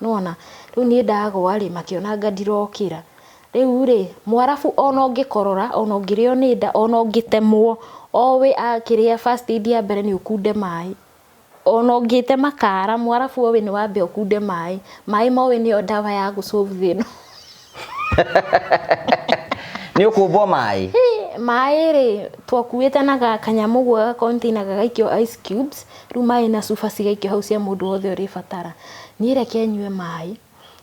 nona riu nie ndagwa ri makiona ngadirokira riu ri mwarafu ona ngikorora ona ngirio ni nda ona ngitemwo owe akiria first aid ya mbere ni ukunde mai ono ngite makara mwarafu owe ni wambe ukunde mai mawe ni dawa ya gusolve thino ni ukubwo mai ri twakuite na kanyamu gwa container gagaikio ice cubes riu mai na sufa cigaikio hau cia mundu wothe uri fatara ni reke nyue mai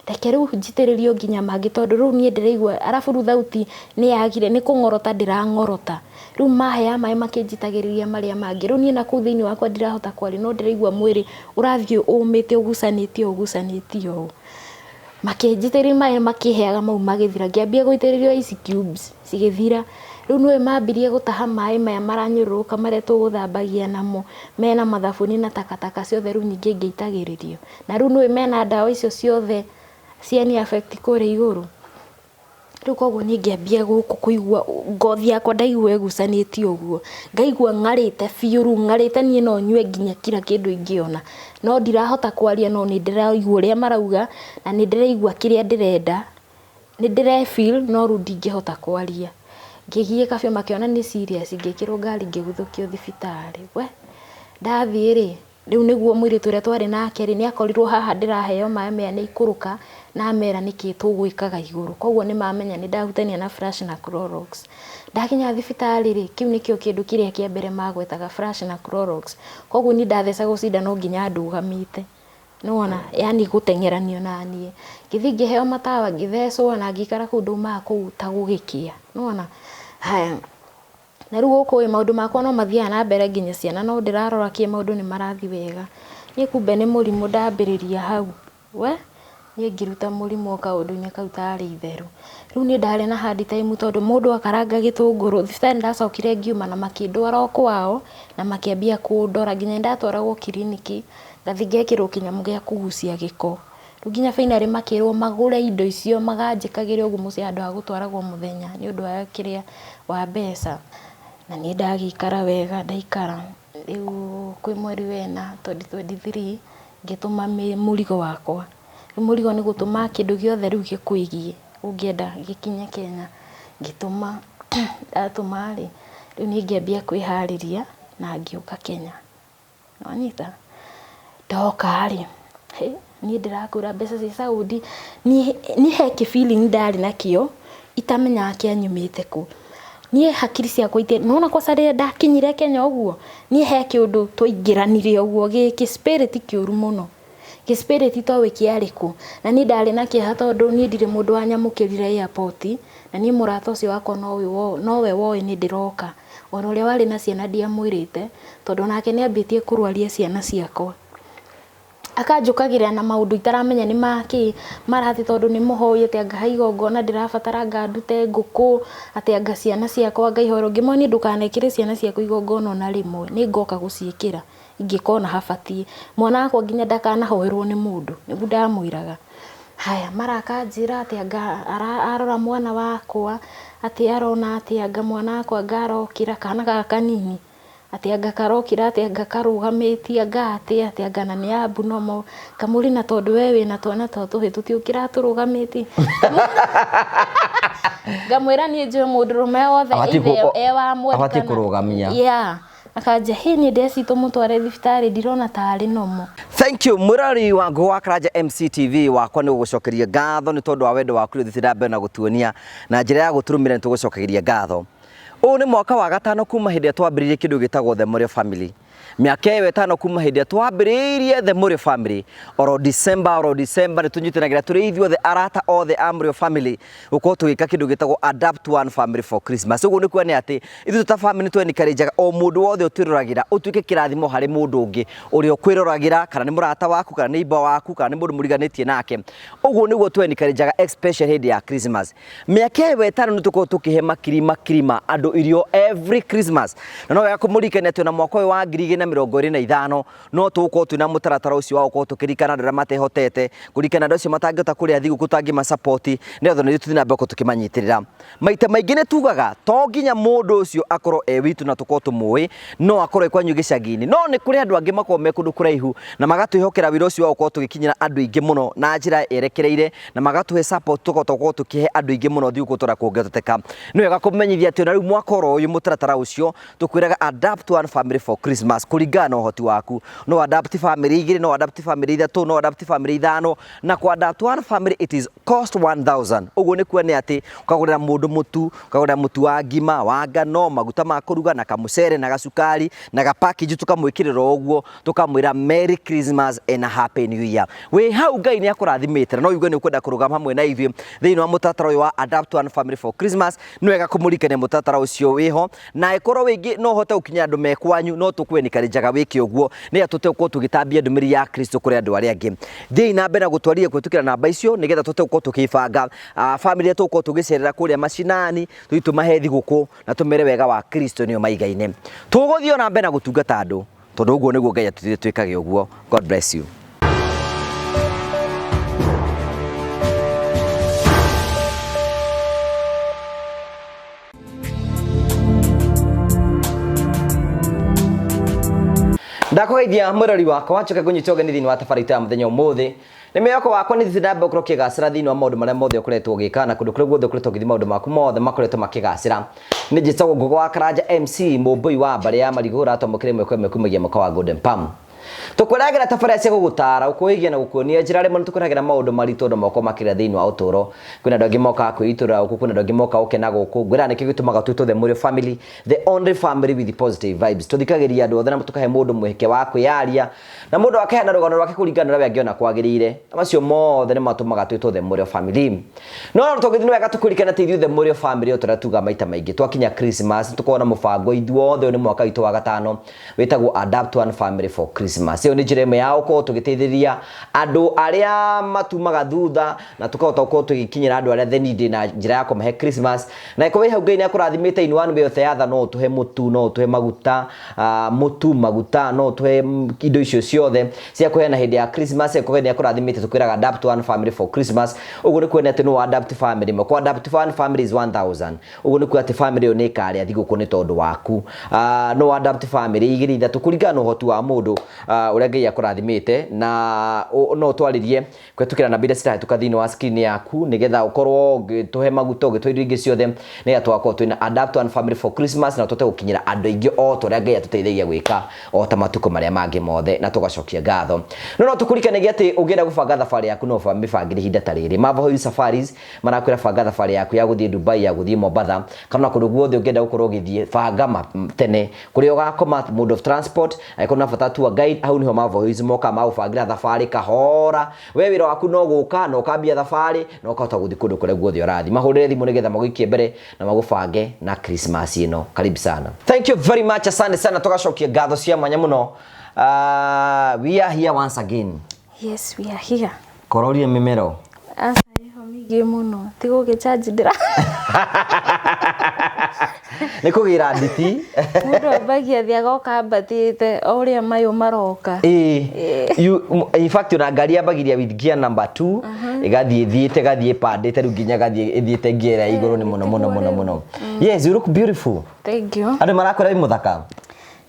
reke riu njitiririo nginya mangi tondu riu nie ndiraigua arafu ru thauti ni yagire ni kungorota ndirangorota riu mahe ya mai makinjitagiriria maria mangi riu nie na ku thiini wakwa ndirahota kwari no ndiraigua mwiri urathie umite ugusanitio makinjitiriria mai makiheaga mau magithira ngiambia guitiririo ice cubes cigithira riu nwe mambirie gutaha mai maya maranyuruka maria tuguthambagia namo mena mathabuni na takataka ciothe riu nyingi ngeitagiririo na riu nwe mena dawa icio ciothe ciani affect kore iguru riu koguo ni ngiambia guku kuigua ngothi yakwa ndaigua egusanitio uguo ngaigua ngarite fiuru ngarite nie no nyue nginya kila kindu ingiona no ndirahota kwaria no ni ndiraigua ria marauga na ni ndiraigua kiria ndirenda ni ndire feel no ru ndingihota kwaria ngigie kabio makiona ni serious ngikirwo ngari ngiguthukio thibitari we ndathie ri riu niguo mwiri turia twari nake ri ni akorirwo haha ndiraheo mai mea ni ikuruka na mera niki tugwikaga iguru koguo ni mamenya ni ndahutania na flash na Clorox ndakinya thibitari ri kiu nikio kindu kiria kia mbere magwetaga flash na Clorox koguo ni ndatheca gucinda no nginya ndugamite nona yani gutengeranio na nie githi ngiheo matawa ngithecwo na ngikara kundu ma ku tagugikia nona haya na riu guku maundu makwa no mathia na mbere nginya ciana no ndirarora kie maundu ni marathi wega ni kumbe ni murimu ndambiriria hau we ni ngiruta murimu kaundu-ini kau tari itheru riu ni ndari na hard time tondu mundu akaranga gitunguru thibitari ndacokire ngiuma na makindwara kwao na makiambia kundora nginya ndatwaragwo kiriniki ngathi ngekirwo kinyamu gia kugucia giko riu nginya finally makirwo magure indo icio maganjikagira uguo muci andu agutwaragwo muthenya ni undu wa kiria wa mbeca na ni ndagikara wega ndaikara riu kwi mweri wena 2023 ngituma murigo wakwa murigo ni gutuma kindu giothe riu gikuigie ungienda gikinye Kenya ngituma ndatuma ri riu ni ngiambia kwihariria na ngiuka Kenya no anyita ndoka ri ni ndirakura mbeca cia Saudi ni heki feeling ndari nakio itamenya kianyumite ku nie hakiri ciakwa ite nona kwa sare ndakinyire Kenya uguo nie heki undu twaingiranire uguo giki spirit kiuru muno spirit twawe kiariku na ni ndari na kiha tondu ni ndire mundu wanyamukirire airport na ni murata ucio wako nowe woe ni ndiroka ona uria wari na ciana ndiamwirite tondu nake ni ambitie kurwaria ciana ciakwa akanjukagira na maundu itaramenya ni maki marathi tondu ni muhoyi ati anga haigongona ndirabatara ngandute nguku ati anga ciana ciakwa ngaihoro ngimoni ndukanekire ciana ciakwa igongona na rimwe ni ngoka guciikira ingikona habati mwana wakwa nginya ndakanahoerwo ni mundu nigu ndamwiraga haya marakanjira ati anga arora mwana wakwa ati arona ati anga mwana wakwa ngarokira kana gaka nini ati anga karokira ati anga karugamiti anga ati anga na ni abu nomo kamuri na tondu wewe na twana toto hitutiukira turugamiti ngamwira ni nje mundurume wothe ewa mweri abati kurugamia yeah akaja hini desi tumutware thibitari ndirona tari nomo. Thank you Murari wangu wa Karanja MCTV wakwa ni gucokeria ngatho ni tondu wa wendo waku thithambe na gutuonia na njira ya guturumira ni tugucokeria ngatho. O ni mwaka wa gatano kuma hindi twambiririe kindu gitagwo The Murio Family. Miaka ĩyo ĩtano kuma hindi twambiririe The Murio Family. Oro December ni tunyitanagira turi ithuothe arata othe a Murio Family uko tugika kindu gitagwo Adapt One Family for Christmas. Uguo ni kuania ati ithu ta family tweni karejaga o mundu wothe utwiroragira utuike kirathimo hari mundu ungi uri okwiroragira kana ni murata waku kana ni iba waku kana ni mundu muriganitie nake. Uguo niguo tweni karejaga especially hindi ya Christmas. Miaka ĩyo ĩtano ni tuko tukihe makirima andu irio every Christmas. Na no yakumurikania tu na mwaka wa 2023 2025 no tuko tuna mutaratara ucio wa uko tukirikana ndara matehotete kurikana ndo cio matangota kuria thiguku tangi ma support ne otho ni tuthina mbeko tukimanyitirira maita maingi ne tugaga to nginya mundu ucio akoro witu na tuko tumui no akoro ikwanyu gicagini no ni kuri andu angi makome kundu kuraihu na magatwihokera wira ucio wa uko tugikinyira andu ingi muno na njira erekereire na magatuhe support tuko tukihe andu ingi muno thiguku tura kuongeteka no wega kumenyithia ati na riu mwaka uyu mutaratara ucio tukwiraga adapt one family for Christmas kuringana uhoti waku no adapt family igiri no adapt family ithatu no adapt family ithano na ku adapt one family it is cost 1000 uguo ni kuone ati ukagurira mundu mutu ukagurira mutu wa ngima wa ngano maguta ma kuruga na kamucere na gacukari na ga package tukamwikirira uguo tukamwira Merry Christmas and a Happy New Year we hau Ngai ni akurathimite no yugo ni ukwenda kurugama hamwe na ithuĩ thiini wa mutatara uyu wa adapt one family for Christmas no wega kumurikania mutatara ucio wiho na ikorwo wingi no hote ukinya andu mekwanyu no tukwenikarijaga wiki uguo ni atute uko tugitambia ndumiri ya Kristo kuri andu aria angi thii na mbere gutwarire kwitukira namba icio nigetha tute uko tukibanga family yetu uko tugicerera kuria macinani tuitu mahethi guku na tumere wega wa Kristo nio maigaine tuguthio na mbere na gutungata andu tondu uguo niguo Ngai atutire twikage uguo. God bless you. Ndakugeithia mwirori wakwa wachoka kunyita ugeni thiini wa tabarita ya muthenya umuthi ni meyoko wakwa ni thindambe ukoro kigacira thiini wa maundu maria mothe ukoretwo ugika kundu kuria guothe ukoretwo ugithi maundu maku mothe makoretwo makigacira ni njitagwo Ngugi wa Karanja MC mumbui wa mbari ya marigura atomokire mwekwe mekumagia mwaka wa Golden Palm tukwiragira tabarĩa cia gugutara ukuigia na gukuonia njira rimwe tukwiragira maundu maritu ndo moko makira thiini wa uturo kwina andu angi moka kwitura uku kwina andu angi moka ukena guku ngwira niki gitumaga twitwo the Murio family the only family with positive vibes tuthikagiria andu othe na tukahe mundu mweke wa kwiaria na mundu akehana rugano rwake kuringana na angiona kwagirire amacio mothe ni matumaga twitwo the Murio family no tugithini wega tukurikana teithio the Murio family utaratuga maita maingi twakinya Christmas tukona mubango ithuothe ni mwaka witu wa gatano witagwo adapt one family for Christmas iyo ni njira yao ko tugiteithiria andu aria matumaga thutha na tukahota ko tugikinyira andu aria the need na njira ya kumahe Christmas na iko hau Ngai ni akurathimite in one way of the other no tuhe mutu no tuhe maguta maguta no tuhe indo icio ciothe cia kuheana hindi ya Christmas iko ni akurathimite tukwiraga adapt one family for Christmas uguo ni kuona ati no adapt family mo adapt one family is 1000 uguo ni kuona ati family yo ni kari thiguku ni tondu waku no adapt family igiri ithatu kuringana uhoti wa mundu uria Ngai akurathimite na no twaririe kwetukira na bida sita tukathini wa screen yaku nigetha ukorwo tuhe maguto gitwirio ingi ciothe ni atwako twina adapt one family for Christmas na tote gukinyira andu ingi o turia Ngai atuteithagia gwika o ta matuko maria mangi mothe na tugacokia ngatho no tukurikanagia ati ungienda gubanga thabari yaku no mibangire hinda tariri Mavoice Safaris marakwira banga thabari yaku ya guthie Dubai ya guthie Mombasa kana kundu guothe ungienda gukorwo githie banga tene kuria ugakoma mode of transport aikona bata tour guide au niho Mavoice moka magubangira thabari kahora we wira waku no guka no kambia thabari no kahota guthie kundu kuria guothe urathi mahurire thimu nigetha maguikie mbere na magubange na Christmas ino karibu sana. Thank you very much, asante sana tugacokia ngatho cia mwanya muno. We are here once again. Yes, we are here. Kororie mimero asa iho mingi muno tigo gicharge ndira ni kugira nditi mundu ambagia thiaga ukambatite uria mayo maroka in fact una ngari ambagiria with gear number 2 igathie thiete gathie pandite ru nginya gathie thiete gear iguru ni muno. Yes, you look beautiful. Thank you. Andu marakwira muthaka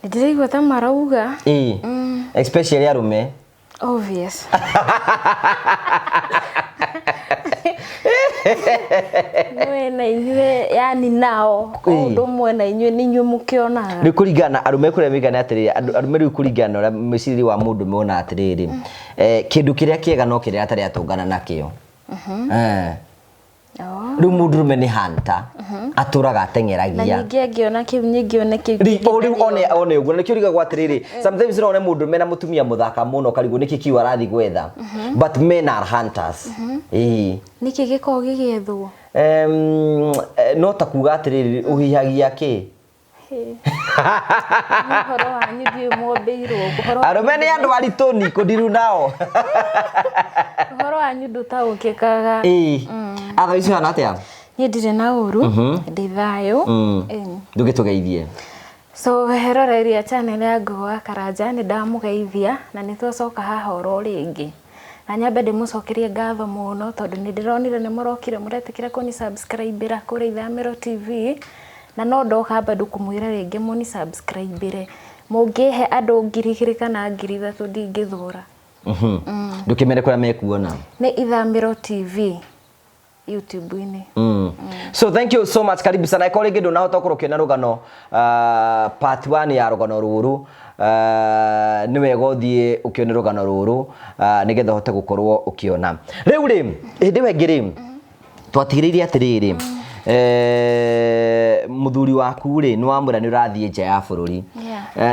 ndiraigua ta marauga especially arume obvious. Nwe na inywe yani nao undu mwe na inywe ni nywe mukiona ni kuringana arume kuria migana atiriri arume ri kuringana ura meciri wa mundu meona atiriri kindu kiria kiega no kiria atari atungana nakio ru mundurume ni hunter aturaga atengeragia na ningi angiona kiu nyingione kiu one uguo ni kiuriga gwa atiriri sometimes no one mundurume na mutumia muthaka muno karigu niki kiu arathi gwetha but men are hunters niki giko gigethwo no ta kuga atiriri uhihagia ki horo wanyu thie mwombeirwo horo arume ni andu aritoni kundiru nao horo wanyu ndutaukikaga athaicwo hana atia ni ndire na uru ndi thayo ndugitugeithie So heroreri ya channel ya Ngũgĩ wa Karanja nĩ ndamugeithia na nĩ twacoka haha oro rĩngĩ. Na nyambe ndĩmũcokerie ngatho mũno tondũ nĩ ndĩronire nĩ mũrokire mũretikira kũni subscribe kũrĩ Ithamĩro TV na no ndoka bado kũmwĩra rĩngĩ mũni subscribe. Mũngĩhe andũ 2,000 kana 3,000 ndingĩthũra. Ndũkĩmere kũrĩa mekuona. Nĩ Ithamĩro TV YouTube-inĩ. So thank you so much, karibu sana. Iko rĩngĩ ndũnahota gũkorwo ũkĩona rũgano part 1 ya rũgano rũrũ. Nĩ wega ũthiĩ ũkĩone rũgano rũrũ nĩgetha ũhote gũkorwo ũkĩona. Rĩu rĩ hĩndĩ ĩyo ĩngĩ rĩ twatigĩrĩire atĩrĩrĩ mũthuri waku rĩ nĩ wamwĩra nĩ ũrathiĩ nja ya bũrũri.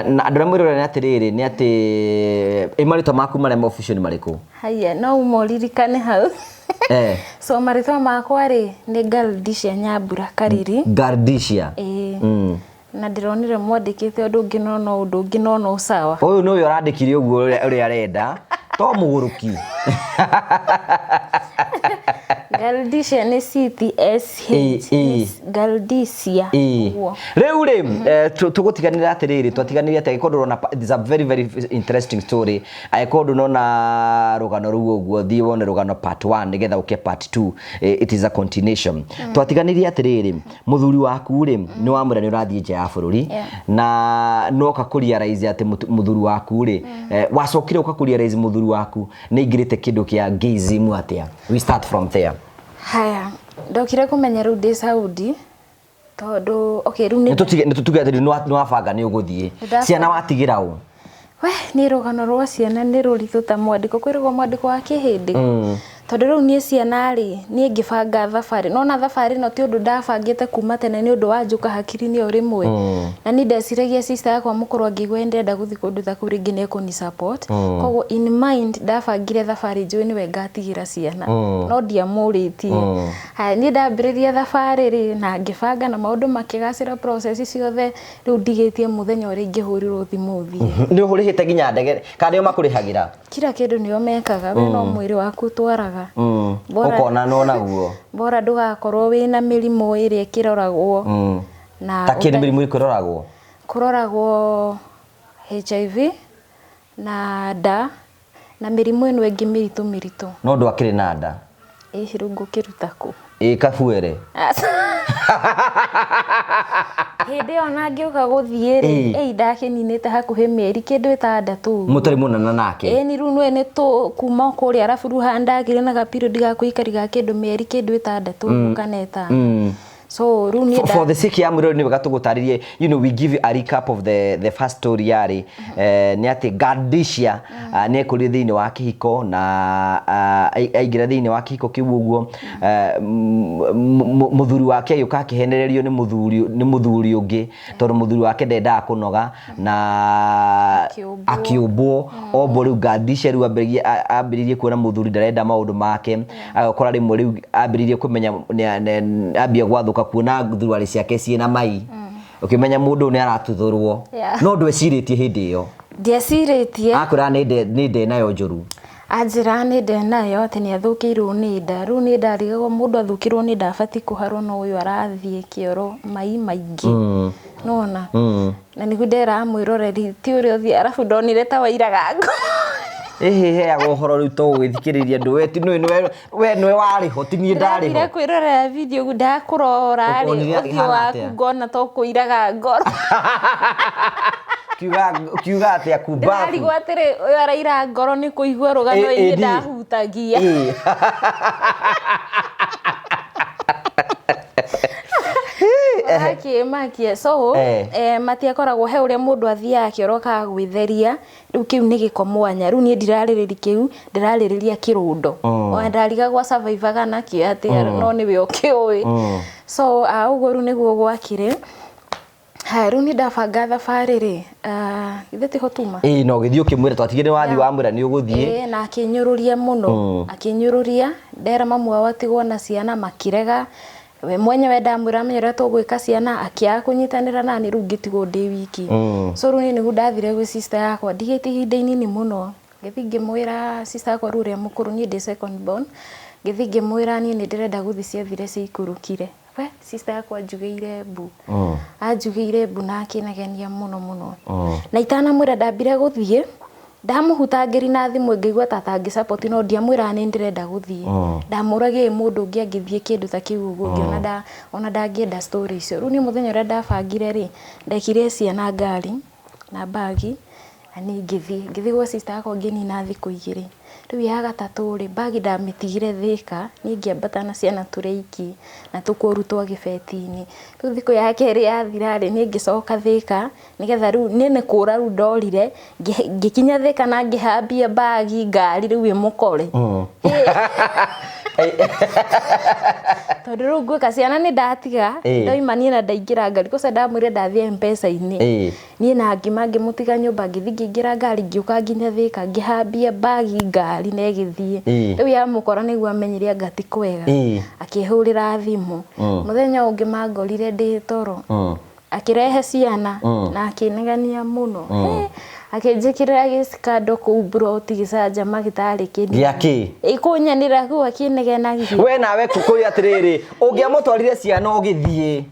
Na andũ arĩa mwĩrore nĩ atĩrĩrĩ nĩ atĩ marĩtwa maku marĩa official nĩ marĩkũ? Haya no ũmoririkane hau. So marĩtwa makwa rĩ nĩ Galdicia Nyambura Kariri. Galdicia. Na ndĩronire mwandĩkĩte ũndũ ũngĩ no ũndũ ũngĩ no sawa. Ũyũ nĩ ũyũ arandĩkire ũguo ũrĩa arenda to mũgũrũki. Galdicia ni CTSH. Galdicia. Rĩu rĩ tũgũtiganĩra atĩrĩrĩ twatiganĩire atĩ agĩkorwo ndũrona it's a very interesting story. Agĩkorwo ndũnona rũgano rũu ũguo thiĩ wone rũgano part 1 nĩgetha ũke part 2 it is a continuation. Twatiganĩire atĩrĩrĩ mũthuri waku rĩ nĩ wamwĩra nĩ ũrathiĩ nja ya bũrũri na noka kũrealize atĩ mũthuri waku rĩ wacokire ũkakũrealize mũthuri waku nĩ ingĩrĩte kĩndũ kĩa gayism atĩa. We start from there. Haya ndokire kumenya rĩu ndĩ Saudi tondũ okay rĩu nĩ tutuge atĩ nĩ wabanga nĩ ũgũthiĩ ciana watigira ũ? We nĩ rũgano rwa ciana nĩ rũritũ ta mwandĩko kwĩrĩgwo mwandĩko wa kĩhĩndĩ tondũ rĩu niĩ ciana rĩ niĩ ngĩbanga thabarĩ no na thabarĩ no ti ũndũ ndabangĩte kuma tene nĩ ũndũ wa njuka hakiri-inĩ o rĩmwe na nĩ ndeciragia sister yakwa mũkorwo ngĩigua ndenda gũthiĩ kũndũ ta kũu rĩngĩ nĩ kũni support koguo in mind ndabangire thabarĩ njũĩ nĩwe ngatigira ciana no ndiamũrĩtie. Haya niĩ ndambĩrĩria thabarĩ rĩ na ngĩbanga na maũndũ makĩgacĩra process ciothe rĩu ndigĩtie mũthenya ũrĩa ingĩhũrirwo thimũ ũthiĩ. Nĩ ũhũrĩhĩte nginya ndege kana nĩo makũrĩhagĩra? Kila kĩndũ nĩo mekaga we no mwĩrĩ waku twaraga. Ũkona no naguo bora ndũgakorwo wĩna mĩrimũ ĩrĩa ĩkĩroragwo na ta kĩrĩ mĩrimũ ĩkĩroragwo kũroragwo HIV na nda na mĩrimũ ĩno ĩngĩ mĩritũ no ndũ akĩrĩ na nda rĩu ngũkĩruta kũ kabuere hĩndĩ ĩyo na ngĩũka gũthiĩ rĩ ndakĩninĩte hakuhĩ mĩeri kĩndũ 6 mũtarĩ mũnana nake ni rĩu nĩ kuma kũrĩa arabu rĩu handagĩre na gaperiod ga kũikari ga kĩndũ mĩeri kĩndũ 6 kana 5. So runi for the sake ya mwĩrĩ nĩ wega tũgũtarĩrie we give a recap of the first story yarĩ nĩ atĩ Galdicia nĩ ekũrire thĩinĩ wa kĩhiko na aingĩra thĩinĩ wa kĩhiko kĩu ũguo mũthuri wake agĩũka akĩhenererio nĩ mũthuri ũngĩ tondũ mũthuri wake ndendaga kũnoga na akĩũmbwo ombo rĩu Galdicia rĩu ambĩrĩirie kuona mũthuri ndarenda maũndũ make agakora rĩmwe rĩu ambĩrĩirie kũmenya ambia gwathũka kuona thurwarĩ ciake ciĩna mai ukimenya mundu ni aratuthurwo no ndwecirĩtie hĩndĩ ĩyo ndiecirĩtie akora nĩ nde nayo njũru anjĩra nĩ nde nayo atĩ nĩ athũkĩirwo nĩ nda rĩu nĩ ndarigagwo mũndũ athũkĩrwo nĩ nda abatiĩ kũharwo no ũyũ arathiĩ kĩoro mai maingĩ nona na nĩguo ndera mwĩroreri ti ũrĩa ũthiĩ arabu ndonire ta wairaga ngo heaga ũhoro rĩu to gwĩthikĩrĩria andũ we ti we nĩwe warĩho ti niĩ ndarĩho ndĩra kwĩrorera video ndakũrora rĩ ũthiũ waku ngona to kũiraga ngoro kiuga atĩ akumbabu ndarigwo atĩrĩ ũyũ araira ngoro nĩ kũigua rũgano iria ndahutagia makie so matiakoragwo he ũrĩa mũndũ athiaga kĩoro ka gwĩtheria rĩu kĩu nĩ gĩko mwanya rĩu niĩ ndirarĩrĩria kĩu ndĩrarĩrĩria kĩrundo ona ndarigagwo survivaga nakĩo atĩ no nĩwe ũkĩũĩ so ũguo rĩu nĩguo gwakire. Haya rĩu nĩ ndabanga thabarĩ rĩ ithe tiho tuma no gĩthiĩ ũkĩmwĩra twatigire wathi wamwĩra nĩ ũgũthiĩ na akĩnyũrũria mũno akĩnyũrũria ndera mamu wao atigwo na ciana makirega we mwenyewe ndamwĩra amenyera tũgwĩka ciana akĩaga kũnyitanĩra nani rĩu ngĩtigwo ndĩ wiki so rĩu nĩguo ndathire gwĩ sister yakwa ndigĩte ihinda inini mũno gĩthiĩ ngĩmwĩra sister yakwa rĩu ũrĩa mũkũrũ niĩ ndĩ second born Ngithi ngimwira ni ndirenda guthi ciathire ciikurukire. We sister yakwa njugĩire mbu. Anjugĩire mbu na akinegenia muno. Na itanamwira ndambire guthie ndamuhutangĩri na thimũ ngĩigua tata support no ndiamwira ni ndirenda guthie. Ndamũragia mũndũ ũngĩ angĩthie kĩndũ ta kĩu ũguo ona ndangĩenda story icio. Rĩu ni mũthenya ũrĩa ndabangire ri ndekire ciana ngari na bagi ani ngĩthi gwa sister yakwa ngĩnina thikũ 2. Rĩu ya gatatũ ri bagi ndamĩtigire Thika ni ngĩambata na ciana tũreiki na tũkũru twa gĩbeti-inĩ. Rĩu thikũ ya kerĩ yathira ri ni ngĩcoka Thika nigetha rĩu nĩ kũra rĩu ndorire ngĩkinya Thika na ngĩhambia bagi ngari rĩu ĩmũkore. Tondũ rĩu ngwĩka ciana nĩ ndatiga ndoima niĩ na ndaingĩra ngari kosa ndamwĩre ndathie M-Pesa-inĩ niĩ na ngima ngĩmũtiga nyũmba ngĩthi ngĩingĩra ngari ngĩũka nginya Thika ngĩhambia bagi ngari na ĩgĩthie. Rĩu yamũkora nĩguo amenyire anga ti kwega akĩhũrĩra thimũ. Mũthenya ũngĩ mangorire ndĩ toro akĩrehe ciana na akĩnegania mũno. Akĩnjĩkĩrĩra gĩcikando kũu Buroti gĩcanjama gĩtarĩ kĩndũ gĩake ĩkũnyanĩra kũu akĩnegenagia. We nawe kũkũrĩ atĩrĩrĩ ũngĩamũtwarire ciana ũgĩthie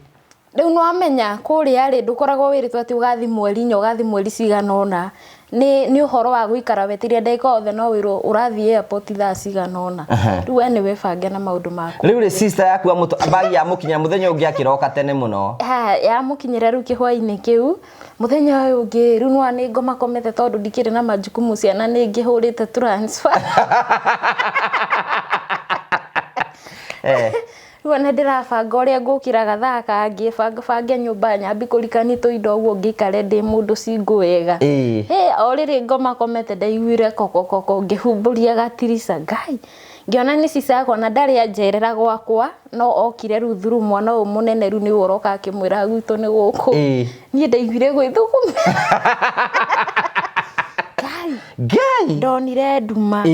rĩu no amenya kũrĩa rĩ ndũkoragwo wĩrĩtwo atĩ ũgathi mweri nya ũgathi mweri cigana ũna ni ũhoro wa gũikara wetiria ndagĩka othe no wĩrwo ũrathiĩ airport thaa cigana ũna. Rĩu we nĩ wĩbange na maũndũ maku. Rĩu rĩ sister yaku bagi yamũkinya mũthenya ũngĩ akĩroka tene mũno. Yamũkinyĩra rĩu kĩhwainĩ kĩu mũthenya ũyũ ũngĩ rĩu no nĩ ngomakomete tondũ ndikĩrĩ na majukumu ciana nĩ ngĩhũrĩte transfer. Rĩu nĩ ndĩrabanga ũrĩa ngũkĩra gathaka ngĩbanga nyũmba nyambi kũrikani tũindo ũguo ngĩikare ndĩ mũndũ single wega. O rĩrĩ ngomakomete ndaiguire kokokoko ngĩhumbũria gatirica Ngai ngĩona nĩ sister yakwa na ndarĩ anjerera gwakwa no okire rĩu through mwana ũyũ mũnene rĩu nĩwe ũroka akĩmwĩra gwitũ nĩ gũkũ. Niĩ ndaiguire gwĩthuguma Ngai ndonire nduma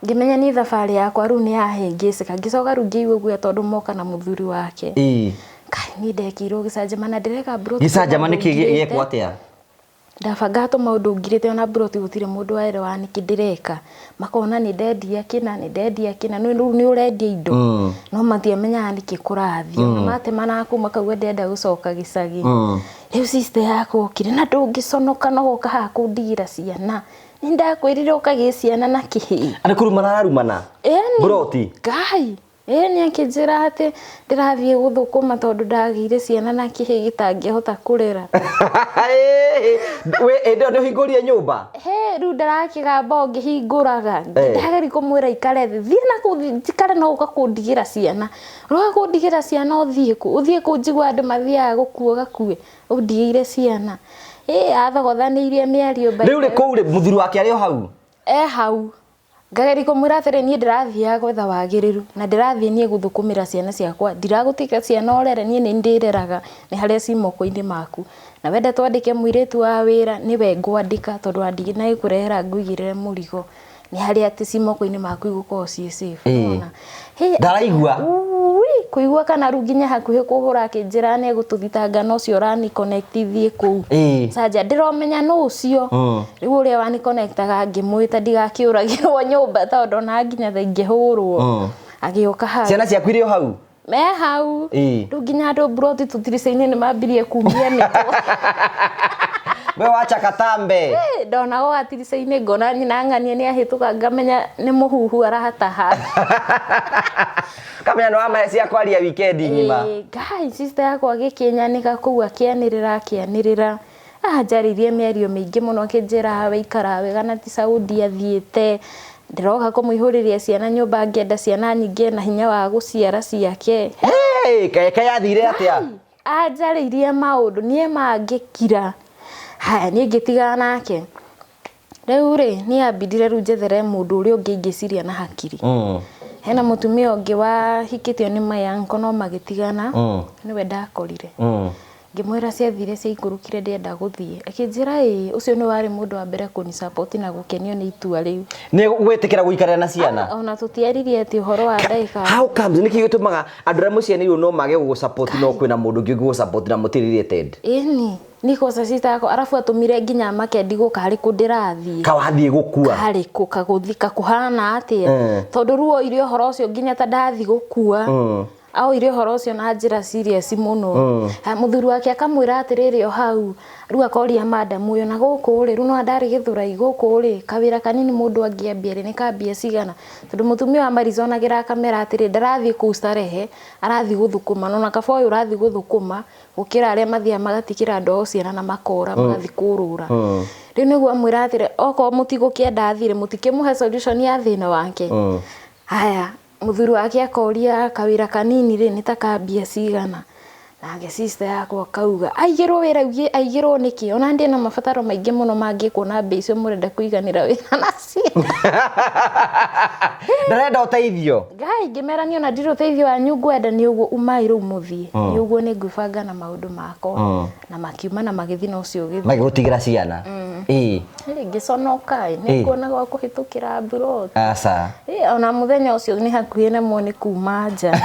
ngĩmenya ni thabarĩ yakwa rĩu nĩ yahĩngĩcĩka ngĩcoka rĩu ngĩigua guoya tondũ moka na mũthuri wake. Ngai niĩ ndekĩirwo gĩcanjama na ndĩreka Buroti. Gĩcanjama nĩ gĩekwo atĩa? Ndabanga tũmaũndũ ngirĩte ona Buroti gũtirĩ mũndũ waerewa nĩkĩ ndĩreka makona nĩ ndendia kĩna nĩ ũrendia indo no matiamenyaga nĩkĩ kũrathio matema na kuma kauga ndenda gũcoka gĩcagi. Rĩu sister yakwa okire na ndũngĩconoka no goka haha kũndigĩra ciana nĩ ndakwĩrire ũkagĩe ciana na kĩhĩ. Arĩ kũrumana Buroti Ngai nĩ akĩnjĩra atĩ ndĩrathiĩ gũthũkũma tondũ ndagĩire ciana na kĩhĩ gĩtangĩhota kũrera. We ĩndo nĩ ũhingũrie nyũmba? Rĩu ndarakĩgamba ngĩhingũraga ndageri kũmwĩra ikare thĩ thiĩ na kũu njikare no ũka kũndigĩra ciana. Roga kũndigĩra ciana ũthiĩ kũ njigua andũ mathiaga gũkuo gakue ũndigĩire ciana. Athogothanĩirie mĩario mbaũ. Rĩu rĩ kũu rĩ mũthuri wake arĩ o hau? Hau ngageri kũmwĩra atĩrĩ niĩ ndĩrathiaga gwetha wagĩrĩru na ndĩrathiĩ niĩ gũthũkũmĩra ciana ciakwa ndiragũtiga ciana orere niĩ nĩ ndĩreraga nĩ harĩa ci moko-inĩ maku na wenda twandĩke mũirĩtu wa wĩra nĩwe ngwandĩka tondũ andigi na gĩkũrehera ngũigĩrĩre mũrigo nĩ harĩa atĩ ci moko-inĩ maku igũkorwo ciĩ safe. Ndaraigua kũigua kana rĩu nginya hakuhĩ kũhũra akĩnjĩra nĩ egũtũthitanga no cio rani connect thiĩ kũu. Sanja ndĩromenya no ũcio rĩu ũrĩa wani connectaga ngĩmwĩta ndigakĩũragĩrwo nyũmba tondũ na nginya tha ingĩhũrwo agĩũka hau. Ciana ciaku irĩ o hau? Me hau rĩu nginya andũ Buroti tũtirica-inĩ nĩ mambirie kumia nĩko. We wacha katambe. Ndona o atirica-inĩ ngona nyina ng'ania nĩ ahĩtũka ngamenya nĩ mũhuhu arahataha. Kamenya no ama cia kwaria weekend ngima. Ngai sister yakwa agĩkĩnyanĩka kũu akĩanĩrĩra njarĩirie mĩario mĩingĩ mũno akĩnjĩra wĩikara wega na ti Saudi athiĩte ndĩroka kũmũihũrĩria ciana nyũmba ngĩenda ciana nyingĩ na hinya wa gũciara ciake. Keke yathire atĩa? Anjarĩirie maũndũ niĩ mangĩkira haya niĩ ngĩtigana nake. Rĩu rĩ niĩ ambindire rĩu njethere mũndũ ũrĩa ũngĩ ingĩciria na hakiri. Hena mũtumia ũngĩ wahikĩtio nĩ my uncle no magĩtigana nĩwe ndakorire. ngimwira ciathire cia ikurukire ndenda guthie akinjira ucio ni wari mundu wa mbere kuni support na gukenio ni itua riu ni gwetikira guikarira na ciana ona tutiaririe ati uhoro wa ndaika how comes niki gitumaga andu ra mucianirwo no mage gugu support no kwina mundu ngi gugu support na mutiririe ted ni niko sasita ko arafu atumire nginya makendi gukari kundirathie kawathie gukua kari kukaguthika kuhana atia tondu ruo irio horo ucio nginya ta ndathi gukua au irio horo ucio na njira serious muno muthuru wake akamwira atiriri o hau ru akoria madam uyo na guku ri ru no ndari githurai guku ri kawira kanini mundu angiambia ri ni kambia cigana tondu mutumia wa Arizona gira kamera atiri ndarathi ku starehe arathi guthukuma no na kaba uyu urathi guthukuma gukira aria mathia magatikira ndo ciana na makora magathi kurura riu niguo amwira atiri oko mutigo kienda athire mutikimuhe solution ya thina wake haya muthuru wake akoria kawira kanini ri nitakambia cigana nake sister yakwa kauga aigirwo wira ugie aigirwo niki ona ndi na mabataro maingi muno mangikwo na mbe icio murenda kuiganira wira nacio ndarenda uteithio gai ngimerania ona ndiro teithio wa nyungu enda ni uguo umai ru muthie ni uguo ni ngwibanga na maundu makwa na makiuma na magithina ucio githi magigutigira ciana ngiconoka ni kuona gwa kuhitukira abroad asa ona muthenya ucio ni hakuhi na moni kuma nja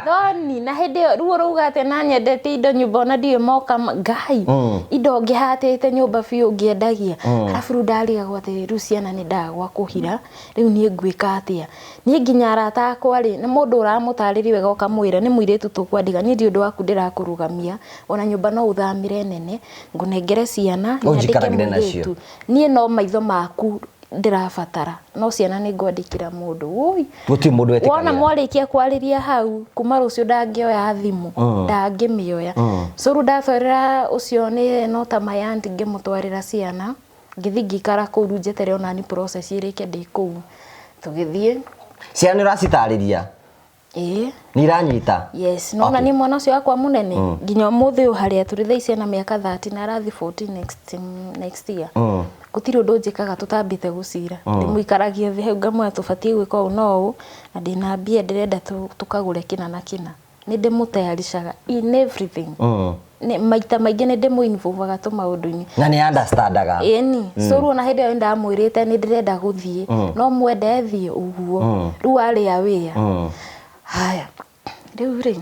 Doni na hede ruo rugate na nyendete indo nyumba na ndiye moka gai indo ngihatete nyumba biu ngiendagia arafu ndariga gwate ruciana ni ndagwa kuhira riu ni ngwika atia ni nginya arata akwa ri na mundu uramutaririe wega ukamwira ni muiretu tukwandiga ni ndi undu waku ndirakurugamia ona nyumba no uthamire nene ngunengere ciana nyandikaragire nacio ni no maitho maku ndirabatara no ciana ni ngwandikira mundu oi guti mundu etikagira wona mwarikia kwariria hau kuma rucio ndangioya thimu ndangimioya so ru ndatwarira ucio ni no ta mayandi ngimutwarira ciana ngithi ngikara kuu njetere ona ni process irike ndi kuu tugithie ciana uracitariria ni iranyita yes no na ni mwana ucio akwa munene nginya muthi uharia turi thaicia na miaka 30 na arathi 14 next year gutiri undu njikaga tutambite gucira ndimuikaragia thi hau ngamwe tubatie gwika uno na ndina mbia ndirenda tukagure kina na kina ni ndimutayarishaga in everything ni maita maingi ni ndimuinvolvaga tu maundu-ini na ni understandaga ni so ru na hede yo ndamwirite ni ndirenda guthie no mwende thie uguo ru ari awia haya riu ri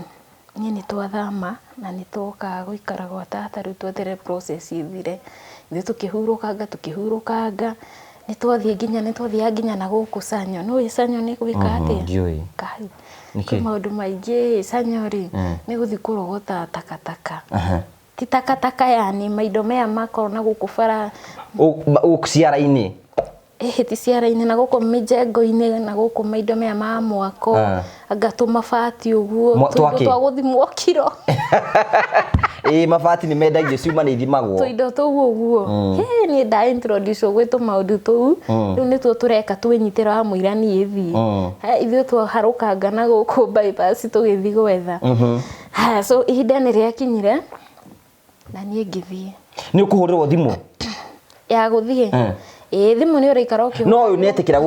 ni twathama na ni twoka guikara gwa tata riu twetere process ithire ithu tukihurukanga ni twathie nginya na guku sanyo no isanyo ni gwika atia kai niki maundu maingi sanyo ri ni guthi kurogota takataka ti takataka yani maindo maya makoro na guku bara uciara-ini ti ciara-ini na guku mijengo-ini na guku maindo maya ma mwako agatuma bati uguo twaguthimwo kiro mabati ni mendagio ciuma ni ithimagwo tuindo tuguo uguo ni nda introduce gwitu maundu tuu riu ni tuo tureka twinyitira wa muirani ithie ithuĩ twaharũkanga na gũkũ bypass tũgĩthi gwetha so ihinda nĩ rĩakinyire na niĩ ngĩthiĩ nĩ ũkũhũrĩrwo thimũ ya gũthiĩ thimũ nĩ ũraikara ũkĩhũra no ũyũ nĩ etĩkĩra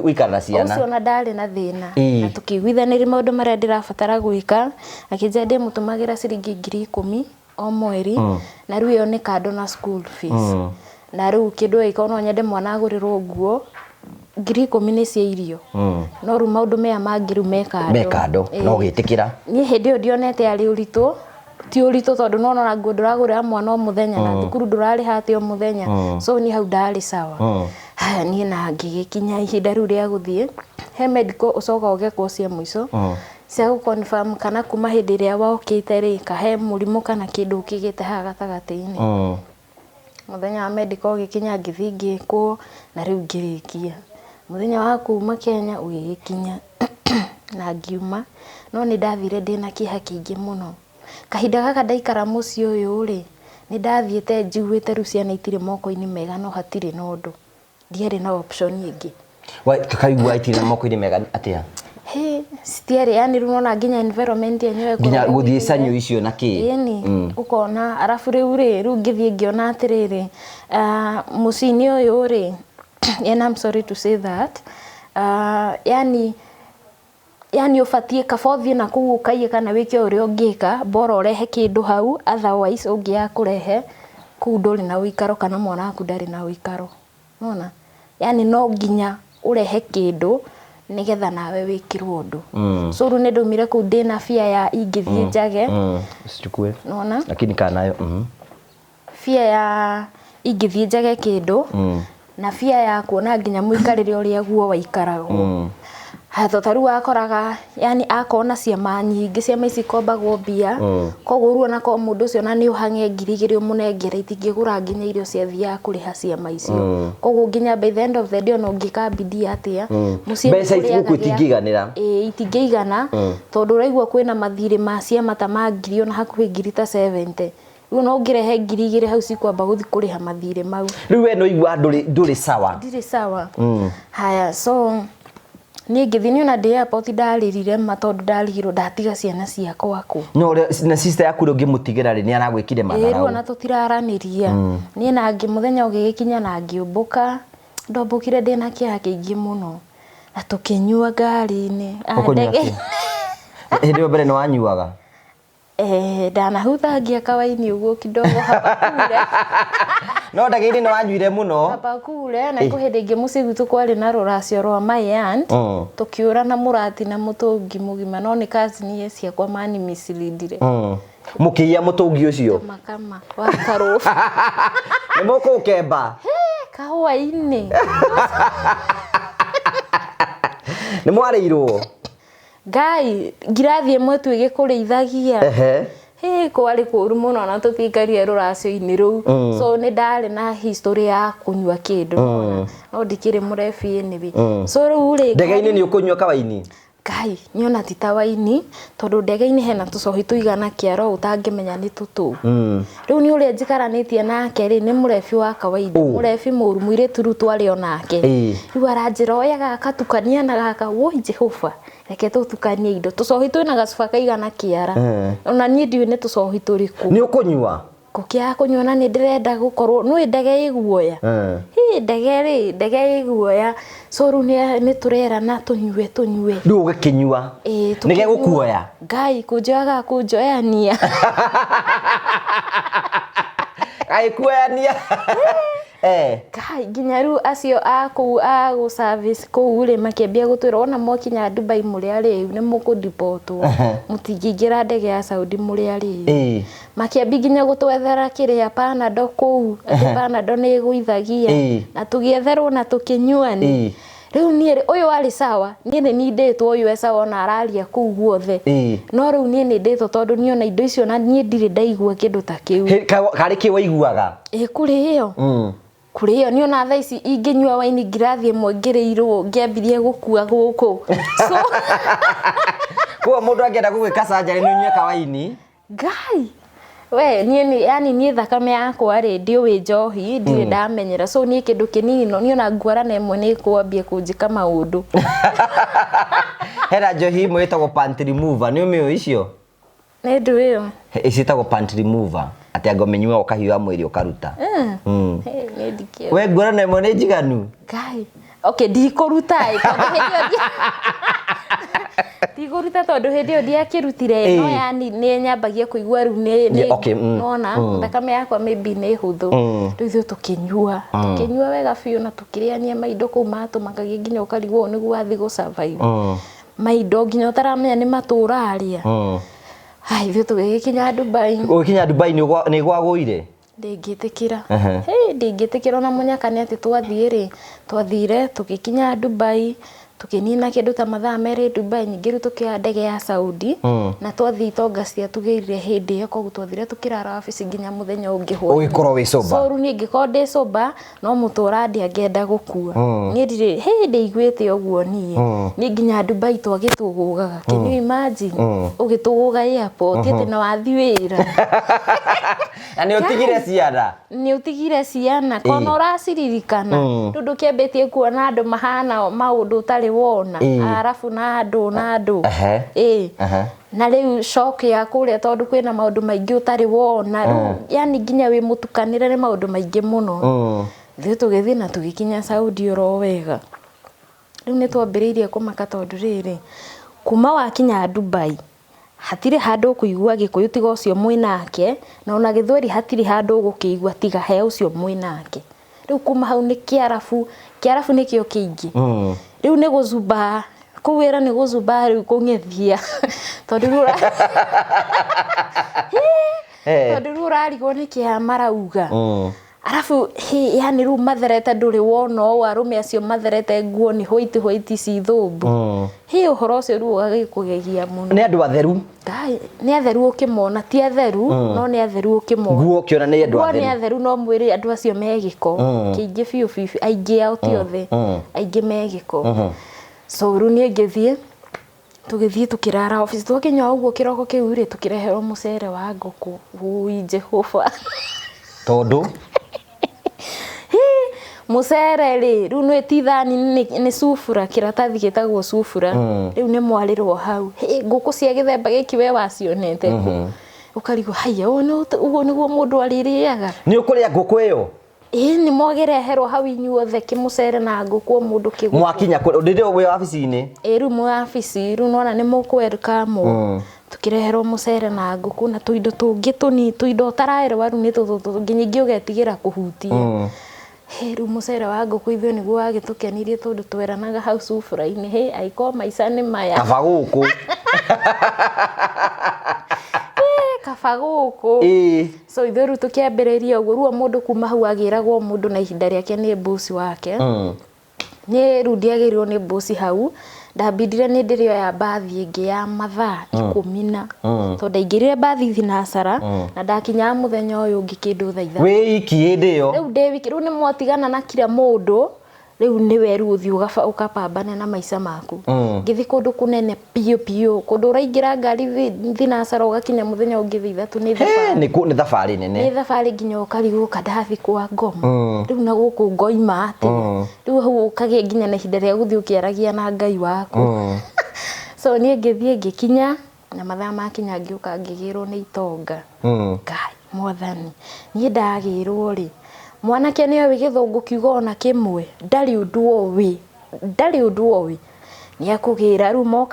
gũikara na ciana ũcio ona ndarĩ na thĩna na tũkĩiguithanĩria maũndũ marĩa ndĩrabatara gwĩka akĩnjĩra ndĩmũtũmagĩra ciringi 10,000 o mweri na rĩu ĩyo nĩ kando na school fees na rĩu kĩndũ gĩka no nyende mwana agũrĩrwo nguo 10,000 nĩ cia irio no rĩu maũndũ maya mangĩ rĩu mekando no gĩtĩkĩra niĩ hĩndĩ ĩyo ndionete arĩ ũritũ ti ũritũ tondũ no na nguo ndũragũrĩra mwana o mũthenya na thukuru ndũrarĩha atĩ o mũthenya so ni hau ndarĩ sawa haya niĩ na ngĩgĩkinya ihinda rĩu rĩa gũthiĩ he medical ũcoka ũgekwo cia mũico cia gũconfirm kana kuma hĩndĩ ĩrĩa wokĩte rĩ kahe mũrimũ kana kĩndũ kĩgĩte haha gatagatĩ-inĩ mũthenya wa medical ũgĩkinya ngĩthiĩ ngĩkwo na rĩu ngĩrĩkia mũthenya wa kuma Kenya ũgĩkinya na ngiuma no nĩ ndathire ndĩna kĩeha kĩingĩ mũno kahinda gaka ndaikara mũciĩ ũyũ rĩ nĩ ndathiĩte njiguĩte rĩu ciana itirĩ moko-inĩ mega no hatirĩ na ũndũ ndiarĩ na option ingĩ kaigua itirĩ na moko-inĩ mega atĩa citiarĩ yani rĩu nona nginya environment yenyewe nginya gũthiĩ canyo icio na kĩ ũkona arabu rĩu ngĩthiĩ ngĩona atĩrĩrĩ mũciĩ-inĩ ũyũ rĩ and I'm sorry to say that yani yani ubatie kabothi na kuu ukaiye kana wike uria ungika bora urehe kindu hau otherwise ungia kurehe kuu nduri na uikaro kana mwana waku ndari na uikaro unaona yani no nginya urehe kindu nigetha nawe wikirwo undu so ru ne ndumire ku ndina fia ya ingithie njage usichukue unaona lakini kanayo fia ya ingithie njage kindu na fia ya kuona nginya muikarire uria guo waikarago hatho taru akoraga yani akona ciama nyingi ciama ici kombagwo mbia koguo ruona ko mundu ucio na ni uhange ngirigiri umunengere itingigura nginya irio cia thia kuriha ciama icio koguo nginya by the end of the day no ngikabidi atia mucie mbeca iku itingiganira itingigana tondu raigua kwina mathiri ma ciama ta ma ngiri ona hakuhi ngiri ta 70 riu no ngirehe ngirigiri hau cikwamba guthi kuriha mathiri mau riu we no igua nduri sawa ndiri sawa haya so ni ngithini ona ndi airport ndaririre matondu ndarigirwo ndatiga ciana ciakwa ku no na sister yaku ro ngimutigira ri ni aragwikire mathara riu ona tutiraraniria ni na ngi muthenya ugigikinya na ngiumbuka ndombukire ndina kia kiingi muno na tukinyua ngari-ini ndege ndio mbere no wanyuaga ndanahuthangia kawaini uguo kidogo hapa kule no ndagiri no wanyuire muno hapa kule na kuhinde ngi mucigu tukwari na ruracio rwa my aunt tukiura na murati na mutungi mugima no ni cousin ye ciakwa mani misilidire mukiya mutungi ucio makama wa karofu ni muko ukemba kawaini ni mwareirwo Gai ngirathie mwetu igikurithagia kwari kuru muno na tutikarie ruracio-ini ru so ni ndari na history ya kunywa kindu no ndikire murefi nibi so ru ri ndege-ini ni ukunywa kawaini Gai niona tita waini tondu ndege-ini hena tucohi tuigana kiaro utangimenya ni tutu riu ni uria njikaranitie nake ri ni murefi wa kawaida murefi muru mwire turu twari onake riu aranjira oya gaka tukania na gaka woi Jehova reke tutukanie indo tucohi twina gacuba kaigana kiara ona nie ndiwe ni tucohi turiku ni ukunywa kukia kunyona ni ndirenda gukorwo no ndege iguoya ndege iguoya so ru ni turera na tunywe ndu ugikinyua nige gukuoya Ngai kunjoyania ai kuoyania Kai nginya ru acio aku agu service ku ri makiambia gutwira ona mokinya Dubai muri ari ni mukudipotwo mutingingira ndege ya Saudi muri ari makiambia nginya gutwethera kiria Panado ku Panado ni guithagia na tugietherwo na tukinyuani riu ni uyu wari sawa ni nditwo uyu esa ona araria ku guothe no riu ni nditwo tondu ni ona indo icio na ni ndire ndaigua kindu ta kiu kari ki waiguaga kuri iyo kuri iyo ni ona thaa ici inginyua waini ngirathi imwe ngireirwo ngiambirie gukua guku so kwa mundu angienda gugwika surgery ni unywe kawaini Ngai we ni yani ni thakame yakwa ri ndio wi njohi ndire ndamenyera so ni kindu kinini no ni ona ngwara na imwe ni kuambia kunjika maundu hera njohi imwe itagwo pant remover ni umio icio ni ndu iyo icitagwo pant remover ati angomenyua ukahiwa mwiri ukaruta ni ndikio we ngwara na imwe ni njiganu Ngai okay ndikuruta Tigurita tondu hindi yo ndiakirutire no yani ni nyambagia kuigua ru ni nona thakame yakwa maybe ni huthu riu tukinyua wega biu na tukiriania maindo ku matu makagia nginya ukarigwo niguo athi go survive maindo nginya utaramenya ni maturaria hai thiu tugikinya Dubai ukinya Dubai ni gwagwire ndingitikira ndingitikira na munyaka ni ati twathire tugikinya Dubai tukinina kindu ta mathaa meri Dubai nyingi tukia ndege ya Saudi na twathi tonga cia tugirire hindi yo koguo twathire tukirara office nginya muthenya ungi hwa ugikorwo wi soba so ru ni ngikonde soba no mutura ndi angenda gukua ni ndire ndigwite uguo ni nginya Dubai twagitugugaga can you imagine ugituguga airport ite na wathi wira ani utigire ciana ni utigire ciana kono uraciririkana ndu kiambetie kuona andu mahana maundu tari wona arafu na andu na riu shock ya kuria tondu kwina maundu maingi utari wona yani nginya wi mutukanire ni maundu maingi muno thiu tugithi na tugikinya Saudi ro wega riu ni twambiriirie kumaka tondu riri kuma wakinya Dubai hatire handu kuigua Gikuyu tiga ucio mwinake na ona Githweri hatire handu gukigua tiga he ucio mwinake riu kuma hau ni Kiarabu nikio kingi riu ni guzumba kuwira ni guzumba riu kungethia tondu rurarigwo ni kia marauga arafu yani ru matherete nduri wona o arume acio matherete nguo ni hoiti ci thumbu uhoro ucio ru agikugegia muno ni andu atheru ni atheru ukimona ti atheru no ni atheru ukimona nguo kiona ni andu atheru ni atheru no mwiri andu acio megiko kiingi biu aingi ao ti othe aingi megiko so ru ni ngithie tugithie tukirara office tukinya uguo kiroko kiu ri tukireherwo mucere wa nguku ui Jehova tondu mucere ri riu no etithani ni sufura kiratathi gitagwo sufura riu ni mwarirwo hau nguku cia githemba giki we wacionete ukarigo haya uguo niguo mundu aririaga ni ukuria nguku iyo ni mwagereherwo hau inyuothe kimucere na nguku mundu kigu mwakinya ndinde we wabici-ini riu mu wabici riu nona ni muku welcome tukireherwo mucere na nguku na tuindo tungi tuni tuindo taraerwa riu ni nginyi ugetigira kuhutia riu mucere wa nguku ithio niguo wagitukenirie tondu tweranaga hau sufura-ini aiko maica ni maya kaba guku kaba guku so ithio riu tukiambiriria uguo ruo mundu kuma hau agiragwo mundu na ihinda riake ni boss wake ni riu ndiagirirwo ni boss hau ndabidire ni ndirio ya bathi ingi ya mathaa 10 tondu ndaingirire bathi thinacara na ndakinya muthenya uyu ungi kindu thaitha we iki hindi yo riu David riu ni mwatigana na kila mundu riu ni weru uthi ukapambane na maica maku ngithi kundu kunene pio kundu uraingira ngari thinacara ugakinya muthenya ungi thithatu ni thabari ni thabari nene ni thabari nginya ukarigu kadathi kwa ngoma riu na guku ngoima ati riu hau ukage nginya na ihinda ria guthi ukiaragia na Ngai waku so ni ngithie ngikinya na mathaa makinya ngiuka ngigirwo ni itonga Ngai mwathani ni ndagirwo ri mwanake niyo wigithungu kiugo na kimwe ndari undu owi ni akugira ru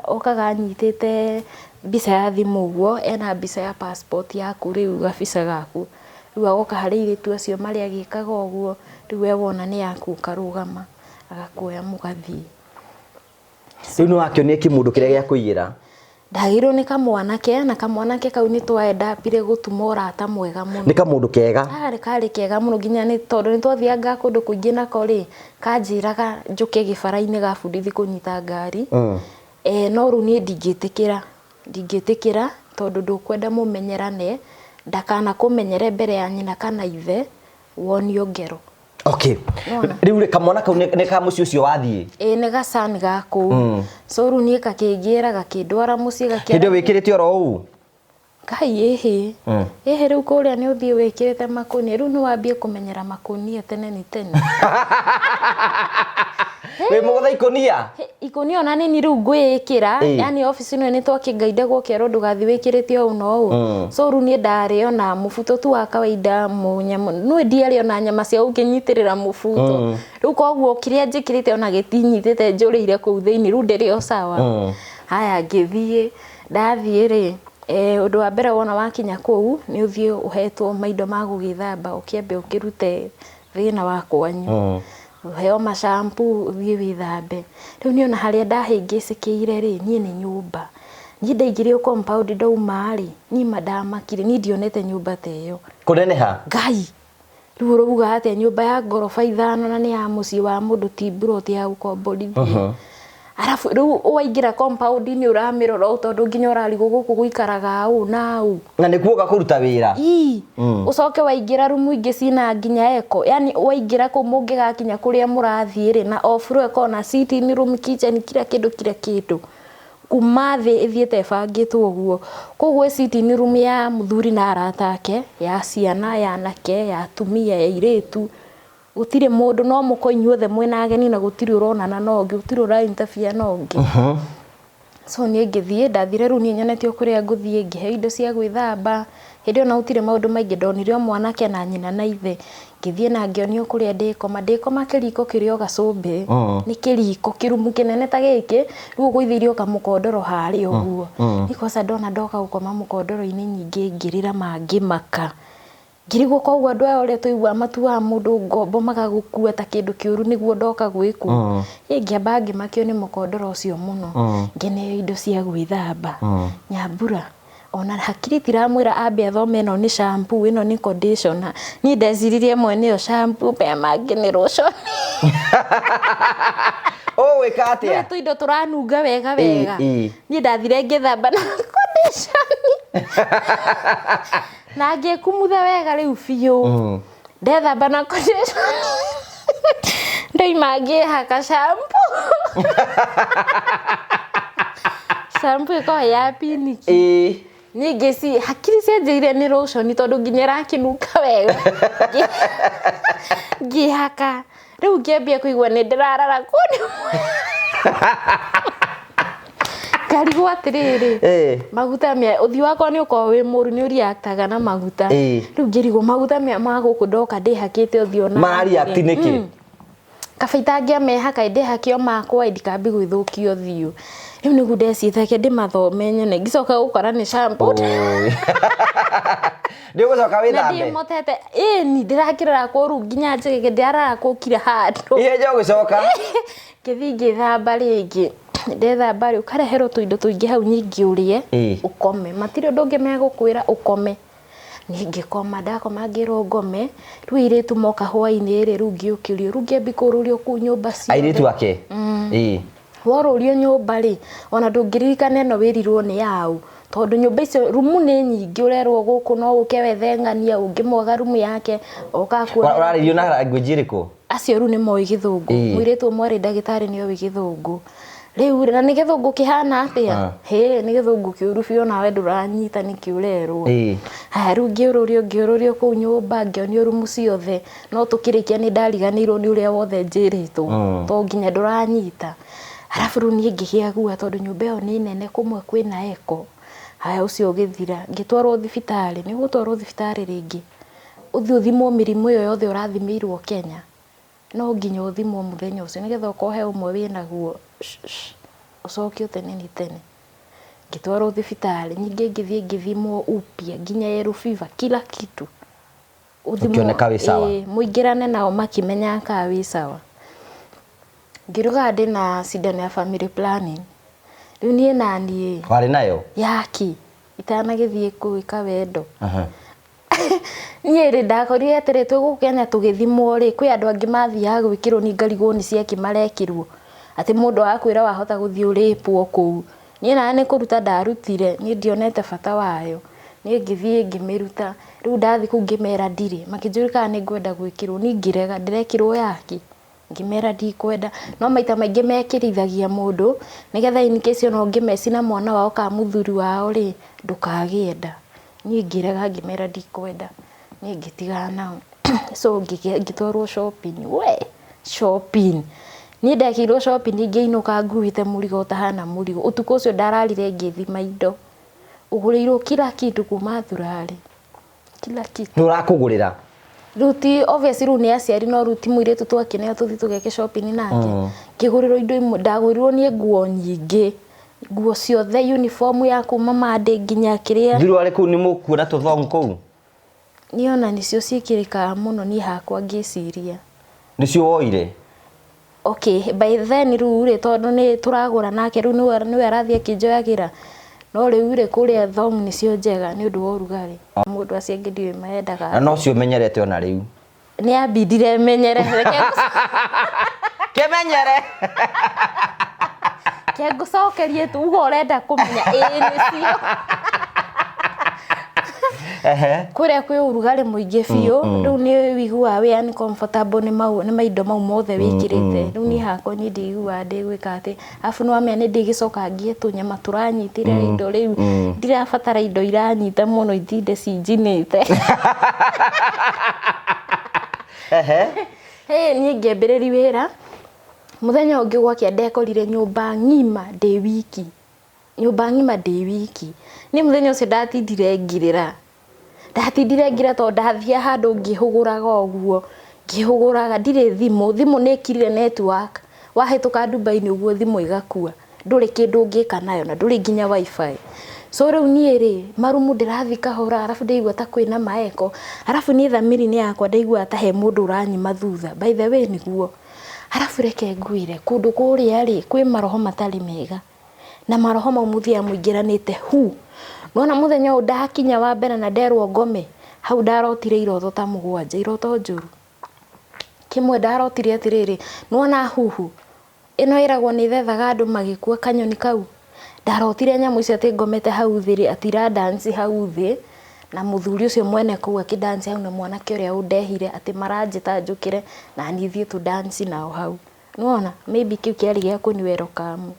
okaga nyitete bisa ya thimu guo ena bisa ya passport yaku riu gabisa gaku riu agoka hari iritu acio mari agikaga uguo riu we wona ni yaku karugama agakuoya mugathie riu no akionie kimundu kiria gia kuigira ndagirwo ni kamwanake na kamwanake kau ni twenda pire gutuma urata mwega muno ni kamundu kega kari kega muno nginya ni tondu ni twathianga kundu kuingi nako ri kanjiraga njuke gibara-ini gafundithi kunyita ngari no ru ni ndingitikira tondu ndukwenda mumenyerane ndakana kumenyere mbere ya nyina kana ithe wonio ngero okay riu kamwana kau ni ka muci ucio wathie ni gacani gaku so ru ni kakingira gakindwara muci gakia hindi wikirite oro uu Ngai riu kuria ni uthie wikirite makuni riu ni wambie kumenyera makuni tene ni tene we mugutha ikonia ona ni riu ngwikira yani office ino ni twakingaidagwo kero ndugathi wikirite o no so ru ni ndario na mubuto tu wa kawaida munyamu no ndiario na nyama cia ukinyitirira mubuto riu koguo kiria njikirite ona gitinyitite njurire ku thiini ru ndirio sawa haya ngithie ndathie ri undu wa mbere wona wakinya kuu ni uthie uhetwo maindo ma gugithamba ukiambe ukirute thina wa kwanyu heo mashampu uthie withambe riu ni ona haria ndahingicikire ri nie ni nyumba ni ndaingire compound ndauma ri ni madamakire ni ndionete nyumba teyo kuneneha Ngai riu ruga ate nyumba ya ngorofa 5 na ni ya muci wa mundu ti broti ya ukomborithia arafu riu waingira compound ni uramirora tondu nginya urarigo guku guikaraga u na u na ni kuoga kuruta wira ucoke waingira rumu ingi cina nginya eko yani waingira ku mungigakinya kuria murathie ri na ofru eko na sitting room kitchen kila kindu kumathi ithiete bangitwo guo koguo sitting room ya muthuri na arata ake ya ciana ya nake ya tumia ya iretu gutire mundu no muko inyuothe mwena ageni na gutire uronana no ngi gutire ura interfere no ngi so niĩ ngĩthiĩ ndathire rĩu niĩ nyonete kũrĩa ngũthiĩ ngĩheo indo cia gwĩthamba hĩndĩ ona gũtirĩ maũndũ maingĩ ndonire o mwanake na nyina na ithe ngĩthiĩ na ngĩonio kũrĩa ndĩkoma kĩriko kĩrĩ o gacũmbĩ nĩ kĩriko kĩrumu kĩnene ta gĩkĩ rĩu gũithĩirio kamũkondoro harĩa ũguo nĩkosa ndona ndoka gũkoma mũkondoro-inĩ nyingĩ ngĩrĩra mangĩmaka ngĩrigwo koguo andũ aya ũrĩa tũigua matuaga mũndũ ngombo magagũkua ta kĩndũ kĩũru nĩguo ndoka gwĩkwo ngĩamba ngĩmakio nĩ mũkondoro ũcio mũno ngĩneo indo cia gwĩthamba Nyambura ona hakiri tiramwĩra ambe athome ĩno nĩ shampoo ĩno nĩ conditioner niĩ ndeciririe mwene ĩyo shampoo pe mangĩ nĩ lotion wĩka atĩa tũindo tũranunga wega niĩ ndathire ngĩthamba na conditioner na ngĩkumutha wega rĩu biũ ndethamba na conditioner ndoima ngĩhaka shampoo ĩkoragwo ya piniki niĩ hakiri cianjĩire nĩ lotion tondũ nginya ĩrakĩnunga wega ngĩhaka rĩu ngĩambia kũigua nĩ ndĩrarara ngarigwo atĩrĩrĩ maguta ũthiũ wakwa nĩ ũkoragwo wĩ mũru nĩ ũreactaga na maguta rĩu ngĩrigwo maguta ma gũkũ ndoka ndĩhakĩte ũthiũ na mareact nĩkĩ kabaita ngĩamehaka ndĩhakio makwa ndikambi gwĩthũkia ũthiũ rĩu nĩguo ndeciragia ndĩmathome nyone ngĩcoka gũkora nĩ shampoo ndĩgũcoka wĩthambe ndĩmotete ni ndĩrakĩrara kũru nginya njĩgĩ ndĩarara kũkira handũ ihenja ũgĩcoka ngĩthiĩ ngĩthamba rĩngĩ ndethamba rĩu kareherwo tũindo tũingĩ hau nyingĩ ũrĩe ũkome matirĩ ũndũ ũngĩ megũkwĩra ũkome ngĩkoma ndakoma ngĩrwo ngome rĩu airĩtu moka hwainĩ rĩu ngĩũkĩrio rĩu ngĩambi kũrũrio kũu nyũmba ciothe airĩtu ake worũrio nyũmba rĩ ona ndũngĩririkana ĩno wĩrirwo nĩ yaũ tondũ nyũmba icio rumu nĩ nyingĩ ũrerwo gũkũ no ũke wethe ng'ania ũngĩ mwaga rumu yake ũkakuona ũrarĩrio na language ĩrĩkũ acio rĩu nĩ moĩ gĩthũngũ mũirĩtu ũmwe arĩ ndagĩtarĩ nĩoĩ gĩthũngũ rĩu na nĩ gĩthũngũ kĩhana atĩa nĩ gĩthũngũ kĩũru biũ nawe ndũranyita nĩkĩ ũrerwo rĩu ngĩũrũrio kũu nyũmba ngĩonio rumu ciothe no tũkĩrĩkia nĩ ndariganĩirwo nĩ ũrĩa wothe njĩrĩtwo to nginya ndũranyita arabu rĩu niĩ ngĩgĩa guoya tondũ nyũmba ĩyo nĩ nene kũmwe kwĩna eko ũcio ũgĩthira ngĩtwarwo thibitarĩ nĩ gũtwarwo thibitarĩ rĩngĩ ũthiĩ ũthimwo mĩrimũ ĩyo yothe ũrathimĩirwo Kenya no nginya ũthimwo mũthenya ũcio nĩgetha ũkohe ũmwe wĩnaguo ũcokio tene ni tene ngĩtwarwo thibitarĩ ningĩ ngĩthiĩ ngĩthimwo upya nginya yellow fever kila kitu ũkĩoneka wĩ sawa mũingĩrane nao makĩmenya kana wĩ sawa ngĩruga ndĩ na cindano ya family planning rĩu niĩ naniĩ warĩ nayo yaki itanagĩthiĩ gwĩka wendo niĩ rĩ ndakorire atĩrĩ twĩ Kenya tũgĩthimwo rĩ kwĩ andũ angĩ mathiaga gwĩkĩrwo ni ngarigwo nĩ ciake marekĩrwo atĩ mũndũ akwĩra wahota gũthiĩ ũrĩpwo kũu niĩ na nĩ kũruta ndarutire niĩ ndionete bata wayo niĩ ngĩthiĩ ngĩmĩruta rĩu ndathi kũu ngĩmera ndirĩ makĩnjũria kana nĩ ngwenda gwĩkĩrwo niĩ ngĩrega ndĩrekĩrwo yaki ngĩmera ndikwenda no maita maingĩ mekĩrithagia mũndũ nĩgetha in case no ngĩmeci na mwana wao ka mũthuri wao rĩ ndũkagĩe nda niĩ ngĩrega ngĩmera ndikwenda niĩ ngĩtigana nao so ngĩtwarwo shopping niĩ ndekĩirwo shopping ngĩinũka nguĩte mũrigo ũtahana mũrigo ũtukũ ũcio ndararire ngĩthima indo ũgũrĩirwo kila kitu kuma thurarĩ kila kitu nũrakũgũrĩra ruti obviously rũ nĩ aciari no ruti mũirĩtu twakĩneo tũthi tũgeke shopping nake ngĩgũrĩrwo indo imwe ndagũrirwo nĩ nguo nyingĩ nguo ciothe uniform ya kuma mande nginya kĩrĩa thirũ arĩ kũu nĩ mũkuona tũthong kũu niona nĩcio ciĩkĩrĩkaga mũno niĩ hakwa ngĩciria nĩcio woire okay by then rĩu rĩ tondũ nĩ tũragũra nake rĩu nĩwe arathiĩ akĩnjoyagĩra no rĩu rĩ kũrĩa thong nĩcio njega nĩ ũndũ wa ũrugarĩ mũndũ acio angĩ ndiũĩ maendaga na no cio menyerete ona rĩu nĩ ambindire menyere kĩmenyere ngũcokerie tu uga ũrenda kũmenya nĩcio kũrĩa kwĩ ũrugarĩ mũingĩ biũ rĩu nĩ wĩiguaga wĩ uncomfortable nĩ maindo mau mothe wĩkĩrĩte rĩu niĩ hakwa niĩ ndĩiguaga ndĩgwĩka atĩ arabu nĩwamenya nĩ ndĩgĩcoka ngie tũnyama tũranyitĩrĩra indo rĩu ndirabatara indo iranyita mũno itinde cinjinĩte niĩ ngĩambĩrĩria wĩra mũthenya ũngĩ gwakĩa ndekorire nyũmba ng'ima ndĩ wiki nyumba ngima ndĩ wiki ni muthenya ucio ndatindire ngira to ndathia handu ngihuguraga oguo ngihuguraga ndire thimu nĩ kirire network wahituka Dubai-ini uguo thimu igakua nduri kindu ngika nayo na nduri nginya wifi so riu nie ri marumu ndirathika hora arafu ndaigua ta kwina maeko arafu ni thamiri-ini yakwa ndaigua ta he mundu uranyima thutha by the way niguo arafu reke nguire kundu kuria ri kwi maroho matari mega na maroho maumuthia muingiranite nona muthenya u ndakinya wa mbere na nderwo ngome hau ndarotire iroto ta mugwanja iroto njuru kimwe ndarotire atiriri nona huhu ino iragwo ni thethaga andu magikua kanyoni kau ndarotire nyamu icio ati ngomete hau thiri atira dance hau thi na muthuri ucio mwene kuu akidance hau na mwanake uria undehire ati maranjita njukire na nithie tu dance nao hau nona maybe kiu kiari gia kuniwero kamu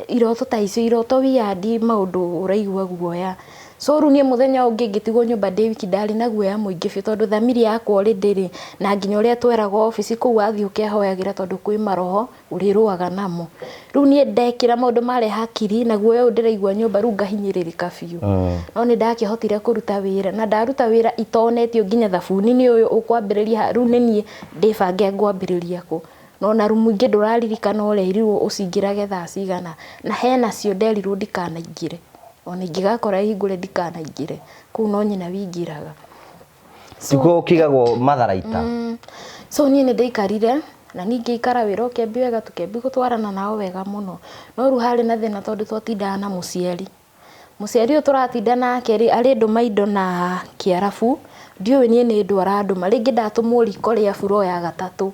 iroto ta icio iroto wiandi maundu uraigua guoya so ru nie muthenya ungi ngitigwo nyumba ndi wiki ndari na guoya muingi bi tondu thamiri yakwa ri ndiri na nginya uria tweraga office kuu athi ukehoyagira tondu kwi maroho uriruaga namo ru nie ndekira maundu mare hakiri na guoya ndiraigua nyumba ru ngahinyiririka biu no ni ndakihotire kuruta wira na ndaruta wira itonetio nginya thabuni ni uyu ukwambiriria ru ni nie ndibange ngwambiriria ku no na rumu ingi nduraririkana urerirwo ucingirage thaa cigana na hena cio nderirwo ndikanaingire ona ingigakora hingure ndikanaingire kuu no nyina wingiraga siko kigagwo matharaita so nie ni ndaikarire na ningi ikara wira ukembi wega tukembi gutwarana nao wega muno no ru hari na thina tondu twatindana na muciari uyu turatinda nake ri ari nduma indo na Kiarabu ndiwe nie ni ndwara anduma ringi ndatumwo riko ria furo ya gatatu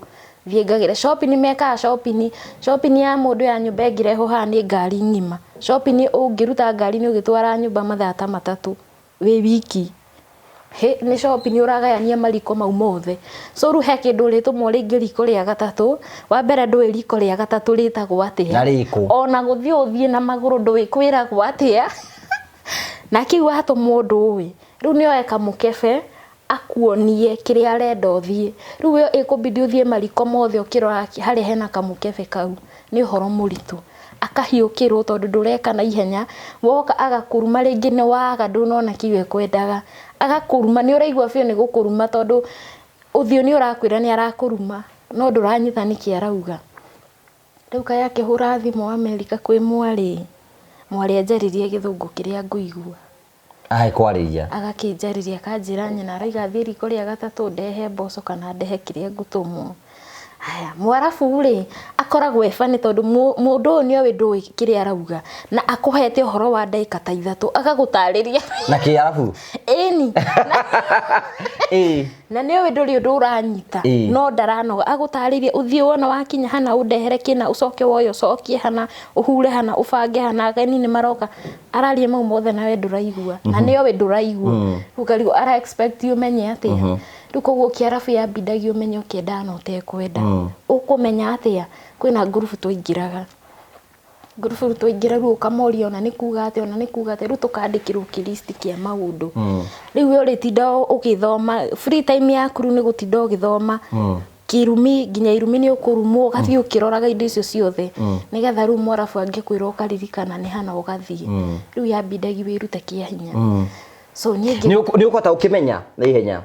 thiengagire shopping meka shopping ya mundu ya nyumba ngireho ha ni ngari ngima shopping ungiruta ngari ni ugitwara nyumba mathaa ta matatu wi wiki ni shopping uragayania mariko mau mothe so ru he kindu ritumwo ringi riko ria gatatu wa mbere ndui riko ria gatatu ritagwo atia ona guthie na maguru ndui kwiragwo atia na kiu atumwo ndui ru ni oeka mukebe akuonie kiria arenda uthie riu yo ikubidi uthie mariko mothe ukirora hari hena kamukebe kau ni horo muritu akahiukirwo tondu ndureka na ihenya woka agakuruma ringi ni waga ndunona kiwe kwendaga agakuruma ni uraigua bio ni gukuruma tondu uthio ni urakwira ni arakuruma no nduranyitha ni kiarauga riu kaya kihura thimu America kwi mwari anjaririe githungu kiria nguigua kwariria agakinjariria kanjira nyina araiga thiri kuria gatatu ndehe mboco kana ndehe kiria ngutumwo haya mwarafu ri akoragwo efani tondu mundu ni owe ndui kiria arauga na akuhete uhoro wa ndaika ta ithatu agagutariria na Kiarabu eni na ni owe nduri undu uranyita no ndaranoga agutariria uthie wona wakinya hana undehere kina ucoke woyo cokie hana uhure hana ubange hana ageni ni maroka ararie mau mothe na we nduraigua na ni owe nduraigua ukarigo ara expect umenye atia rukoguo Kiarabu ya bidagi umenye ukienda no tekwenda ukumenya atia kwina group tuingiraga ukamoria ona ni kuga ati ru tukandikirwo list kia maundu riu uri tinda ukithoma free time yaku ni gutinda ugithoma kirumi nginya irumi ni ukurumwo ugathie ukiroraga indo icio ciothe nigetha ru mwarabu angikwira ukaririkana ni hana ugathie riu ya bidagi wirute kia hinya so ni ukota ukimenya na ihenya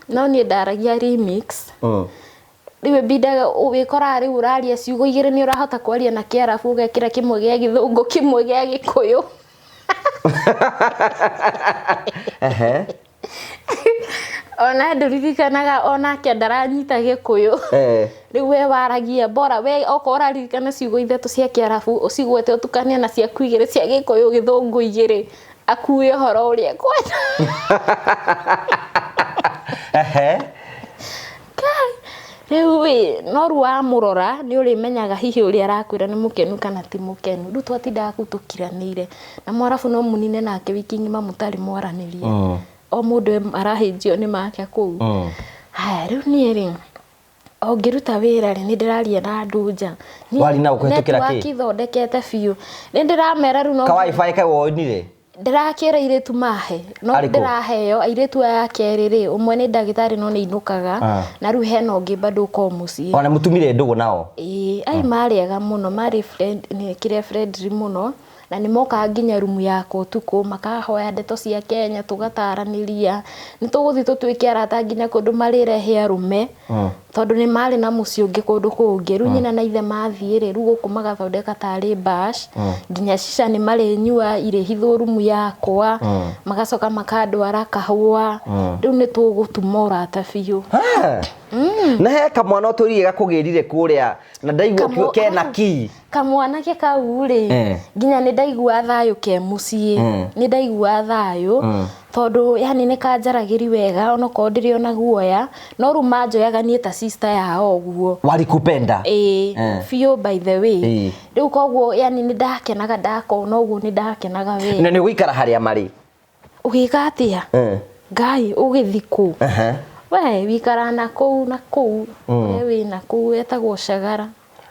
no ni ndaragia remix riwe bidaga ubikora riu uraria ciugo igire ni urahota kwaria na Kiarabu ugekira kimwe gia githungu kimwe gia gikuyu ona nduririkanaga ona ke ndaranyita gikuyu riu we waragia bora we okora ririkana ciugo ithatu cia Kiarabu ucigwete utukania na cia kuigire cia gikuyu githungu igire akuye horo uria kwenda riu no ruwa murora ni urimenyaga hihi uri arakwira ni mukenu kana ti mukenu ru twatindaga kutukiranire na mwarabu no munine nake wiki ngima mutari mwaranirie o mundu arahijio ni make kuu haya riu ni ri ongiruta wira ri ni ndiraria na andu nja wali na ukuhitukira ki wakithondekete biu ni ndiramera ru no ka wifi ka wonire Ndirakira iretu mahe no ndiraheo airetu aya keriri umwe ni ndagitari no ni inukaga na ru heno ngi bado ko muci ona mutumire ndugu nao ai mariega muno mari friend ni kire friendly muno na ni moka nginya rumu yako tuko makahoya ndeto cia Kenya tugataraniria ni tuguthi tutwike arata nginya kundu marire he rume tondu ni mari na muci ungi kundu kungi ru nyina na ithe mathiire ru guku magathondeka tari bash nginya cica ni mari nyua ire hitho rumu yakwa magacoka makandwara kahua ru ni tugutumora ta biu na he kamwana uturire gakugirire kuria na ndaigua kena ki kamwana ke kauri nginya ni ndaigua thayo ke muci ni ndaigua thayo tondu yani ni kanjaragiri wega ono ko ndiri ona guoya no ruma njoyaga ni ta sister yao guo walikupenda fio by the way riu koguo yani ni ndakenaga ndakona uguo ni ndakenaga we na ni guikara haria mari ugiga atia ngai ugithiku we wikara na kou we na kou etagwo Cagara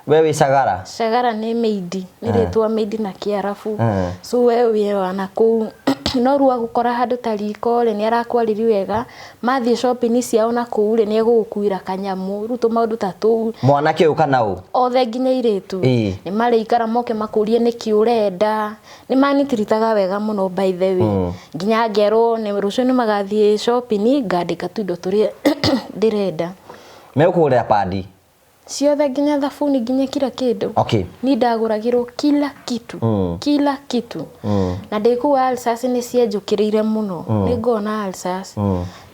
wewe Cagara Cagara ni meidi ni ritwa meidi na Kiarabu so wewe wana kou no ruwa gukora handu tariko ni arakwariri wega mathie shopping ciao na kou ni egukuira kanyamu ruto maundu tatu mwanake uka nao othe nginya iretu ni mari ikara moke makurie ni kiurenda ni manitiritaga wega muno by the way nginya ngero ni rucio ni magathie shopping ngandika tuindo turi ndirenda me ukurira padi ciothe nginya thabuni nginya kila kindu ni ndaguragirwo kila kitu na ndikuwa Alsace ni cienjukirire muno ni ngona Alsace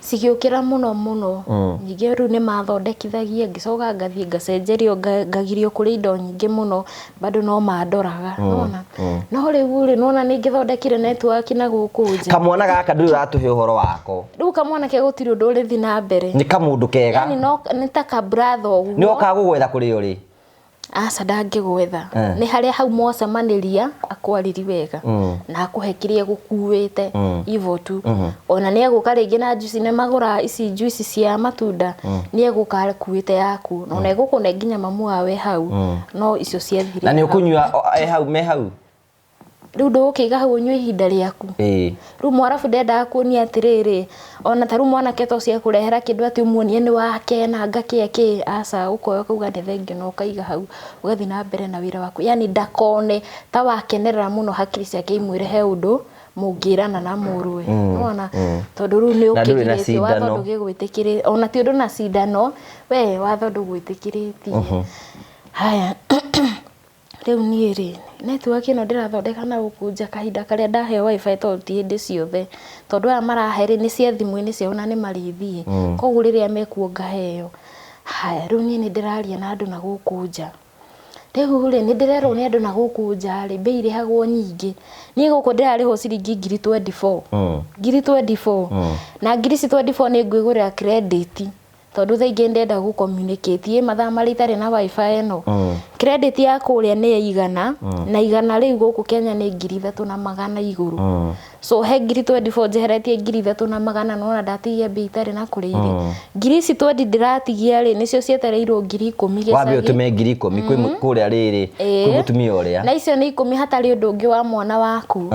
cigiukira muno nyige ru ni mathondekithagia ngicoka ngathie ngacenjerio ngagirio kuri indo nyingi muno bado no mandoraga nona no riu nona ni ngithondekire network na gukunja kamwana gaka nduri ratuhe uhoro wako riu kamwana ke gutiri undu uri thi na mbere ni kamundu kega yani no ni ta ka brother uguo ni okagugwetha kuri uri asa ndangigwetha ni haria hau mocemaniria akwariri wega na akuhekirie gukuwite ivo tu ona ni eguka ringi na juice ne magura ici juice cia matunda ni eguka kuwite yaku no na egukune nginya mamu wawe hau no icio ciathire na ni ukunywa hau me hau riu ndukiga hau nywe ihinda riaku riu mwarabu ndenda kuonia atiriri ona taru mwana keto cia kurehera kindu ati umuonie ni wake na ngake asa ukoyo kuga ni thengio no kaiga hau ugathi na mbere na wira waku yani ndakone ta wakenerera muno hakiri ciake imwire he undu mungirana na murwe nona tondu ru ni ukigirite watho ndugigwitikire ona ti undu na cindano we watho ndugwitikiritie haya riu ni ri network ino ndirathondeka na gukunja kahinda karia ndahe wifi tondu ti hindi ciothe tondu aya maraheri ni cia thimu-ini ciao na ni marithie koguo riria mekuo ngaheo haya riu ni ndiraria na andu na gukunja riu ri ni ndirerwo ni andu na gukunja ri bei irihagwo nyingi ni guku ndirariho ciringi 24 na 24 ni ngwigurira credit tondu thaingi ndenda gu communicate mathaa mari tari na wifi no credit ya kuria ni igana na igana riu guku Kenya ni 3,300 iguru so he 24 jeheretie 3,300 no ndatigia bei tari na kuriri ngiri twedi ndiratigia ri nicio cietereirwo 10,000 gicagi wabe utume 10,000 kwi kuria riri kwi mutumia uria na icio ni 10 hatari undu ungi wa mwana waku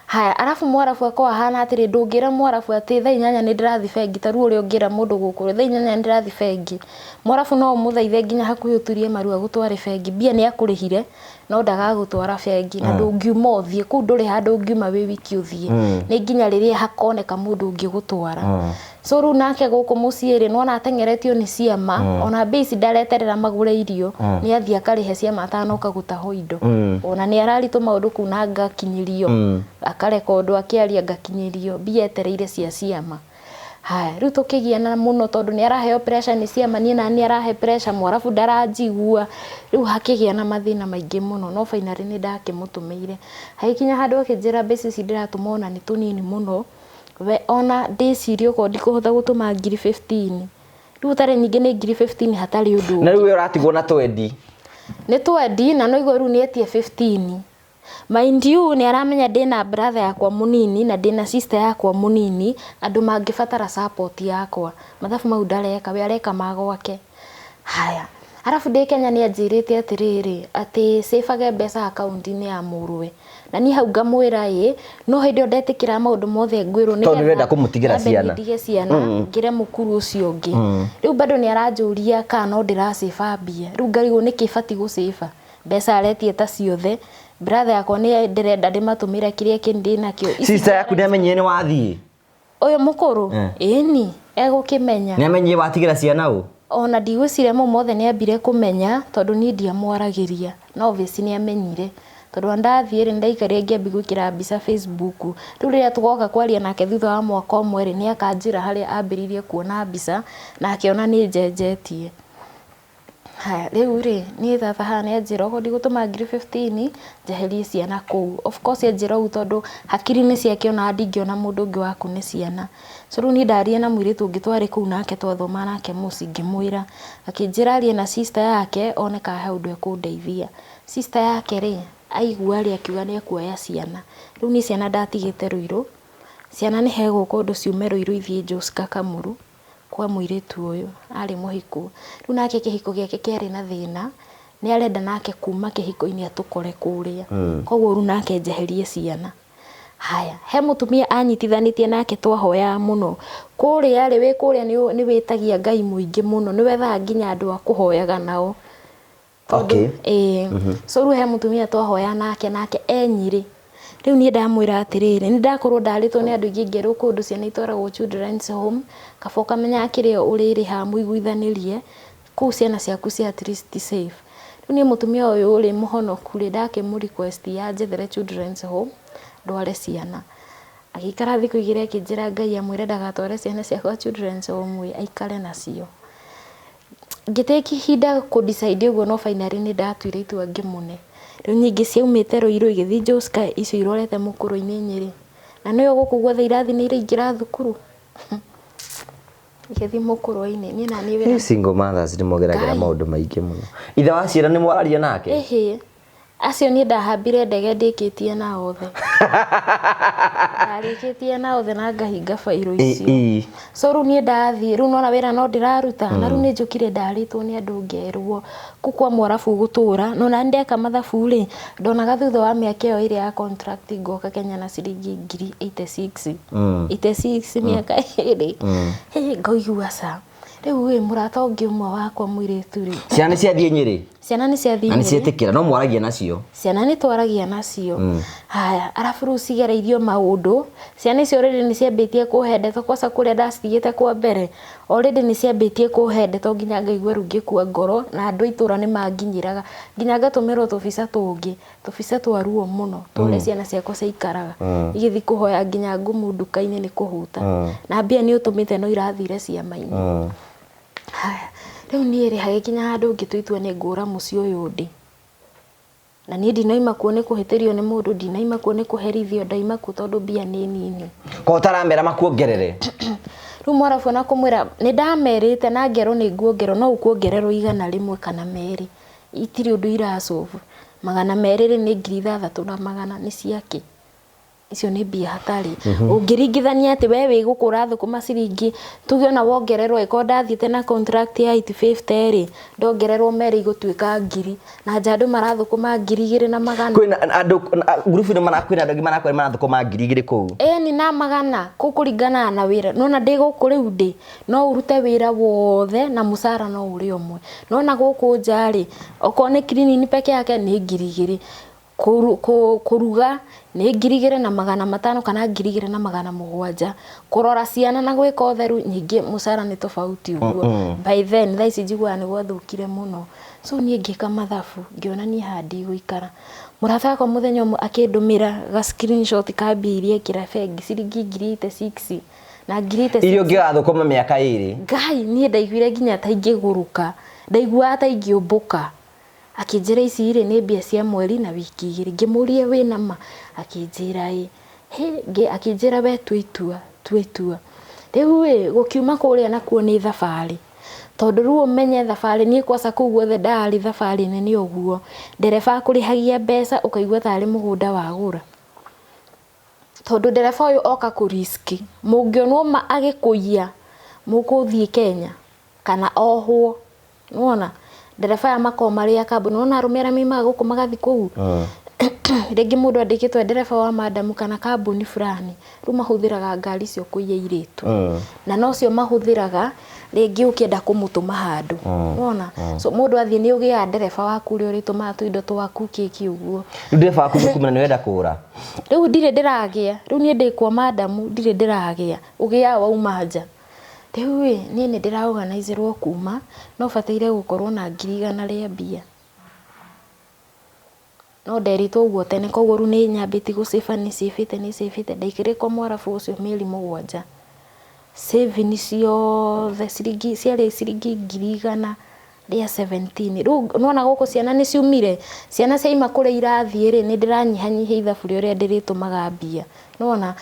haya arafu mwarafu akwa hana atiri ndungira mwarafu ati thaa 8 ni ndirathi bengi taru uri ungira mundu gukuru thaa 8 ni ndirathi bengi mwarafu no muthaithe nginya hakuhi uturie marua gutware bengi bia ni akurihire no ndagagutwara bengi na ndungiuma uthie ku nduri handu ungiuma wi wiki uthie ni nginya riria hakoneka mundu ungi gutwara so ru nake guku muciiri no na tengeretio ni ciama ona base ndareterera magure irio ni athie akarihe ciama atanoka gutaho indo ona ni ararito maundu kuna ngakinyirio akareka undu akiaria ngakinyirio bia etereire cia ciama haya riu tukigiana muno tondu ni araheo pressure ni ciama ni na ni arahe pressure mwarabu ndaranjigua riu hakigiana mathina maingi muno no finally ni ndakimutumeire haikinya handu akinjira base ci ndiratumona ni tunini muno we ona ndicirio ko ndikuhotha gutuma 15,000 riu tare nyingi ni 15,000 hatari undu na riu uratigwo na 20 ni 20 na no igwa riu ni etie 15 mind you ni aramenya ndina brother yakwa munini na ndina sister yakwa munini andu mangifatara support yakwa mathafu mau ndareka we areka magwake haya Arafu ndĩ Kenya nĩ anjĩrĩte atĩrĩrĩ atĩ save mbeca account-inĩ ya mũrũwe na niĩ hau ngamwĩra no hĩndĩ ĩyo ndetĩkĩra maũndũ mothe ngwĩrwo nĩ tondũ nĩrenda kũmũtigĩra ciana ndige ciana ngire mũkuru ũcio ũngĩ rĩu bado nĩ aranjũria kana no ndĩra mbia rĩu ngarigwo nĩkĩ bati gũ mbeca aretie ta ciothe brother yakwa nĩ ndĩrenda ndĩmatũmĩre kĩrĩa kĩndĩ nakĩo sister yaku nĩamenyire nĩ wathiĩ ũyũ mũkũrũ ĩni egũkĩmenya nĩamenyire watigĩra ciana ũ ona ndigwĩciria mau mothe nĩ ambire kũmenya tondũ niĩ ndiamwaragĩria no obviously nĩ amenyire tondũ ndathiĩ ndaikarire ngĩambi gwĩkĩra mbica Facebook rĩu rĩrĩa tũgoka kwaria nake thutha wa mwaka ũmwe nĩ akanjĩra harĩa ambĩrĩirie kuona mbica na akĩona nĩ njenjetie haya rĩu niĩ tata haha nĩ anjĩra okorwo ndigũtũma ngiri 15 njeherie ciana kũu of course anjĩra ũũ tondũ hakiri-inĩ ciake ona ndingĩona mũndũ ũngĩ wa kũne ciana so rĩu niĩ ndarire na mũirĩtu ũngĩ twarĩ kũu nake twathoma nake mũciĩ ngĩmwĩra akĩnjĩra arie na sister yake one kana he ũndũ ekũndeithia sister yake aigua akiuga nĩ ekuoya ciana rĩu niĩ ciana ndatigĩte Ruiru ciana nĩ hegũka ũndũ ciume Ruiru ithiĩ Joska Kamuru kwa mũirĩtu ũyũ arĩ mũhiku rĩu nake kĩhiko gĩake kĩarĩ na thĩna nĩ arenda nake kuma kĩhiko-inĩ atũkore kũrĩa koguo rĩu nake njeherie ciana haya he mũtumia anyitithanĩtie nake twahoya mũno kũrĩa wĩ kũrĩa nĩ wĩtagia Ngai mũingĩ mũno nĩ wethaga nginya andũ a kũhoyaga nao okay so rĩu he mũtumia twahoya nake Nyĩrĩ rĩu niĩ ndamwĩra atĩrĩrĩ nĩ ndakorwo ndarĩtwo nĩ andũ aingĩ ngerwo kũndũ ciana itwaragwo children's home kaba ũkamenya kĩrĩa ũrĩrĩha mũiguithanĩrie kũu ciana ciaku cia at least safe rĩu niĩ mũtumia ũyũ ũrĩ mũhonoku ndakĩmũ-request yanjethere children's home ndware ciana agĩikara thikũ igĩrĩ akĩnjĩra Ngai amwĩre ndagatware ciana ciakwa children's home aikare nacio ngĩtake ihinda kũ-decide ũguo no finally nĩ ndatuire itua ngĩmũne rĩu nyingĩ ciaumĩte Ruiru igĩthiĩ Joska icio irorete mũkũrũ-inĩ Nyĩrĩ na nĩyo gũkũ guothe irathi nĩ iraingĩra thukuru igĩthiĩ mũkũrũ-inĩ niĩ na niĩ wĩra single mothers nĩ mogeragĩra maũndũ maingĩ mũno ithe wa ciana nĩ mwararia nake acio niĩ ndahambire ndege ndĩkĩtie na othe ndarĩkĩtie na othe na ngahinga bairo icio so rĩu niĩ ndathiĩ rĩu nona wĩra no ndĩraruta na rĩu nĩ njũkire ndarĩtwo nĩ andũ ngerwo kukwa Mwarabu gũtũra nona ndeka mathabu ndonaga thutha wa mĩaka ĩyo ĩrĩa ya contract ngoka Kenya na ciringi ngiri 86 mĩaka ĩrĩ ngaigua rĩu mũrata ũngĩ ũmwe wakwa mũirĩtu ciana ciathiĩ Nyĩrĩ ciana nĩ ciathiĩ na nĩ cietĩkĩra no mwaragia nacio ciana nĩ twaragia nacio haya arafu rĩu cigereirio maũndũ ciana icio already nĩ ciambĩtie kũhe ndeto kwaca kũrĩa ndacitigĩte kwa mbere already nĩ ciambĩtie kũhe ndeto nginya ngaigua rĩu ngĩkua ngoro na andũ itũra nĩ manginyĩraga nginya ngatũmĩrwo tũbica tũngĩ tũbica twa ruo mũno tũrĩa ciana ciakwa ciaikaraga igĩthiĩ kũhoya nginya ngumu nduka-inĩ nĩ kũhuta na mbia nĩ ũtũmĩte no irathire ciama-inĩ haya rĩu niĩ hagĩkinya handũ ngĩtua nĩ ngũra mũciĩ ũyũ ndĩ na niĩ ndinaima kuo nĩ kũhĩtĩrio nĩ mũndũ ndinaima kuo nĩ kũherithio ndaima kuo tondũ mbia nĩ nini ko taramera makuongerere rĩu Mwarabu na kũmwĩra nĩ ndamerĩte na ngero nĩ nguongerwo no ũkuongererwo 100 kana 2 itirĩ ũndũ irasolve 200 nĩ 3,600 nĩ ciake icio nĩ mbia hatarĩ ũngĩringithania atĩ we wĩ gũkũra thũkũma ciringi tuge ona wongererwo ĩko ndathiĩte na contract ya 850 ndongererwo merĩ igũtuĩka 1000 na nja andũ marathũkũma 2,200 kwĩna andũ group nĩ kwĩna andũ marakwĩra marathũkũma 2,000 kũu ni na 100 kũringana na wĩra nona ndĩ gũkũ rĩu ndĩ no ũrute wĩra wothe na mũcara no ũrĩ ũmwe nona gũkũ nja okorwo nĩ cleaning peke yake nĩ 2,000 kuruga nĩ 2,500 kana 2,700 kurora ciana na gwĩka ũtheru nyingĩ mũcara nĩ tofauti ũguo by then thaa ici njiguaga nĩ gwathũkire mũno so niĩ ngĩka mathabu ngĩona niĩ handi gũikara mũrata wakwa mũthenya ũmwe akĩndũmĩra ga screenshot ka mbia iria ekĩra bengi ciringi 86 na 86 irio ngĩgathũkũma mĩaka 2 Ngai niĩ ndaiguire nginya ta ingĩgũrũka ndaiguaga ta ingĩũmbũka akĩnjĩra ici nĩ mbia cia mweri na wiki 2 ngĩmũria wĩna ma akĩnjĩra akĩnjĩra we twĩtua rĩu gũkiuma kũrĩa nakuo nĩ thabarĩ tondũ rĩu ũmenye thabarĩ niĩ kwaca kũu guothe ndarĩ thabarĩ nene ũguo ndereba kũrĩhagia mbeca ũkaigua tarĩ mũgũnda wagũra tondũ ndereba ũyũ oka kũ-risk mũngĩonwo ma agĩkũiya mũgũthiĩ Kenya kana ohwo nĩwona ndereba ya makoma ria kambuni nona arumera mima guku magathi kuu rĩngĩ mũndũ andĩkĩtwo ndereba wa madamu kana kambuni fulani rĩu mahũthĩraga ngari cio kũiya irĩtu na nocio mahũthĩraga rĩngĩ ũkĩenda kũmũtũma handũ wona so mũndũ athiĩ nĩ ũgĩaga ndereba waku ũrĩa ũrĩtũmaga tũindo twaku kĩki ũguo rĩu ndereba waku kumana nĩ wenda kũra rĩu ndirĩ ndĩragĩa rĩu niĩ ndĩkwo madamu ndirĩ ndĩragĩa ũgĩaga wauma nja rĩu niĩ nĩ ndĩra-organize-rwo kuma no bataire gũkorwo na 100 rĩa mbia no nderitwo ũguo tene koguo rĩu nĩ nyambĩtie gũcĩba nĩ cĩbĩte ndaikĩrĩko mwarabu ũcio mĩeri 7 save ni ciothe ciarĩ ciringi 100 rĩa 17 rĩu nona gũkũ ciana nĩ ciumire ciana ciaima kũrĩa irathiĩ nĩ ndĩranyihanyihia ithabu rĩrĩa ndĩrĩtũmaga mbia nona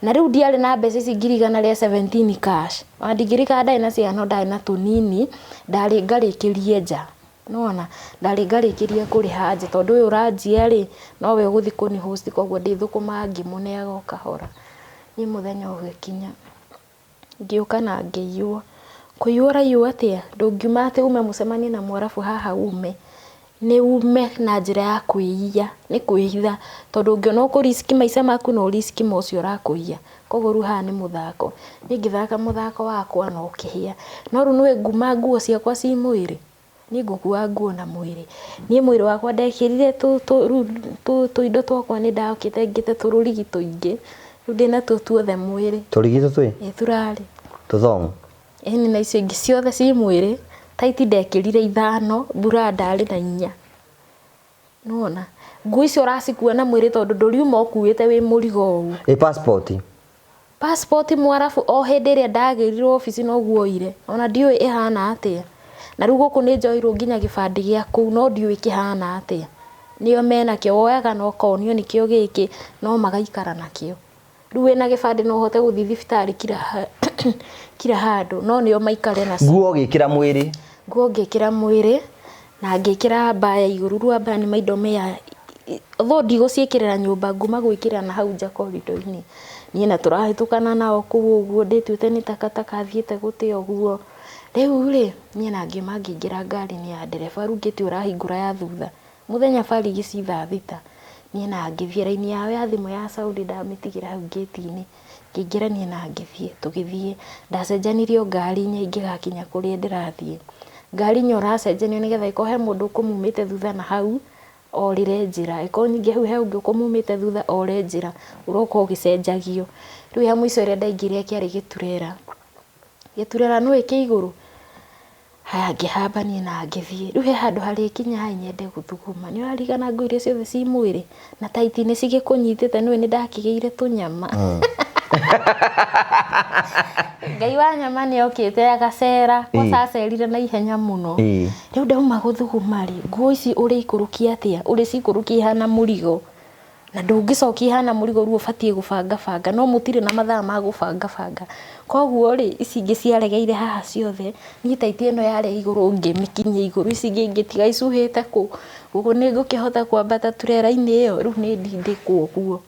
na rĩu ndiarĩ na mbeca ici 100 rĩa 17 cash ndingĩrĩka ndarĩ na ciana ndarĩ na tũnini ndarĩ ngarĩkĩrie nja nona ndarĩ ngarĩkĩria kũrĩha nja tondũ ũyũ ũranjia rĩ nowe ũgũthi kũni host koguo ndĩthũkũma ngĩmũne agoka hora niĩ mũthenya ũgĩkinya ngĩũka na ngĩiywo kũiywo raiywo atĩa ndũngiuma atĩ ume mũcemanie na mwarabu haha ume nĩ ume na njĩra ya kwĩiya nĩ kwĩhitha tondũ ũngĩona ũkũriski maica maku no riski mocio ũrakũiya koguo rĩu haha nĩ mũthako niĩ ngĩthaka mũthako wakwa no kĩhĩa no rĩu nĩwe nguma nguo ciakwa ci mwĩrĩ niĩ ngũkua nguo na mwĩrĩ niĩ mwĩrĩ wakwa ndekĩrire tũindo twakwa nĩ ndakĩte ngĩte tũrũrigi tũingĩ rĩu ndĩna tuothe mwĩrĩ tũrigito twĩ turarĩ tũthong ĩni na icio ingĩ ciothe ci mwĩrĩ taiti ndekĩrire 5 mbura ndarĩ na 4 nona nguo icio ũracikua na mwĩrĩ tondũ ndũriuma ũkuĩte wĩ mũrigo ũũ passport mwarabu o hĩndĩ ĩrĩa ndagĩrirwo ofici noguo ire ona ndiũĩ ĩhana atĩa na rĩu gũkũ nĩ njoirwo nginya gĩbandĩ gĩa kũu no ndiũĩ kĩhana atĩa nĩo menakĩo woyaga no konio nĩkĩo gĩkĩ no magaikara nakĩo rĩu wĩna gĩbandĩ no ũhote gũthiĩ thibitarĩ kira handũ no nĩo maikare nacio nguo ngĩkĩra mwĩrĩ na ngĩkĩra mbaya igũrũ rwa mbaya nĩ maindo meya tho ndigũciĩkĩrĩra nyũmba nguma gwĩkĩra na hau nja korido-inĩ niĩ na tũrahĩtũkana nao kũu ũguo ndĩtuĩte nĩ takataka thiĩte gũte ũguo rĩu rĩ niĩ na ngiuma ngĩingĩra ngari-inĩ ya ndereba rĩu ngĩtĩ ũrahingũra ya thutha mũthenya bari gĩcitha thita niĩ na ngĩthiĩ raini yao ya thimũ ya Saudi ndamĩtigĩra hau gĩti-inĩ ngĩingĩra niĩ na ngĩthiĩ tũgĩthiĩ ndacenjanirio ngari-inĩ ingĩgakinya kũrĩa ndĩrathiĩ ngari-inĩ ũracenjanio nĩgetha ĩkohe mũndũ ũkũmumĩte thutha na hau orĩre njĩra ĩkorwo ningĩ hau he ũngĩ ũkũmumĩte thutha ore njĩra ũroka ũgĩcenjagio rĩu ya mũico ĩrĩa ndaingĩrire kĩarĩ gĩturera no ĩkĩ igũrũ haya ngĩhambanie na ngĩthiĩ rĩu he handũ harĩ kinya haha nyende gũthuguma nĩ ũrarigana nguo iria ciothe ci mwĩrĩ na taiti nĩ cigĩkũnyitĩte nĩwe nĩ ndakĩgĩire tũnyama Ngai wa nyama nĩ okĩte agacera gũcacerire na ihenya mũno rĩu ndauma gũthuguma rĩ nguo ici ũrĩikũrũkia atĩa ũrĩcikũrũkia ihana mũrigo na ndũngĩcokia ihana mũrigo rĩu ũbatiĩ gũbanga no mũtirĩ na mathaa ma gũbanga koguo rĩ ici ingĩ ciaregeire haha ciothe niĩ taiti ĩno yarĩ igũrũ ngĩmĩkinyia igũrũ ici ingĩ ngĩtiga icuhĩte kũ ũguo nĩ ngũkĩhota kwambata turera-inĩ ĩyo rĩu nĩ ndindĩkwo ũguo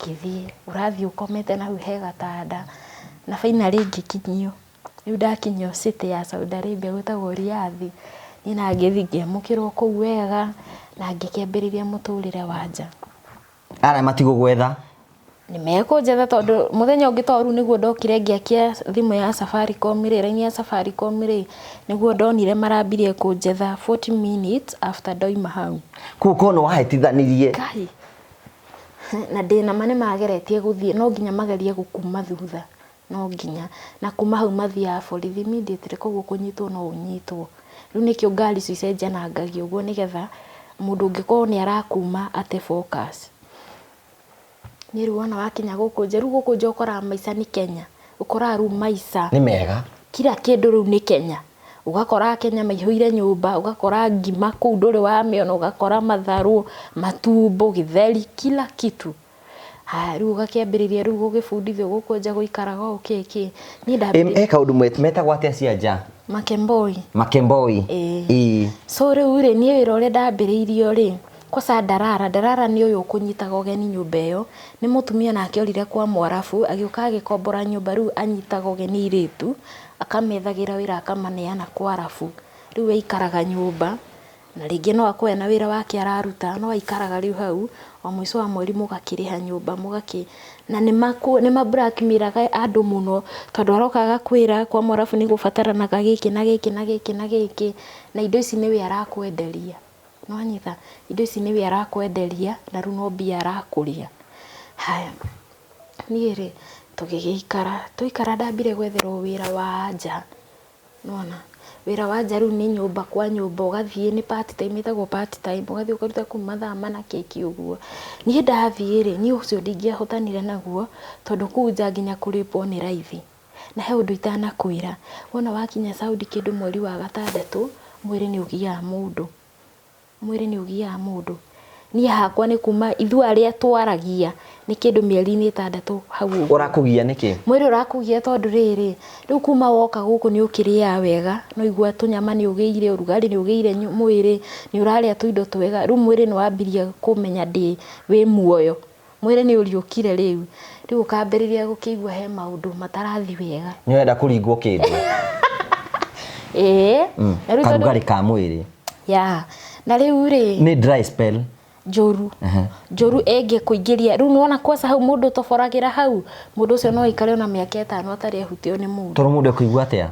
ngĩthiĩ ũrathiĩ ũkomete na hau he gatanda na finally ngĩkinyio rĩu ndakinyio city ya Saudi Arabia gwĩtagwo Riyadh niĩ na ngĩthiĩ ngĩamũkĩrwo kũu wega na ngĩkĩambĩrĩria mũtũrĩre wa nja ara matigũgwetha nĩ mekũnjetha tondũ mũthenya ũngĩ to rĩu nĩguo ndokire ngĩakia thimũ ya Safaricom rĩ raini ya Safaricom rĩ nĩguo ndonire marambirie kũnjetha 40 minutes after ndoima hau kũu kono wahĩtithanirie Ngai na ndĩna mane mageretie gũthiĩ no nginya magerie gũkuma thutha no nginya na kuma hau mathiaga borithi immediately koguo kũnyitwo no ũnyitwo rĩu nĩkĩo ngari icio icenjanagagio ũguo nĩgetha mũndũ ũngĩkorwo nĩ arakuma ate focus nĩ rĩu wona wakinya gũkũ nja rĩu gũkũ nja ũkoraga maica nĩ Kenya ũkoraga rĩu maica nĩ mega kila kĩndũ rĩu nĩ Kenya ũgakora Kenya maihũire nyũmba ũgakora ngima kũu ndũrĩ wamĩona ũgakora matharũ matumbo gĩtheri kila kitu rĩu ũgakĩambĩrĩria rĩu gũgĩbundithio gũkũ nja gũikaraga ũkĩkĩ niĩ ndambĩrĩria kaũndũ metagwo atĩa cia nja Makemboi so rĩu rĩ niĩ wĩra ũrĩa ndambĩrĩirio rĩ kwanza Ndarara nĩ ũyũ ũkũnyitaga ũgeni nyũmba ĩyo nĩ mũtumia nake orire kwa mwarabu agĩũka agĩkombora nyũmba rĩu anyitaga ũgeni irĩtu akamethagĩra wĩra akamaneana kwa arabu riu aikaraga nyumba na ringi no akwe na wira wake araruta no aikaraga riu hau o mwiso wa mweri mugakiriha nyumba mugaki na nima blackmairaga andu muno tondu arokaga kwira kwa Mwarabu ni gubataranaga giki na giki na giki na giki na indo ici niwe arakwenderia no anyitha indo ici niwe arakwenderia na riu no mbia arakuria haya niire tuikara ndambire gwetherwo wira wa nja nona wira wa nja riu ni nyumba kwa nyumba ugathie ni part time itagwo part time ugathie ukaruta kuma thaa mana keki uguo nie ndathie ri ni ucio ndingiahotanire naguo tondu kuu nja nginya kuripo ni raithi na he undu itanakwira wona wakinya Saudi kindu mweri wa gatandatu mwiri ni ugia mundu ni hakwa ni kuma ithu aria twaragia ni kindu mieri ni 6 hau urakugia niki mwiri urakugia tondu riri riu kuma woka guku ni ukiria wega no igua tunyama ni ugeire urugari ni ugeire mwiri ni uraria tuindo twega riu mwiri ni wambiria kumenya ndi wi muoyo mwiri ni uriukire riu ukambiriria gukigua he maundu matarathi wega ni wenda kuringwo kindu na riu karugari ka mwiri ya na riu ri ni dry spell Joru ege kuingiria riu nuona kwasa hau mundu toforagira hau mundu ucio no ikare na miaka 5 atari ahutio ni mundu toro mundu kuigua atia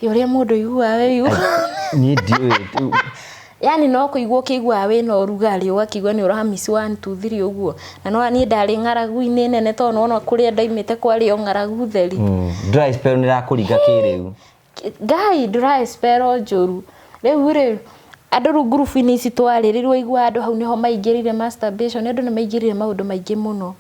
yoria mundu igua we ni ndio yani no kuigua kigua we no rugari ugakigua ni urahamisi 1 2 3 uguo na no ani ndari ngaragu-ini nene to no kuria ndaimite kwari o ngaragu theri dry spell ni rakuringa kiriu gai dry spell Joru riu andu group-ini ici twaririrwo igua andu hau niho maingirire masturbation andu ni maingirire maundu maingi muno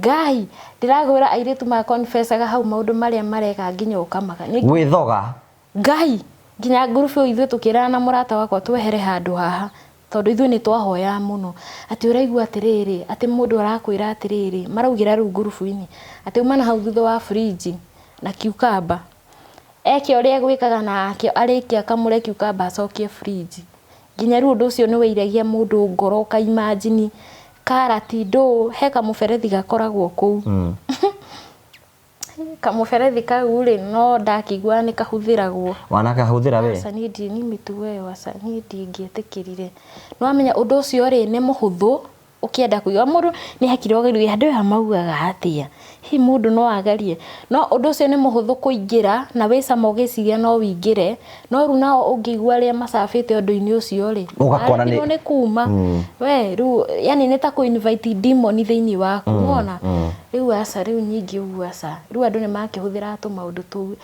ngai ndiragwira airitu ma confessaga hau maundu maria mareka nginya ukamaga gwithoga ngai nginya group ithu tukirana na murata wakwa twehere handu haha tondu ithu ni twahoya muno ati uraigua atiriri ati mundu arakwira atiriri maraugira ru group-ini ati umana hau thutha wa fridge na cucumber eke uria gwikaga nakio arikia kamure cucumber acokie fridge nginya riu undu ucio ni weiragia mundu ngoro ka imagine karati ndo he kamuberethi gakoragwo kuu kamuberethi kau ri no ndakigua ni kahuthiragwo wana kahuthira we asa ni ndi ni mitu we asa ni ndi ngietikirire no amenya undu ucio ri ni muhuthu ukienda kuiga mundu ni hakire ogeru andu ya maugaga atia hi mundu no agarie no undu ucio ni muhuthu kuingira na wesa mogeciria no wingire no ru nao ungigua ria macafite undu-ini ucio ri ugakora ni kuma we ru yani ni ta ku invite demon thiini waku unaona riu asa riu nyingi ugu asa riu andu ni makihuthira tu maundu tu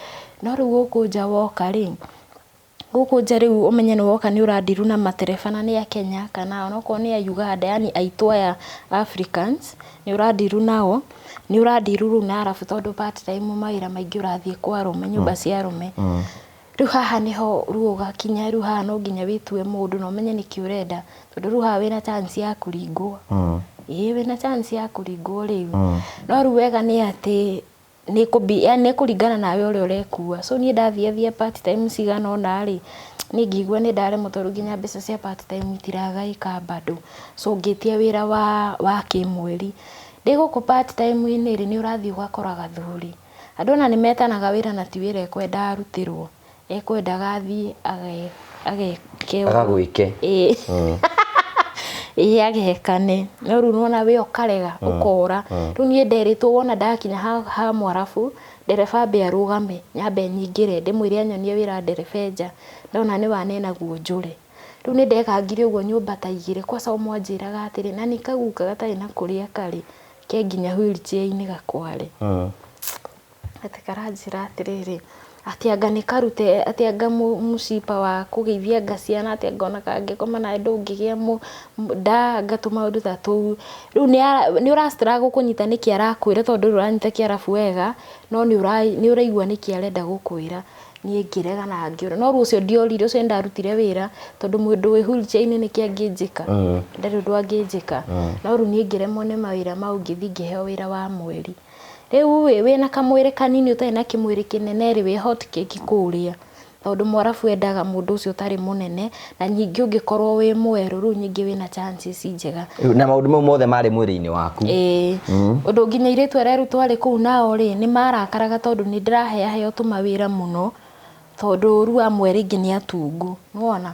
no riu guku nja woka ri guku nja riu umenye ni woka ni urandiru na matereba na ni ya Kenya kana onoko ni ya Uganda yani aitwa ya Africans ni urandiru nao ni urandiru na arafu tondu part time mawira maingi urathie kwa rume nyumba cia rume riu haha niho riu ugakinya riu haha no nginya witue mundu no umenye ni kiurenda tondu riu haha wina chance ya kuringwo wina chance ya kuringwo riu no riu wega ni ati ni kubi yani kuringana nawe uri urekua so ni ndathie part time cigana ona ri ni ngigua ni ndare mutoru nginya mbeca cia part time itiragaika bado so ngitia wira wa kimweri ndiguku part time ini ri ni urathie ugakoraga thuri andu na ni metanaga wira na ti wira ekwenda arutirwo ekwenda gathie agagwike agekane no ru nona we okarega ukora ru ni nderitwo wona ndakinya ha Mwarabu ndereba be arugame nyambe nyingire ndimwire anyonie wira nderebenja ndona ni wanena guo njure ru ni ndekangire uguo nyumba ta igire kwa sababu mwanjiraga atiri na nikaguka gatari na kuria kari ke nginya wheelchair-ini gakware ati karanjira atiriri ati anga ni karute ati anga musipa wa kugeithia ngaciana ati anga ona kangikoma na ndungigia nda ngatuma undu ta tu riu ni urastruggle kunyita niki arakwira tondu uranyita kiarafu wega no ni uraigua niki arenda gukwira ni ngirega na ngiura no rucio ndiorire ucio ndarutire wira tondu mundu wi wheelchair-ini niki angijika ndari undu angijika no ru ni ngiremwo ni mawira mau ngithi ngiheo wira wa mweri riu we na kamwiri kanini utai na kimwiri kinene ri we hot cake kuria tondu Mwarabu endaga mundu ucio tari munene na nyingi ungikorwo wi mweru ru nyingi wina chances njega na maundu mau mothe mari mwiri-ini waku undu nginya iretu areru twari kuu nao ri ni marakaraga tondu ni ndiraheaheo tumawira muno tondu ru amwe ringi ni atungu nona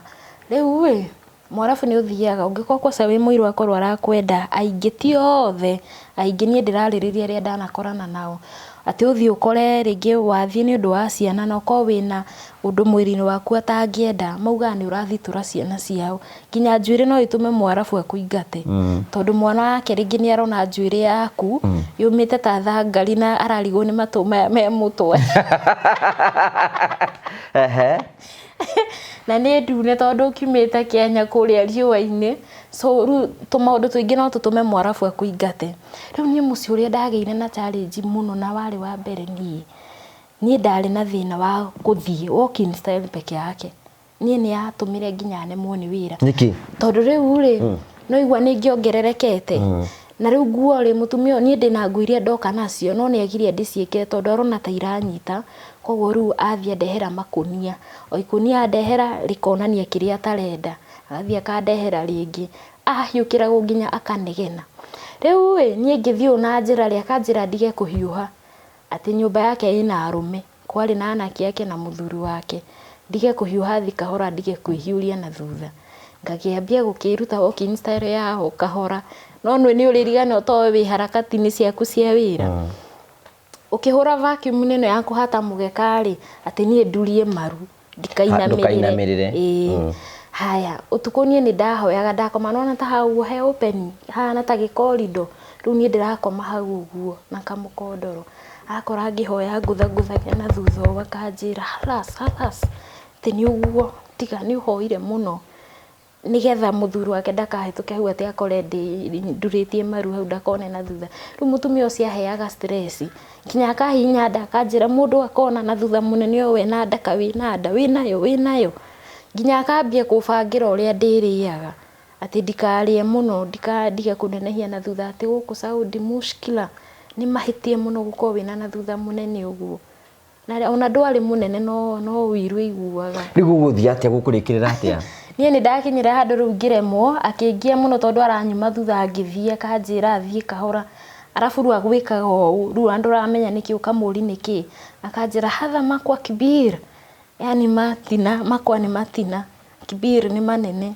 riu we mwarabu ni uthiaga ungikwa kwa sawe muiru akorwo arakwenda aingi ti othe aingi ni ndiraririria ria ndanakorana nao ati uthi ukore ringi wathie ni undu wa ciana no ko wina undu mwirini waku atangienda mauga ni urathitura ciana ciao nginya njuire no itume mwarabu akuingate tondu mwana wake ringi ni arona njuire yaku yumite ta thangari na ararigwo ni matu me mutwe na ni ndune tondu kimite Kenya kuria riua-ini so ru tumaundu twingi no tutume mwarabu akuingate riu ni muci uria ndageire na challenge muno na wari wa mbere ni ndari na thina wa kuthie walking style peke yake ni atumire nginya nemwo ni wira niki tondu riu ri no igwa ni ngiongererekete na riu nguo ri mutumio ni ndina nguo iria ndoka nacio no ni agiria ndiciike tondu arona ta iranyita koguo riu athia ndehera makunia o ikunia ndehera rikonania kiria tarenda athia kandehera ringi ahiukira nginya akanegena riu we ni ngithio na njira ria kanjira ndige kuhiuha ati nyumba yake ina arume kwari na anake yake na muthuri wake ndige kuhiuha thikahora ndige kuhiuria na thutha ngakiambia gukiruta walking style yao kahora no ni uririgana towe wi harakati-ini ciaku cia wira ukihura vacuum nene yaku hata mugekari ati ni ndurie maru ndikainamirire haya utuku ni ndahoyaga ndakoma nona ta hau he open hana ta gikorido riu ni ndirakoma hau uguo na kamukondoro akora ngihoya ngutha na thutha wakanjira halas ti ni uguo tiga ni uhoire muno nigetha muthuru wake ndakahituke hau ati akore nduritie maru hau ndakone na thutha riu mutumia ucio aheaga stress kinya akahinya ndakanjira mundu akona na thutha munene we na ndaka wina nda winayo nginya akambia kubangira uria ndiriaga ati ndikarie muno ndikandige kunenehia na thutha ati guku Saudi mushkila ni mahitie muno guko wina na thutha munene uguo na ona ndwari munene no wiru iguaga riu guthia atia gukurikirira atia ni ndakinyira handu riu ngiremwo akingia muno tondu aranyuma thutha ngithie kanjira athie kahora arafu ru agwikaga o ru andu ramenya niki ukamuri niki akanjira hadha makwa kibir yani matina makwa ni matina kibir ni manene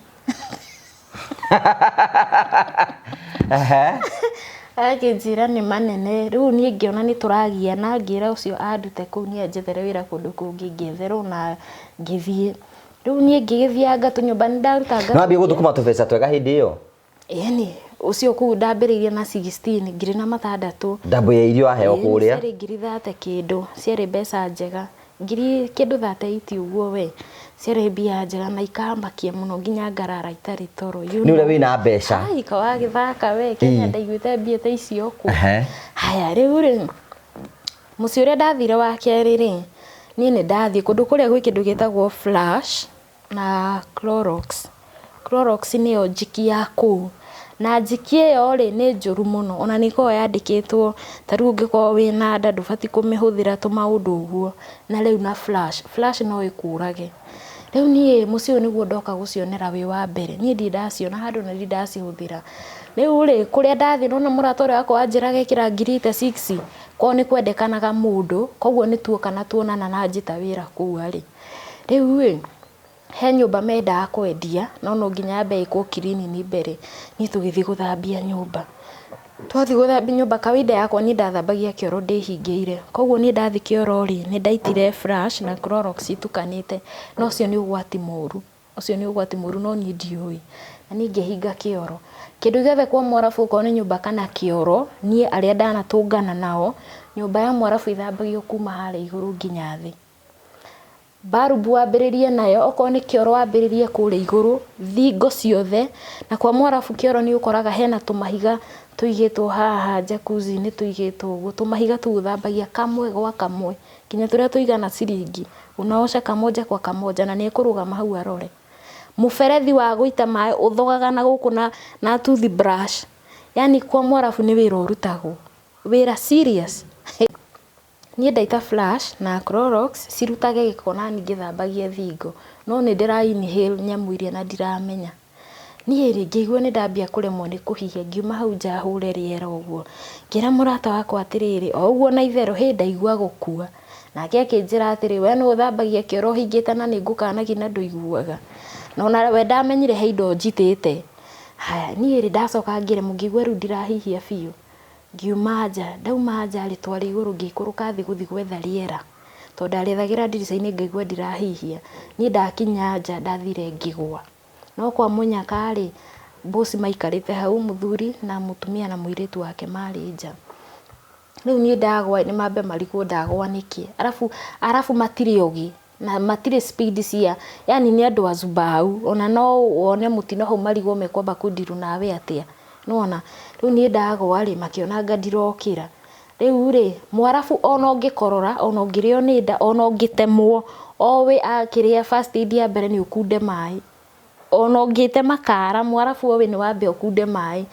akinjira ni manene riu ni ngiona ni turagia na ngira ucio andute ku ni anjethere wira kundu kungi ngetherwo na ngithie riu ni ngigithianga tunyumba ni ndarutanga no ambie guthukuma tubeca twega hindi iyo yani ucio ku ndambiririe na 16 ngiri na matandatu ndambo ya irio aheo kuria ciari ngiri 30 kindu ciari mbeca njega ngiri kindu 38 uguo we ciari mbia njega na ikambakia muno nginya ngarara itari toro ni uria wina mbeca ai ka wagithaka we Kenya ndaiguite mbia ta icio ku haya riu ri muci uria ndathire wa keri ri ni ndathie kundu kuria gwi kindu gitagwo Flash na Clorox niyo njiki yaku na njiki iyo ri ni njuru muno ona niko yandikitwo taru ngiko wina nda ndubati kumihuthira tumaundu uguo na riu na Flash no ikurage riu ni mucio niguo ndoka gucionera wi wa mbere ni ndaciona handu na ndacihuthira riu ri kuria ndathi nona muratori wako anjira gekira ngiri 6 ko ni kwendekanaga mundu koguo ni tuokana tuonana na njita wira kuu ari riu ri he nyumba menda kwendia no nginya mbe iko clean ni mbere ni tugithi guthambia nyumba twathi guthambia nyumba kawaida yakwa ni ndathambagia kioro ndihingiire koguo ni ndathi kioro ri ni ndaitire Flash na Clorox tukanite no cio ni ugwati muru no ni ndiui na ni ngehinga kioro kindu giothe kwa mwarabu ko ni nyumba kana kioro ni aria ndanatungana nao nyumba ya mwarabu ithambagio kuma hale iguru nginya thi barubu wambiririe nayo oko ni kioro wambiririe kule iguru thingo ciothe na kwa mwarabu kioro ni ukoraga hena tumahiga tuigitwo haha jacuzzi ni tuigitwo uguo tumahiga tuthambagia kamwe gwa kamwe kinya turia tuigana ciringi unaosha kamoja kwa kamoja na ni kurugama hau arore muferethi wa guita mai uthogaga na guku na toothbrush yani kwa mwarabu ni wira urutagwo wira serious ni ndaita Flash na Clorox cirutage giko na ngithambagia thingo no ni ndira inhale nyamu iria na ndiramenya ni ri ngigwa ni ndambia kuremwo ni kuhihia ngiuma hau nja hure riera uguo ngira murata wakwa atiriri o uguo na ithero he ndaigua gukua nake akinjira atiri we no thambagia kioro hingite na ningukanagia na nduiguaga no na we ndamenyire he indo njitite haya ni ri ndacoka ngire mungigwe ru ndirahihia biu ngiuma nja ndauma nja ri twari iguru ngikuruka thi guthi gwetha riera to ndarethagira ndirica-ini ngaigua ndirahihia ni ndakinya nja ndathire ngigwa no kwa munyaka ri bosi maikarite hau muthuri na mutumia na muiritu wake mari nja riu ni ndagwa ni mambe mariku ndagwa niki arafu matire ogi na matire speed cia yani ni andu azubau ona no wone mutino hau marigo mekwamba kundiru nawe atia nona riu ni ndagwa ri makiona ngadirokira riu ri mwarafu ona ngikorora ona ngirio ni nda ona ngitemwo owe akiria first aid ya mbere ni ukunde mai ono ngite makara mwarafu owe ni wambe ukunde mai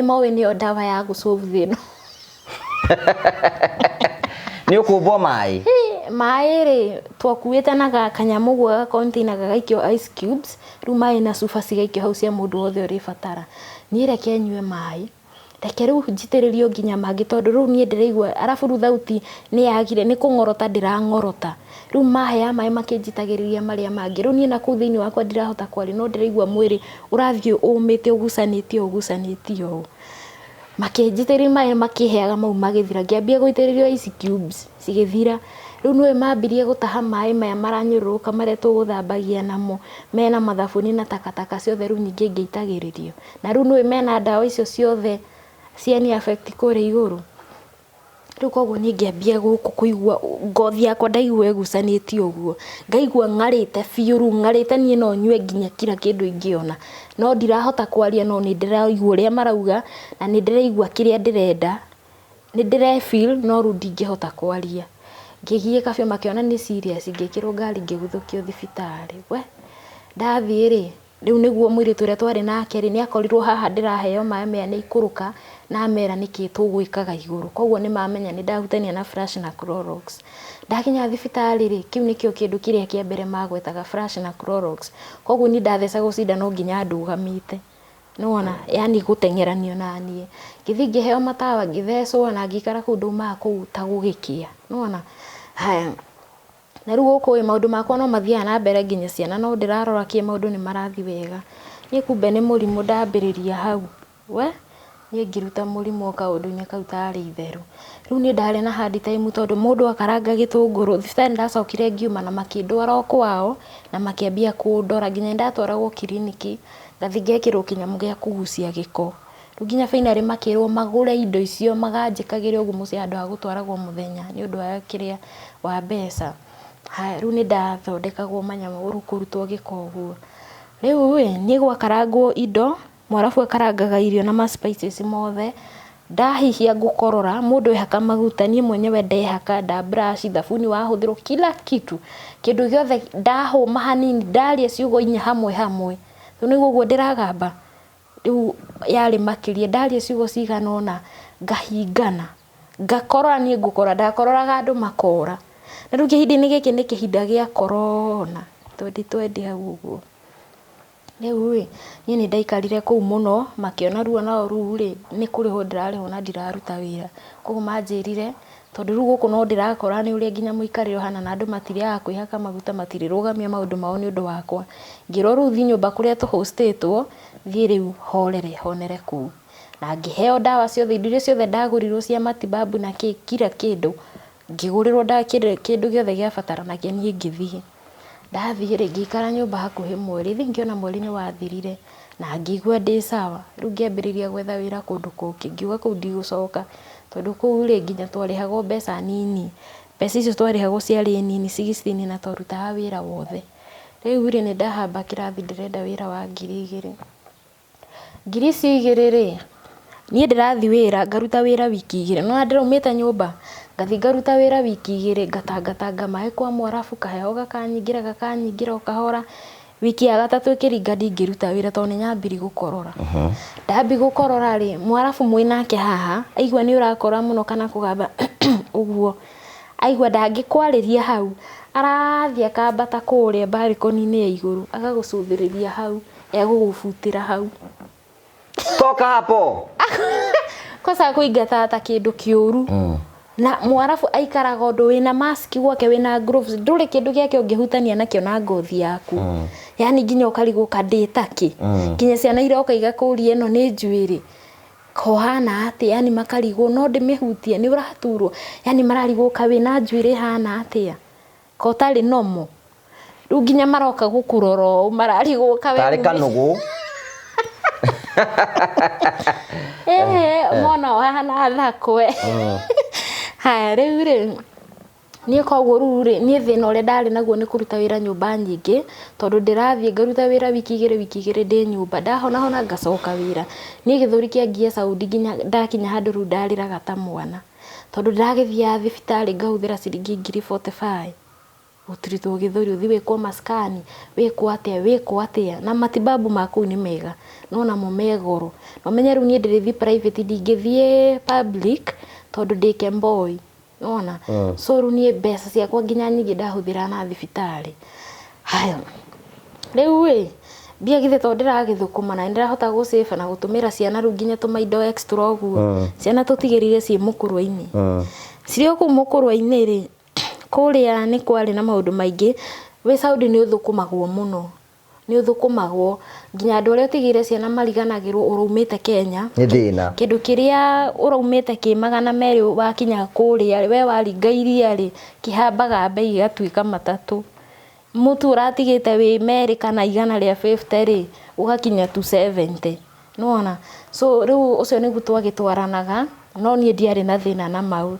mowe ni dawa ya gusolve thino ni ukumbwo mai ri twakuite na kanyamu gwa container gagaikio ice cubes ru mai na cuba cigaikio hau cia mundu wothe uri batara ni reke nyue mai reke riu njitiririo nginya mangi tondu riu ni ndireigua arafu ru thauti ni yagire ni kungorota ndirangorota riu mahe ya mai makinjitagiriria maria mangi riu ni na ku thiini wakwa ndirahota kwari no ndireigua mwiri urathie umite ugucanitio makinjitiriria mai makiheaga mau magithira ngiambia guitiririo ice cubes cigithira riu nwe mambirie gutaha mai maya maranyururuka maria tuguthambagia namo mena mathabuni na takataka ciothe riu nyingi ngiitagiririo na riu nwe mena dawa icio ciothe ciani affect kore iguru riu koguo ni ngiambia guku kuigua ngothi yakwa ndaigua gucanitio uguo ngaigua ngarite biu ru ngarite nie no nyue nginya kila kindu ingiona no ndirahota kwaria no ni ndiraigua uria marauga na ni ndiraigua kiria ndirenda ni ndire feel no ru ndingihota kwaria ngigieka biu makiona ni serious ngikirwo ngari ngiguthukio thibitari we ndathie ri riu niguo mwiritu uria twari nake ri ni akorirwo haha ndiraheo mai mea ni ikuruka na mera niki tugwikaga iguru koguo ni mamenya ni ndahutania na flash na Clorox ndakinya thibitari ri kiu nikio kindu kiria kia mbere magwetaga flash na Clorox koguo ni ndatheca gucinda no nginya ndugamite nona yani gutengeranio na nie githi ngiheo matawa ngithecwo na ngikara kundu ma kuuta gugikia nona haya na riu guku maundu makwa no mathia na mbere nginya ciana no ndirarora kie maundu ni marathi wega ni kumbe ni murimu ndambiriria hau we ni ngiruta murimu kaundu-ini kau tari itheru riu ni ndari na hard time tondu mundu akaranga gitunguru thibitari ndacokire ngiuma na makindwara kwao na makiambia kundora nginya ndatwaragwo kiriniki ngathi ngekirwo kinyamu gia kugucia giko riu nginya finally makirwo magure indo icio maganjikagira uguo muci andu agutwaragwo muthenya ni undu wa kiria wa mbeca ha riu ni ndathondekagwo manyamu urukurutwo giko uguo riu we ni gwakarangwo indo mwarafu akarangaga irio na ma spices mothe ndahihia ngukorora mundu ehaka maguta nie mwenyewe ndehaka nda brush thabuni wahuthirwo kila kitu kindu giothe ndahuma hanini ndaria ciugo inya hamwe tu niguo ndiragamba riu yari makiria ndaria ciugo cigana ona ngahingana ngakorora nie ngukora ndakororaga andu makora na riu kihindi-ini giki ni kihinda gia corona 2020 hau uguo riu ni ndaikarire kuu muno makiona ruo na ru ri ni kuriho ndirariho na ndiraruta wira koguo manjirire tondu riu guku no ndirakora ni uria nginya muikariro hana na andu matiriaga kwihaka maguta matirirugamia maundu mao ni undu wakwa ngiro ru thi nyumba kuria tuhostitwo thi riu honere kuu na ngiheo dawa ciothe indo ciothe ndagurirwo cia matibabu na kila kindu ngigurirwo kindu giothe gia bataranagia nie ngithie ndathie ri ngikara nyumba hakuhi mweri thi ngiona mweri ni wathirire na ngigua ndi sawa riu ngiambiriria gwetha wira kundu kungi ngiuga kuu ndigucoka tondu kuu ri nginya twarihagwo mbeca nini mbeca icio twarihagwo ciari nini 16 na twarutaga wira wothe riu ri ni ndahamba kirathi ndirenda wira wa 2,000 2,000 ri nie ndirathi wira ngaruta wira wiki 2 no ndiraumite nyumba ngathi ngaruta wira wiki 2 ngatangatanga mai kwa mwarafu kaheo gakanyingira ukahora wiki ya gatatu ikiringa ndingiruta wira tondu nyambiri gukorora ndambi gukorora ri mwarafu mwinake haha aigua ni urakora muno kana kugamba uguo aigua ndangikwariria hau arathi akambata kuria balcony-ini ya iguru agagucuthiriria hau egugubutira hau toka hapo kosa kuingata ta kindu kiuru na mwarafu aikaraga ũndũ wĩna mask gwake wĩna gloves ndũrĩ kĩndũ gĩake ũngĩhutania nakĩo na ngothi yaku yani nginya ũkarigũka ndĩtaki nginya ciana iroka igakũria ĩno nĩ njuĩrĩ kohana atĩ yani makarigwo no ndĩmĩhutie nĩ ũraturwo yani mararigũka wĩna njuĩrĩ hana atĩa ko tarĩ nomo rĩu nginya maroka gũkũrora mararigũka we tarĩ kanũgũ mwana hana thakwe haya rĩu niĩ koguo rĩu niĩ thĩna ũrĩa ndarĩ naguo nĩ kũruta wĩra nyũmba nyingĩ tondũ ndĩrathiĩ ngaruta wĩra wiki igĩrĩ ndĩ nyũmba ndahona ngacoka wĩra niĩ gĩthũri kĩangia saudi nginya ndakinya handũ rĩu ndarĩraga ta mwana tondũ ndagĩthiaga thibitarĩ ngahũthĩra ciringi 45 gũtiritwo gĩthũri ũthi wĩkwo maskani wĩkwo atĩa na matibabu ma kũu nĩ mega no namo me goro no menye rĩu niĩ ndĩrĩthi private ndingĩthiĩ public tondũ ndĩ Kemboi nona so rĩu niĩ mbeca ciakwa nginya nyingĩ ndahũthĩra na thibitarĩ haya rĩu mbia githĩ tondũ ndĩragĩthũkũma na ndĩrahota gũsave na gũtũmĩra ciana rĩu nginya tũmaindo extra ũguo ciana tũtigĩrire ciĩ mũkũrũ-inĩ cirĩ kũu mũkũrũ-inĩ kũrĩa nĩ kwarĩ na maũndũ maingĩ we Saudi nĩ ũthũkũmagwo mũno nĩ ũthũkũmagwo nginya andũ arĩa ũtigĩire ciana mariganagĩrwo ũraumĩte Kenya nĩ thĩna kĩndũ kĩrĩa ũraumĩte kĩ 200 wakinya kũrĩa we waringa iria kĩhambaga bei gatuĩka 3 mũtu ũratigĩte wĩ merĩ kana 150 ũgakinya 270 nona so rĩu ũcio nĩguo twagĩtwaranaga no niĩ ndiarĩ na thĩna na mau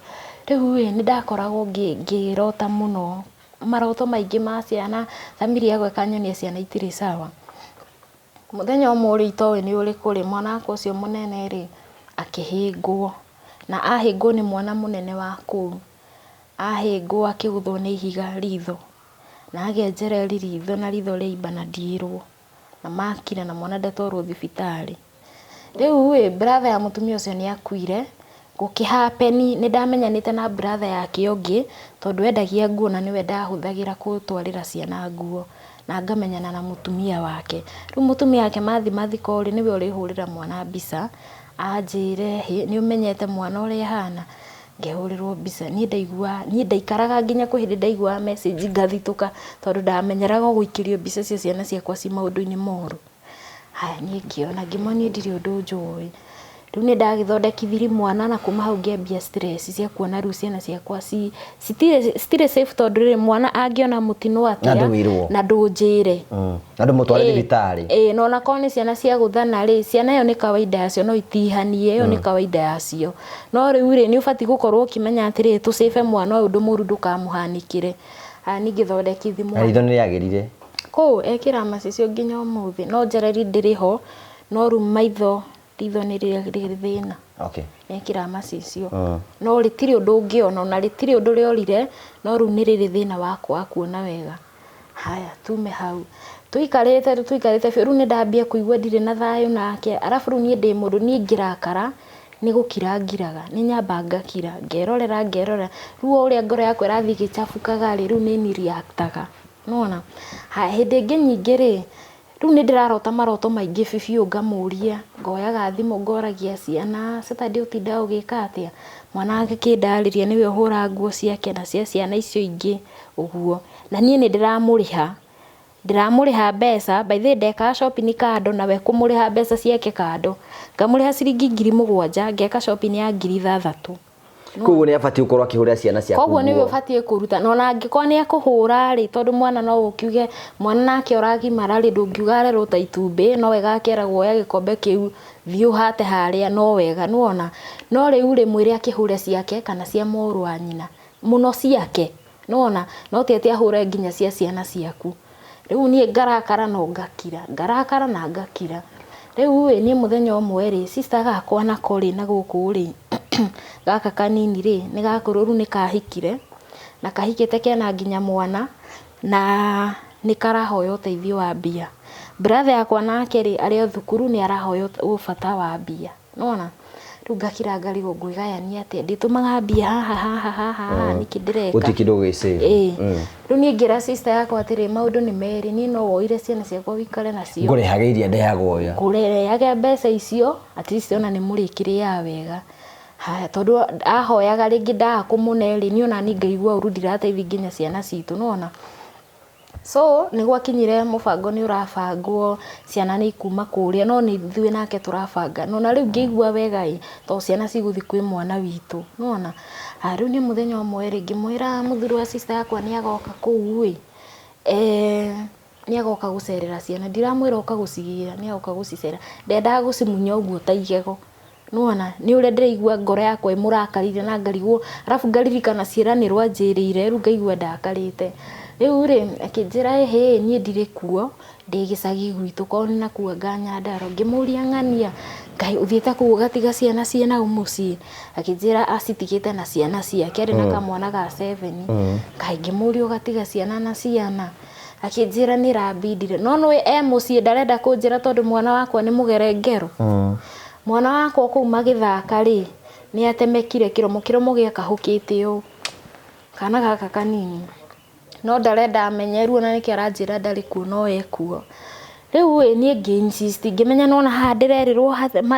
rĩu nĩ ndakoragwo ngĩrota mũno maroto maingĩ ma ciana family yagwe kanyonia ciana itirĩ sawa mũthenya ũmwe itowe nĩ ũrĩ kũrĩ mwana ũcio mũnene akĩhĩngwo na ahĩngwo nĩ mwana mũnene wa kũu ahĩngwo akĩgũthwo nĩ ihiga ritho na agĩenjera ritho na ritho rĩimba na ndiĩrwo na makire na mwana ndatwarwo thibitarĩ rĩu brother ya mũtumia ũcio nĩ akuire gũkĩhapeni nĩ ndamenyanĩte na brother yake ũngĩ tondũ endagia nguo na nĩwe ndahũthagĩra gũtwarĩra ciana nguo na ngamenyana na mũtumia wake rĩu mũtumia wake mathi kori nĩwe ũrĩhũrĩra mwana mbica anjĩre nĩ ũmenyete mwana ũrĩa hana ngehũrĩrwo mbica niĩ ndaikaraga nginya kwĩ hĩndĩ ndaigua message ngathitũka tondũ ndamenyeraga gũikĩrio mbica cia ciana ciakwa ci maũndũ-inĩ moru haya niĩ ngĩona ngĩmoni ndirĩ ũndũ njũĩ rĩu nĩ ndagĩthondekithirie mwana na kuma hau ngĩambia stress cia kuona rĩu ciana ciakwa citirĩ safe tondũ rĩrĩ mwana angĩona mũtino atĩa na ndũnjĩre na ndũmũtware thibitarĩ no na korwo nĩ ciana cia gũthana ciana ĩyo nĩ kawaida yacio no itihanie ĩyo nĩ kawaida yacio no rĩu nĩ ũbatiĩ gũkorwo ũkĩmenya atĩrĩ tũsave mwana ũyũ ũndũ mũru ndũkamũhanĩkĩre ningĩ thondekithie mwana ritho nĩ rĩagĩrire kũu ekĩra macicio nginya ũmũthĩ no njereri ndĩrĩ ho no rĩu maitho ritho nĩ rĩrĩ thĩna ekĩra macicio no rĩtirĩ ũndũ ũngĩona na rĩtirĩ ũndũ rĩorire no rĩu nĩ rĩrĩ thĩna wakwa kuona wega haya tume hau tuikarĩte rĩu nĩ ndambia kũigua ndirĩ na thayũ nake arabu rĩu niĩ ndĩ mũndũ niĩ ngĩrakara nĩ gũkira ngiraga nĩ nyamba ngakira ngerorera rĩu ũrĩa ngoro yakwa ĩrathiĩ gĩchabukaga rĩu nĩ nĩreactaga nona hĩndĩ ĩngĩ nyingĩ rĩu nĩ ndĩrarota maroto maingĩ bibiũ ngamũria ngoyaga thimũ ngoragia ciana Saturday ũtinda ũgĩka atĩa mwana akĩndarĩria nĩwe ũhũra nguo ciake na cia ciana icio ingĩ ũguo na niĩ nĩ ndĩramũrĩha mbeca by the way ndeka shopping kando na we kũmũrĩha mbeca ciake kando ngamũrĩha ciringi 7,000 ngeka shopping ya 3,000 koguo nĩ abatiĩ gũkorwo akĩhũrĩra ciana ciaku koguo nĩwe ũbatiĩ kũruta no na angĩkorwo nĩ akũhũra tondũ mwana no ũkiuge mwana nake ũragimara ndũngiuga arerwo ta itumbĩ no wega akeragwo oya gĩkombe kĩu thiĩ ũhate harĩa no wega nĩwona no rĩu mwĩre akĩhũre ciake kana cia mũrũ wa nyina mũno ciake nĩwona no ti atĩ ahũre nginya cia ciana ciaku rĩu niĩ ngarakara no ngakira rĩu niĩ mũthenya ũmwe sister gakwa nako na gũkũ gaka kanini nĩ gakorwo rĩu nĩ kahikire na kahikĩte kena nginya mwana na nĩ karahoya ũteithio wa mbia brother yakwa nake arĩ thukuru nĩ arahoya ũbata wa mbia nona rĩu ngakira ngarigwo ngwĩgayania atĩa ndĩtũmaga mbia haha nĩkĩ ndĩreka gũtikĩndũ gĩsave rĩu niĩ ngĩra sister yakwa atĩrĩ maũndũ nĩ merĩ niĩ no woire ciana ciakwa wikare nacio ngũrĩhage iria ndeyaga oya ngũrĩhage mbeca icio at least ona nĩ mũrĩkĩrĩaga wega haya tondu ahoyaga ringi ndaa kumuneri ni ona ni ngaigua uru ndirateithia nginya ciana citu nona so ni gwakinyire mubango ni urabangwo ciana ni ikuma kuria no ni ithuĩ nake turabanga nona riu ngĩigua wega to ciana ciguthi kwĩ mwana witu nona riu ni muthenya ũmwe ngĩmwĩra mũthuri wa sister yakwa ni agoka kũu ni agoka gucerera ciana ndiramwĩra oka gucigira ni agoka gucicera ndendaga gucimunya ũguo ta igego nona ni ure ndĩraigua ngoro yakwa imurakarire na ngarigwo arabu ngaririkana ciĩranĩrwo anjĩrĩire riu ngaigua ndakarĩte riu ri akĩnjĩra nie ndirĩ kuo ndĩ gĩcagi gwitũ korwo nĩ nakuo nganyandaro ngĩmũria ng'ania ngai ũthiĩte kũu ũgatiga ciana ciĩna mũciĩ akĩnjĩra acitigĩte na ciana ciake arĩ na kamwana ga 7 ngai ngĩmũria ũgatiga ciana na ciana akĩnjĩra nĩ rambindire no nĩ mũciĩ ndarenda kũnjĩra tondũ mwana wakwa nĩ mũgere ngero mwana wakwa kũu magĩthaka rĩ nĩ atemekire kĩromo gĩa kahũkĩte ũũ kana gaka kanini no ndarenda amenyeru na nĩkĩ aranjĩra ndarĩ kuo no ekuo riu niĩ ngĩinsist ngĩmenya nona haha ndĩrerirwo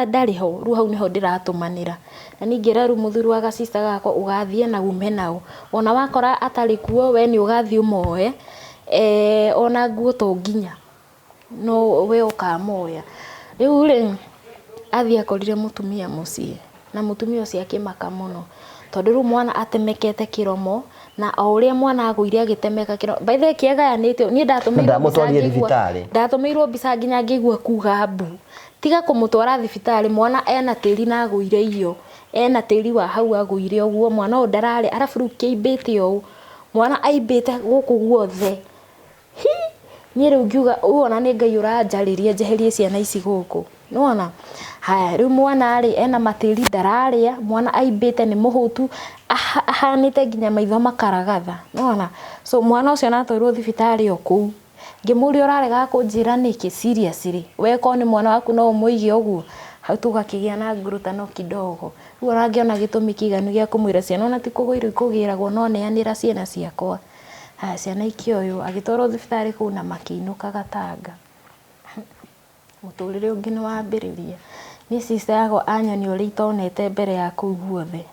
ndarĩ ho riu hau nĩho ndĩratũmanĩra na ningĩ rĩu mũthuri wa gacista gakwa ũgathiĩ na ume nao ona wakora atarĩ kuo we nĩ ũgathiĩ ũmoe ona nguo to nginya no we ũkamoya riu rĩ athiĩ akorire mũtumia mũciĩ na mũtumia ũcio akĩmaka mũno tondu riu mwana atemekete kĩromo na o ũrĩa mwana agũire agĩtemeka kĩromo by the way kĩagayanĩtio niĩ ndatumĩirwo mbica nginya ngĩigua kuga mbu tiga kũmũtwara thibitarĩ mwana ena tĩri na agũire iyo ena tĩri wa hau agũire ũguo mwana ũyũ ndararĩ arabu rĩu kĩimbĩte ũũ mwana aimbĩte gũkũ guothe niĩ rĩu ngiuga ona nĩ Ngai ũranjarĩria njeherie ciana ici gũkũ nona haya rĩu mwana rĩ ena matĩri ndararĩa mwana aimbĩte nĩ mũhũtu ahanĩte nginya maitho makaragatha nona so mwana ũcio natwarwo thibitarĩ o kũu ngĩmũria ũrarega kũnjĩra nĩkĩ seriously we ko nĩ mwana waku no ũmũige ũguo hau tũgakĩgĩa na ngurutano kidogo rĩu arangĩona gĩtũmi kĩiganu gĩa kũmwĩra ciana ona ti kũgĩrwo ikũgĩragwo no neanĩra ciana ciakwa haya ciana ikĩoywo agĩtwarwo thibitarĩ kũu na makĩinũka gatanga mũtũrĩre ũngĩ nĩ wambĩrĩria ni sister yakwa anyonia ũrĩa itonete mbere ya kũu guothe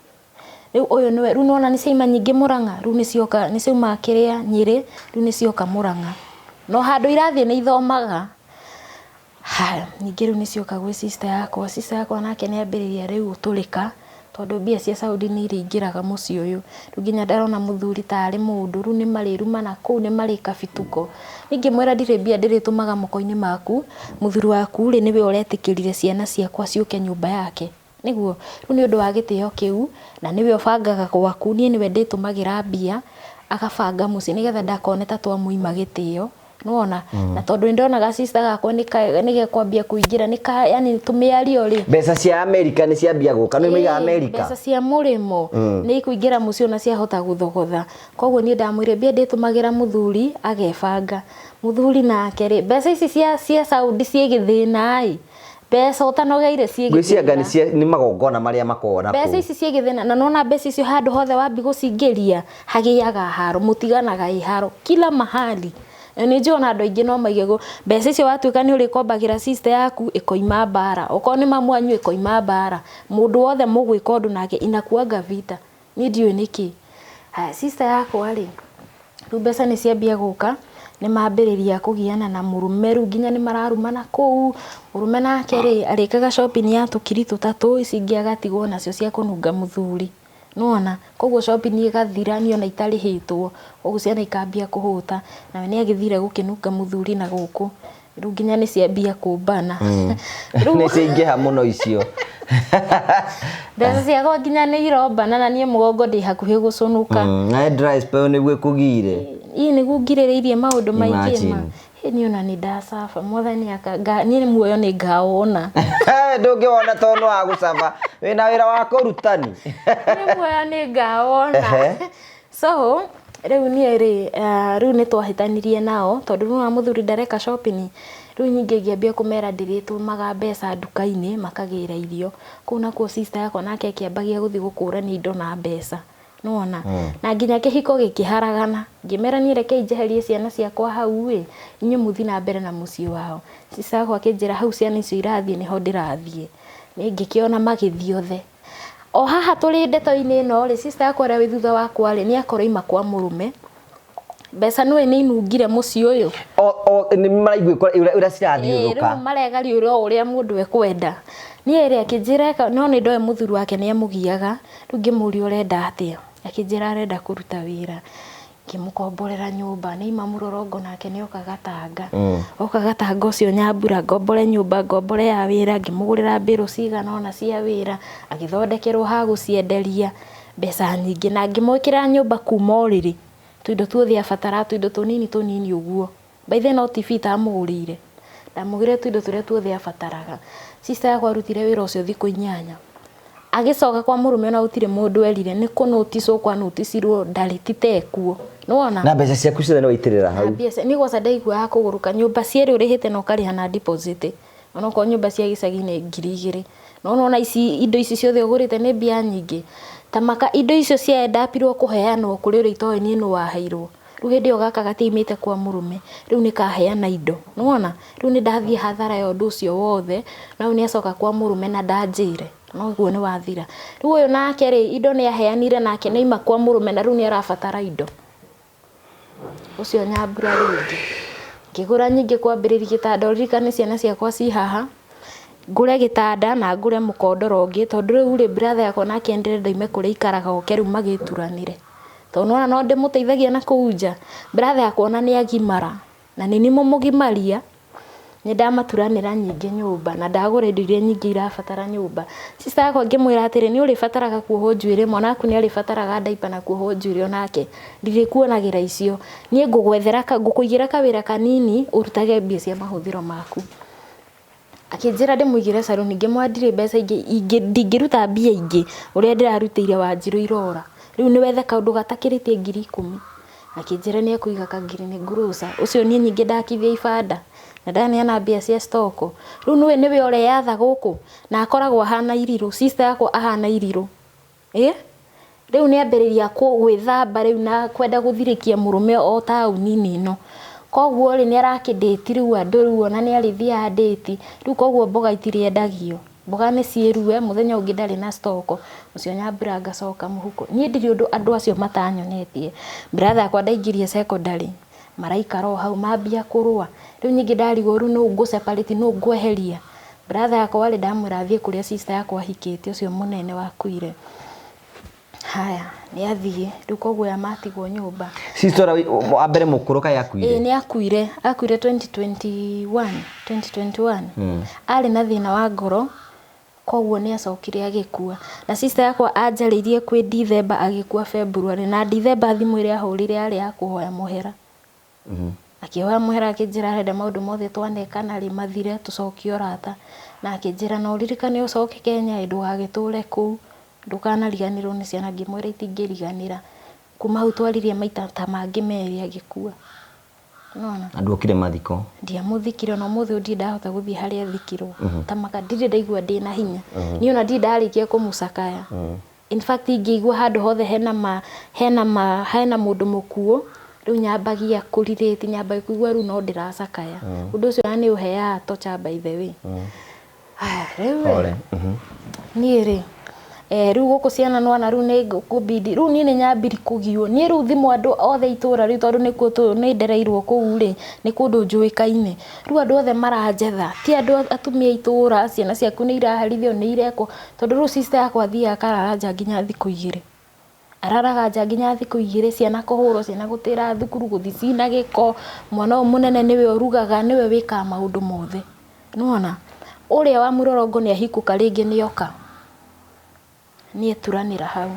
rĩu ũyũ nĩwe rĩu nona nĩ ciaima nyingĩ Mũrang'a rĩu nĩ ciauma kĩrĩa Nyĩrĩ rĩu nĩ cioka Mũrang'a no handũ irathiĩ nĩ ithomaga haya ningĩ rĩu nĩ cioka gwĩ sister yakwa nake nĩ ambĩrĩria rĩu gũtũrĩka tondu mbia cia Saudi nĩ iringĩraga mũciĩ ũyũ rĩu nginya ndarona mũthuri tarĩ mũndũ rĩu nĩ marĩrumana kũu nĩ marĩ kabituko ningĩ mwĩra ndirĩ mbia ndĩrĩtũmaga moko-inĩ maku mũthuri waku rĩ nĩwe ũretĩkĩrire ciana ciakwa ciũke nyũmba yake nĩguo rĩu nĩ ũndũ wa gĩtĩo kĩu na nĩwe ũbangaga gwaku niĩ nĩwe ndĩtũmagĩra mbia agabanga mũciĩ nĩgetha ndakone ta twamũima gĩtĩo nona na tondu ndonaga sister gakwa nĩgekwambia kũingĩra yani tũmĩario rĩ mbeca cia Amerika nĩ ciambia gũka nĩ maiga Amerika mbeca cia mũrĩmo nĩ ikũingĩra mũciĩ ona ciahota gũthogotha koguo niĩ ndamwĩre mbia ndĩtũmagĩra mũthuri agebanga mũthuri nake rĩ mbeca ici cia Saudi ciĩgĩthĩna mbeca ũtanogeire ciĩgĩthĩna nĩ magongona marĩa makona mbeca ici ciĩgĩthĩna na nona mbeca icio handũ hothe wambi gũcingĩria hagĩaga haro mũtiganaga iharo kila mahali nĩ njona andũ aingĩ no maigego mbeca icio watuĩka nĩ ũrĩkombagĩra sister yaku ĩkoima mbara okorwo nĩ mamu wanyu ĩkoima mbara mũndũ wothe mũgwĩka ũndũ nake inakuanga vita nĩ ndiũĩ nĩkĩ haya sister yakwa rĩ rĩu mbeca nĩ ciambia gũka nĩ mambĩrĩria kũgiana na mũrume rĩu nginya nĩ mararumana kũu mũrume nake rĩ arĩkaga shopping ya tũkiri tũtatũ ici ingĩ agatigwo nacio cia kũnunga mũthuri nona koguo shopping ĩgathira niĩ ona itarĩhĩtwo koguo ciana ikambia kũhũta na nĩ agĩthire gũkĩnunga mũthuri na gũkũ rĩu nginya nĩ ciambia kũmbana nĩ ciaingĩha mũno icio mbeca ciakwa nginya nĩ irombana na niĩ mũgongo ndĩ hakuhĩ gũcũnũka na dry spell nĩguo kũgire nĩguo ngirĩrĩirie maũndũ maingĩ ma niĩ ona nĩ ndacafa mwathani niĩ muoyo nĩ ngawona ndũngĩwona tondũ wa gũcaba wĩna wĩra wa kũrutani niĩ muoyo nĩ ngawona so rĩu niĩ rĩu nĩ twahĩtanirie nao tondũ rĩu mũthuri ndareka shopping rĩu nyingĩ ngĩambia kũmera ndĩrĩtũmaga mbeca nduka-inĩ makagĩra irio kũu nakuo sister yakwa nake akĩambagia gũthiĩ gũkũrania indo na mbeca nona na nginya kĩhiko gĩkĩharagana ngĩmera niĩ reke njeherie ciana ciakwa hau inyuĩ mũthi na mbere na mũciĩ wao sister yakwa akĩnjĩra hau ciana icio irathiĩ nĩho ndĩrathiĩ nĩ ngĩkĩona magĩthiĩ othe o haha tũrĩ ndeto-inĩ ĩno rĩ, sister yakwa ũrĩa wĩ thutha wakwa rĩ nĩ akorwo ima kwa mũrũme, mbeca nĩwe nĩ inungire mũciĩ ũyũ nĩ maraigua ũrĩa cirathiũrũka rĩu maregariũra ũrĩa mũndũ ekwenda. Niĩ rĩ akĩnjĩra no nĩ ndoe mũthuri wake nĩ amũgiaga, rĩu ngĩmũria ũrenda atĩa, akĩnjĩra arenda kũruta wĩra, ngĩmũkomborera nyũmba, nĩ ima Mũrorongo nake nĩ oka Gatanga, oka Gatanga ũcio Nyambura ngombore nyũmba, ngombore ya wĩra, ngĩmũgũrĩra mbĩrũ cigana ona cia wĩra, agĩthondekerwo ha gũcienderia mbeca nyingĩ, na ngĩmwĩkĩra nyũmba kuma ũrĩrĩ, tũindo tuothe abatara, tũindo tũnini ũguo, by the no TV tamũgũrĩire, ndamũgũrĩra tũindo tũrĩa tuothe abataraga. Sister yakwa arutire wĩra ũcio thikũ 8, agĩcoka kwa mũrũme ona gũtirĩ mũndũ erire, nĩ kũnoticwo kwa noticirwo ndarĩ titekuo, nĩwona na mbeca ciaku ciothe nĩ waitĩrĩra hau. Nĩ gwaca ndaigua ya kũgũrũka, nyũmba cierĩ ũrĩhĩte na ũkarĩha na deposit, ona kwa nyũmba cia gĩcagi-inĩ 2,000, nona ici indo ici ciothe ũgũrĩte nĩ mbia nyingĩ, tamaka indo icio cia ndapirwo kũheanwo kũrĩ ũrĩa itoĩ nĩ nũ waheirwo, rĩu hĩndĩ ĩyo gaka gatiumĩte kwa mũrũme, rĩu nĩ kaheana indo, nĩwona rĩu nĩ ndathiĩ hathara ya ũndũ ũcio wothe, na rĩu nĩ acoka kwa mũrũme na ndanjĩre, no guo nĩ wathira. Rĩu ũyũ nake rĩ indo nĩ aheanire nake nĩ ima kwa mũrũme na rĩu nĩ arabatara indo, ũcio Nyambura rĩngĩ ngĩgũra nyingĩ kwambĩrĩria gĩtanda, ũririkane ciana ciakwa ci haha, ngũre gĩtanda na ngũre mũkondoro ũngĩ, tondũ rĩu rĩ brother yakwa nake endere ndaime kũrĩa ikaraga oke rĩu magĩturanĩre, tondũ nona no ndĩmũteithagia na kũu nja, brother yakwa ona nĩ agimara na nĩ niĩ mũmũgimaria, nĩ ndamaturanĩra nyingĩ nyũmba na ndagũra indo iria nyingĩ irabatara nyũmba. Sister yakwa ngĩmwĩra atĩrĩ nĩ ũrĩbataraga kuohwo njuĩrĩ, mwanake nĩ arĩbataraga diaper na kuohwo njuĩrĩ, onake ndirĩkuonagĩra icio, niĩ ngũgwethera ngũkũigĩra kawĩra kanini ũrutage mbia cia mahũthĩro maku. Akĩnjĩra ndĩmũigĩre salon, ngĩmwandire mbeca ingĩ ndingĩruta mbia ingĩ ũrĩa ndĩrarutĩire Wanjirũ irora, rĩu nĩ wethe kaũndũ gatakĩrĩtie 10,000, akĩnjĩra nĩ ekũiga ka-green grocer, ũcio niĩ nyingĩ ndakithia ibanda na ndaneana mbia cia stoko, rĩu nĩwe ũreyatha gũkũ na akoragwo ahana Irirũ, sister yakwa ahana Irirũ, rĩu nĩ ambĩrĩria gwĩthamba rĩu na kwenda gũthirĩkia mũrũme o taũni-inĩ ĩno, koguo rĩ nĩ arakĩndĩti rĩu andũ rĩu ona nĩ arĩthiaga ndĩti, rĩu koguo mboga itirĩendagio, mboga nĩ ciĩrue, mũthenya ũngĩ ndarĩ na stoko, ũcio Nyambura ngacoka mũhuko. Niĩ ndirĩ ũndũ andũ acio matanyonetie, brother yakwa ndaingĩrie secondary, maraikara o hau mambia kũrũa, rĩu nyingĩ ndarigwo rĩu nũũ ngũ-separate nũũ ngweheria, brother yakwa warĩ ndamwĩra athiĩ kũrĩa sister yakwa ahikĩte ũcio mũnene wakuire. Haya nĩ athiĩ rĩu koguo ya matigwo nyũmba. Sister wa mbere mũkũrũ kaĩ akuire? Nĩ akuire 2021 arĩ na thĩna wa ngoro, koguo nĩ acokire agĩkua, na sister yakwa anjarĩirie kwĩ December agĩkua February, na December thimũ ĩrĩa ahũrire yarĩ ya kũhoya mũhera, akĩhoya mũhera akĩnjĩra arenda maũndũ mothe twanekana rĩ mathire tũcokie ũrata, na akĩnjĩra no ũririkane ũcoke Kenya ndũgagĩtũre kũu, ndũkanariganĩrwo nĩ ciana, ngĩmwĩra itingĩriganĩra, kuma hau twaririe maita ta mangĩ merĩ agĩkua. Andũ okire mathiko? Ndiamũthikire na ũmũthĩ ndirĩ ndahota gũthiĩ harĩa athikirwo, tamaka ndirĩ ndaigua ndĩna hinya, niĩ ona ndirĩ ndarĩkia kũmũcakaya, in fact ingĩigua handũ hothe hena mũndũ mũkuo, rĩu nyambagia kũrirĩti, nyambagia kũigua rĩu no ndĩracakaya, ũndũ ũcio nĩ ũheaga tocha by the way. Rĩu niĩ rĩ rĩu gũkũ ciana nwana rĩu nĩ ngũbindi, rĩu niĩ nĩ nyambiri kũgio, niĩ rĩu thimũ andũ othe itũra rĩu tondũ nĩkuo nĩ ndereirwo kũu rĩ, nĩ kũndũ njũĩkaine, rĩu andũ othe maranjetha, ti andũ atumia itũra, ciana ciaku nĩ iraherithio nĩ irekwo, tondũ rĩu sister yakwa athiaga akarara nja nginya thikũ 2, araraga nja nginya thikũ 2, ciana kũhũrwo, ciana gũtĩra thukuru, gũthi cina gĩko, mwana ũyũ mũnene nĩwe ũrugaga, nĩwe wĩkaga maũndũ mothe, nĩwona ũrĩa wa Mũrorongo nĩ ahikũka rĩngĩ nĩoka, niĩ turanĩra hau,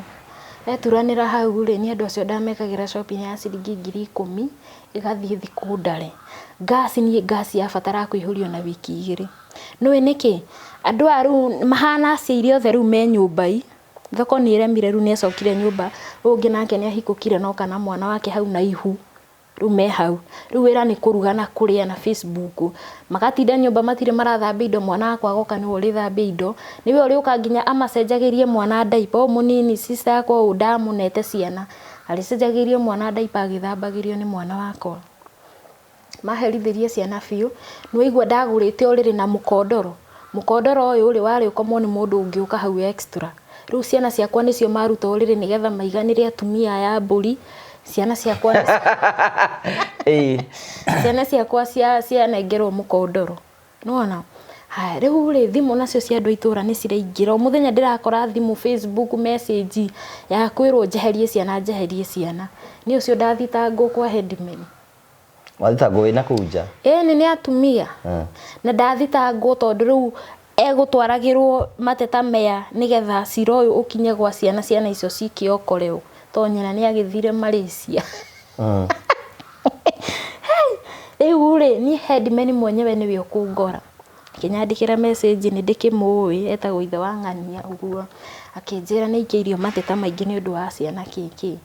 turanĩra hau rĩ niĩ andũ acio ndamekagĩra shopping ya ciringi 10,000 ĩgathiĩ thikũ ndare, gas niĩ gas yabatara kũihũrio na wiki 2, nĩwe nĩkĩ andũ a rĩu mahana aciari othe rĩu me nyũmba thoko nĩ ĩremire, rĩu nĩ acokire nyũmba, rĩu ũngĩ nake nĩ ahikũkire noka na mwana wake hau na ihu, rĩu me hau, rĩu wĩra nĩ kũruga na kũrĩa na Facebook, magatinda nyũmba matirĩ marathambia indo, mwana wakwa agoka nĩwe ũrĩthambia indo, nĩwe ũrĩũka nginya amacenjagĩrie mwana diaper, mũnini sister yakwa ũũ ndamũnete ciana, arĩcenjagĩrio mwana diaper agĩthambagĩrio nĩ mwana wakwa, maherithĩrie ciana biũ, nĩwaigua ndagũrĩte ũrĩrĩ na mũkondoro ũyũ rĩ warĩ ũkomwo nĩ mũndũ ũngĩ ũka hau extra, Riu ciana ciakwa nicio maruta uriri nigetha maiganire atumia ya mburi. Ciana ciakwa ciana ciakwa cianengerwo mũkondoro. Nĩwona? Haya rĩu rĩ thimũ nacio cia andũ a itũra nĩ ciraingĩra. O mũthenya ndĩrakora thimũ Facebook message ya kwĩrwo njeherie ciana. Nĩ ũcio ndathitangwo kwa headman. Wathitangwo wĩna kũu nja? Ĩni nĩ atumia. Na ndathitangwo tondũ rĩu egũtwaragĩrwo mateta meya nĩgetha cira ũyũ ũkinye gwa ciana icio cikĩokorewo. To nyina nĩ agĩthire Malaysia. Rĩu rĩ niĩ headman mwenyewe nĩwe ũkũngora. Akĩnyandĩkĩra message nĩ ndĩkĩmũĩ etagwo ithe wa ng'ania ũguo. Akĩnjĩra nĩ ikĩirio mateta maingĩ nĩ ũndũ wa ciana kĩkĩ.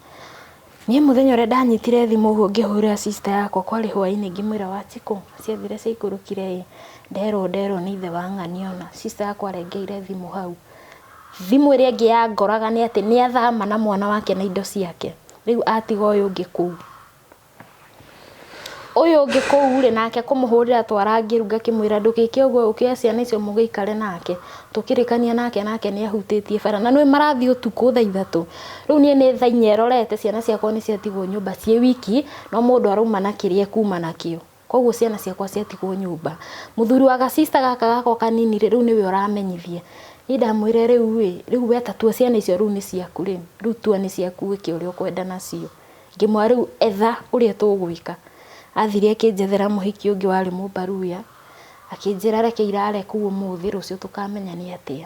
Niĩ mũthenya ũrĩa ndanyitire thimũ ũguo ngĩhũrĩra sister yakwa kwarĩ hwaĩ-inĩ ngĩmwĩra Wanjikũ ciathire ciaikũrũkire nderwo nĩ ithe wa ng'ania ona. Sister yakwa arengeire thimũ hau. Thimũ ĩrĩa ĩngĩ yangoraga nĩ atĩ nĩ athama na mwana wake na indo ciake. Rĩu atiga ũyũ ũngĩ kũu. Ũyũ ũngĩ kũu rĩ nake kũmũhũrĩra twarangĩru ngakĩmwĩra ndũgĩke ũguo ũkĩoya ciana icio mũgĩikare nake. Tũkĩrĩkania nake nĩ ahutĩtie bara. Na nĩwe marathiĩ ũtukũ thaa 3. Rĩu niĩ nĩ thaa 4 rorete ciana ciakwa nĩ ciatigwo nyũmba ciĩ wiki no mũndũ arauma na kĩrĩa kuma nakĩo. Koguo ciana ciakwa ciatigwo nyũmba. Mũthuri wa ga-sister gaka gako kanini rĩu nĩwe ũramenyithie. Niĩ ndamwĩre rĩu weta tua ciana icio rĩu nĩ ciaku rĩ. Rĩu tua nĩ ciaku wĩke ũrĩa ũkwenda nacio. Ngĩmwĩra rĩu etha ũrĩa tũgwĩka. Athire akĩnjethera mũhiki ũngĩ warĩ Mũbaruya. Akĩnjĩra reke irare kũu ũmũthĩ rũciũ tũkamenya nĩ atĩa.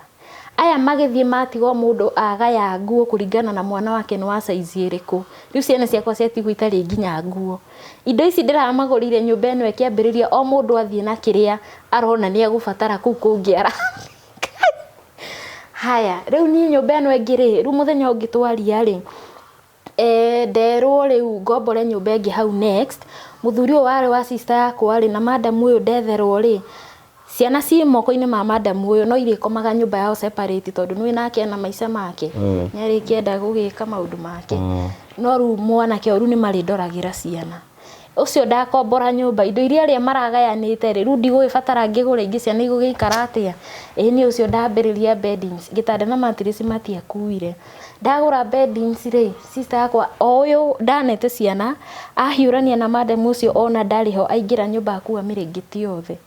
Aya magĩthiĩ matigwo mũndũ agaya nguo kũringana na mwana wake nĩ wa size ĩrĩkũ. Rĩu ciana ciakwa ciatigwo itarĩ nginya nguo. Indo ici ndĩramagũrire nyũmba ĩno ĩkĩambĩrĩria o mũndũ athiĩ na kĩrĩa arona nĩ egũbatara kũu kũngĩara. Haya rĩu niĩ nyũmba ĩno ĩngĩ rĩ rĩu mũthenya ũngĩ twaria rĩ nderwo rĩu ngombore nyũmba ĩngĩ hau next. Mũthuri ũyũ warĩ wa sister yakwa rĩ na madam ũyũ ndetherwo rĩ ciana ci moko-inĩ ma madam ũyũ no irĩkomaga nyũmba yao separate tondũ nĩ nake na maica make. Nĩ arĩ kĩenda gũgĩka maũndũ make. No rĩu mwanake ũyũ nĩ marĩndoragĩra ciana. Ũcio ndakombora nyũmba indo iria arĩa maragayanĩte rĩ rĩu ndigũgĩbatara ngĩgũre ingĩ ciana igũgĩikara atĩa. Nĩ ũcio ndambĩrĩria beddings gĩtanda na mattress matiakuire. Ndagũra beddings rĩ sister yakwa o ũyũ ndanete ciana ahiũrania na madam ũcio ona ndarĩ ho aingĩra nyũmba akua mĩrĩngĩti yothe.